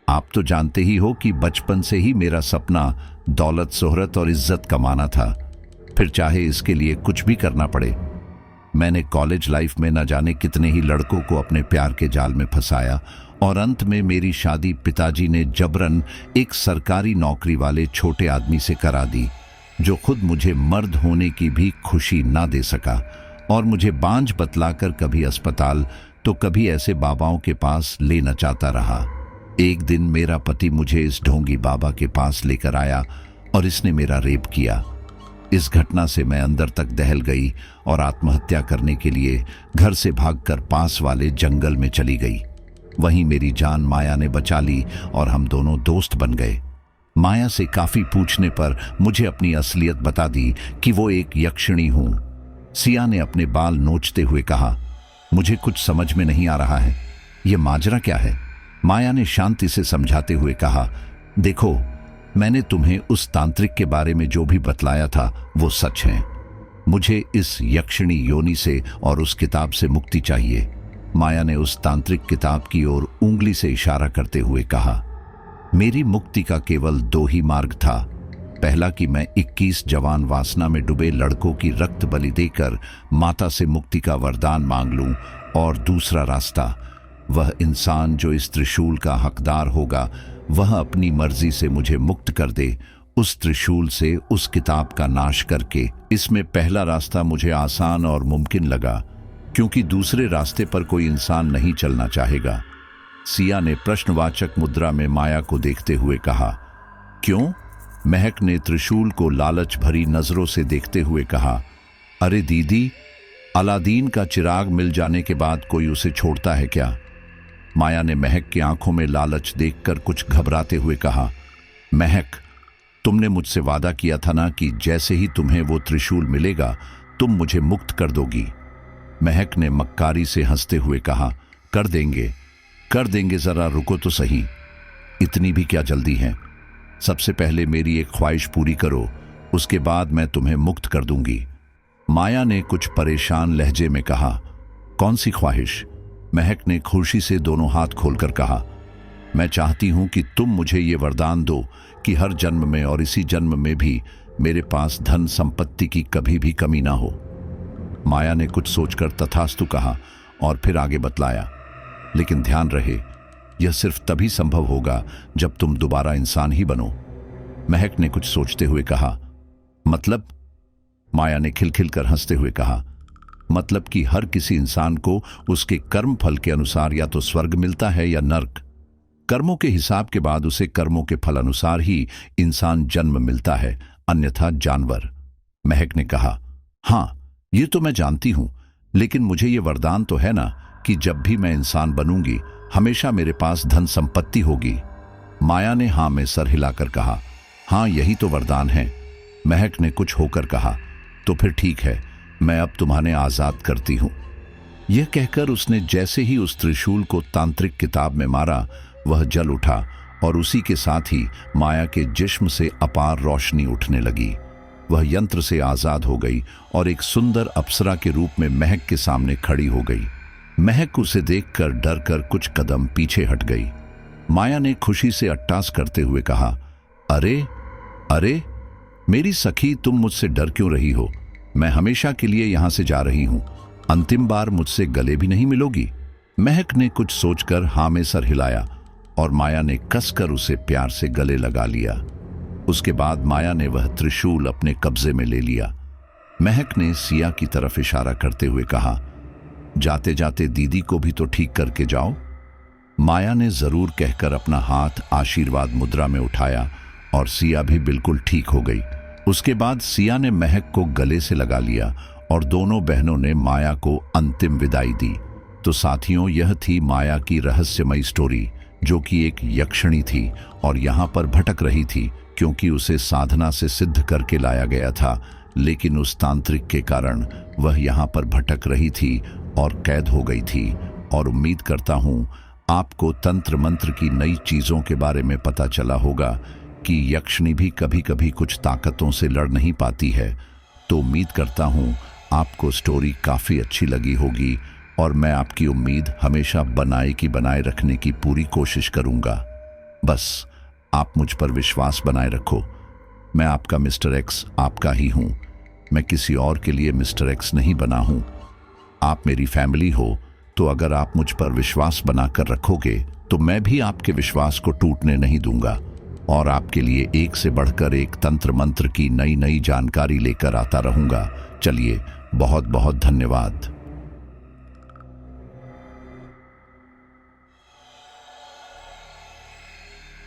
A: आप तो जानते ही हो कि बचपन से ही मेरा सपना दौलत शोहरत और इज्जत कमाना था, फिर चाहे इसके लिए कुछ भी करना पड़े। मैंने कॉलेज लाइफ में न जाने कितने ही लड़कों को अपने प्यार के जाल में फंसाया और अंत में मेरी शादी पिताजी ने जबरन एक सरकारी नौकरी वाले छोटे आदमी से करा दी जो खुद मुझे मर्द होने की भी खुशी ना दे सका और मुझे बांझ बतलाकर कभी अस्पताल तो कभी ऐसे बाबाओं के पास लेना चाहता रहा। एक दिन मेरा पति मुझे इस ढोंगी बाबा के पास लेकर आया और इसने मेरा रेप किया। इस घटना से मैं अंदर तक दहल गई और आत्महत्या करने के लिए घर से भागकर पास वाले जंगल में चली गई। वहीं मेरी जान माया ने बचा ली और हम दोनों दोस्त बन गए। माया से काफी पूछने पर मुझे अपनी असलियत बता दी कि वो एक यक्षिणी हूं। सिया ने अपने बाल नोचते हुए कहा, मुझे कुछ समझ में नहीं आ रहा है, ये माजरा क्या है? माया ने शांति से समझाते हुए कहा, देखो मैंने तुम्हें उस तांत्रिक के बारे में जो भी बतलाया था वो सच है। मुझे इस यक्षिणी योनि से और उस किताब से मुक्ति चाहिए। माया ने उस तांत्रिक किताब की ओर उंगली से इशारा करते हुए कहा। मेरी मुक्ति का केवल दो ही मार्ग था। पहला कि मैं 21 जवान वासना में डूबे लड़कों की रक्त बलि देकर माता से मुक्ति का वरदान मांग लूं, और दूसरा रास्ता, वह इंसान जो इस त्रिशूल का हकदार होगा वह अपनी मर्जी से मुझे मुक्त कर दे, उस त्रिशूल से, उस किताब का नाश करके। इसमें पहला रास्ता मुझे आसान और मुमकिन लगा, क्योंकि दूसरे रास्ते पर कोई इंसान नहीं चलना चाहेगा। सिया ने प्रश्नवाचक मुद्रा में माया को देखते हुए कहा। क्यों? महक ने त्रिशूल को लालच भरी नजरों से देखते हुए कहा। अरे दीदी, अलादीन का चिराग मिल जाने के बाद कोई उसे छोड़ता है क्या? माया ने महक की आंखों में लालच देखकर कुछ घबराते हुए कहा। महक, तुमने मुझसे वादा किया था ना कि जैसे ही तुम्हें वो त्रिशूल मिलेगा तुम मुझे मुक्त कर दोगी। महक ने मक्कारी से हंसते हुए कहा। कर देंगे, जरा रुको तो सही, इतनी भी क्या जल्दी है? सबसे पहले मेरी एक ख्वाहिश पूरी करो, उसके बाद मैं तुम्हें मुक्त कर दूंगी। माया ने कुछ परेशान लहजे में कहा। कौन सी ख्वाहिश? महक ने खुशी से दोनों हाथ खोलकर कहा। मैं चाहती हूं कि तुम मुझे ये वरदान दो कि हर जन्म में और इसी जन्म में भी मेरे पास धन संपत्ति की कभी भी कमी ना हो। माया ने कुछ सोचकर तथास्तु कहा और फिर आगे बतलाया। लेकिन ध्यान रहे, यह सिर्फ तभी संभव होगा जब तुम दोबारा इंसान ही बनो। महक ने कुछ सोचते हुए कहा। मतलब? माया ने खिलखिल कर हंसते हुए कहा। मतलब कि हर किसी इंसान को उसके कर्म फल के अनुसार या तो स्वर्ग मिलता है या नर्क। कर्मों के हिसाब के बाद उसे कर्मों के फल अनुसार ही इंसान जन्म मिलता है, अन्यथा जानवर। महक ने कहा। हाँ, ये तो मैं जानती हूं, लेकिन मुझे ये वरदान तो है ना कि जब भी मैं इंसान बनूंगी हमेशा मेरे पास धन संपत्ति होगी। माया ने हाँ में सर हिलाकर कहा। हाँ, यही तो वरदान है। महक ने कुछ होकर कहा। तो फिर ठीक है, मैं अब तुम्हें आजाद करती हूं। यह कहकर उसने जैसे ही उस त्रिशूल को तांत्रिक किताब में मारा, वह जल उठा और उसी के साथ ही माया के जिस्म से अपार रोशनी उठने लगी। वह यंत्र से आजाद हो गई और एक सुंदर अप्सरा के रूप में महक के सामने खड़ी हो गई। महक उसे देखकर डरकर कुछ कदम पीछे हट गई। माया ने खुशी से अट्टास करते हुए कहा। अरे अरे मेरी सखी, तुम मुझसे डर क्यों रही हो? मैं हमेशा के लिए यहां से जा रही हूं, अंतिम बार मुझसे गले भी नहीं मिलोगी। महक ने कुछ सोचकर हाँ में सर हिलाया और माया ने कसकर उसे प्यार से गले लगा लिया। उसके बाद माया ने वह त्रिशूल अपने कब्जे में ले लिया। महक ने सिया की तरफ इशारा करते हुए कहा। जाते जाते दीदी को भी तो ठीक करके जाओ। माया ने जरूर कहकर अपना हाथ आशीर्वाद मुद्रा में उठाया और सिया भी बिल्कुल ठीक हो गई। उसके बाद सिया ने महक को गले से लगा लिया और दोनों बहनों ने माया को अंतिम विदाई दी। तो साथियों, यह थी माया की रहस्यमयी स्टोरी, जो कि एक यक्षिणी थी और यहाँ पर भटक रही थी क्योंकि उसे साधना से सिद्ध करके लाया गया था, लेकिन उस तांत्रिक के कारण वह यहाँ पर भटक रही थी और कैद हो गई थी। और उम्मीद करता हूँ आपको तंत्र मंत्र की नई चीज़ों के बारे में पता चला होगा कि यक्षिणी भी कभी कभी कुछ ताकतों से लड़ नहीं पाती है। तो उम्मीद करता हूँ आपको स्टोरी काफ़ी अच्छी लगी होगी और मैं आपकी उम्मीद हमेशा बनाए रखने की पूरी कोशिश करूँगा। बस आप मुझ पर विश्वास बनाए रखो। मैं आपका मिस्टर एक्स आपका ही हूँ। मैं किसी और के लिए मिस्टर एक्स नहीं बना हूँ। आप मेरी फैमिली हो, तो अगर आप मुझ पर विश्वास बनाकर रखोगे तो मैं भी आपके विश्वास को टूटने नहीं दूंगा और आपके लिए एक से बढ़कर एक तंत्र मंत्र की नई नई जानकारी लेकर आता रहूंगा। चलिए, बहुत बहुत धन्यवाद।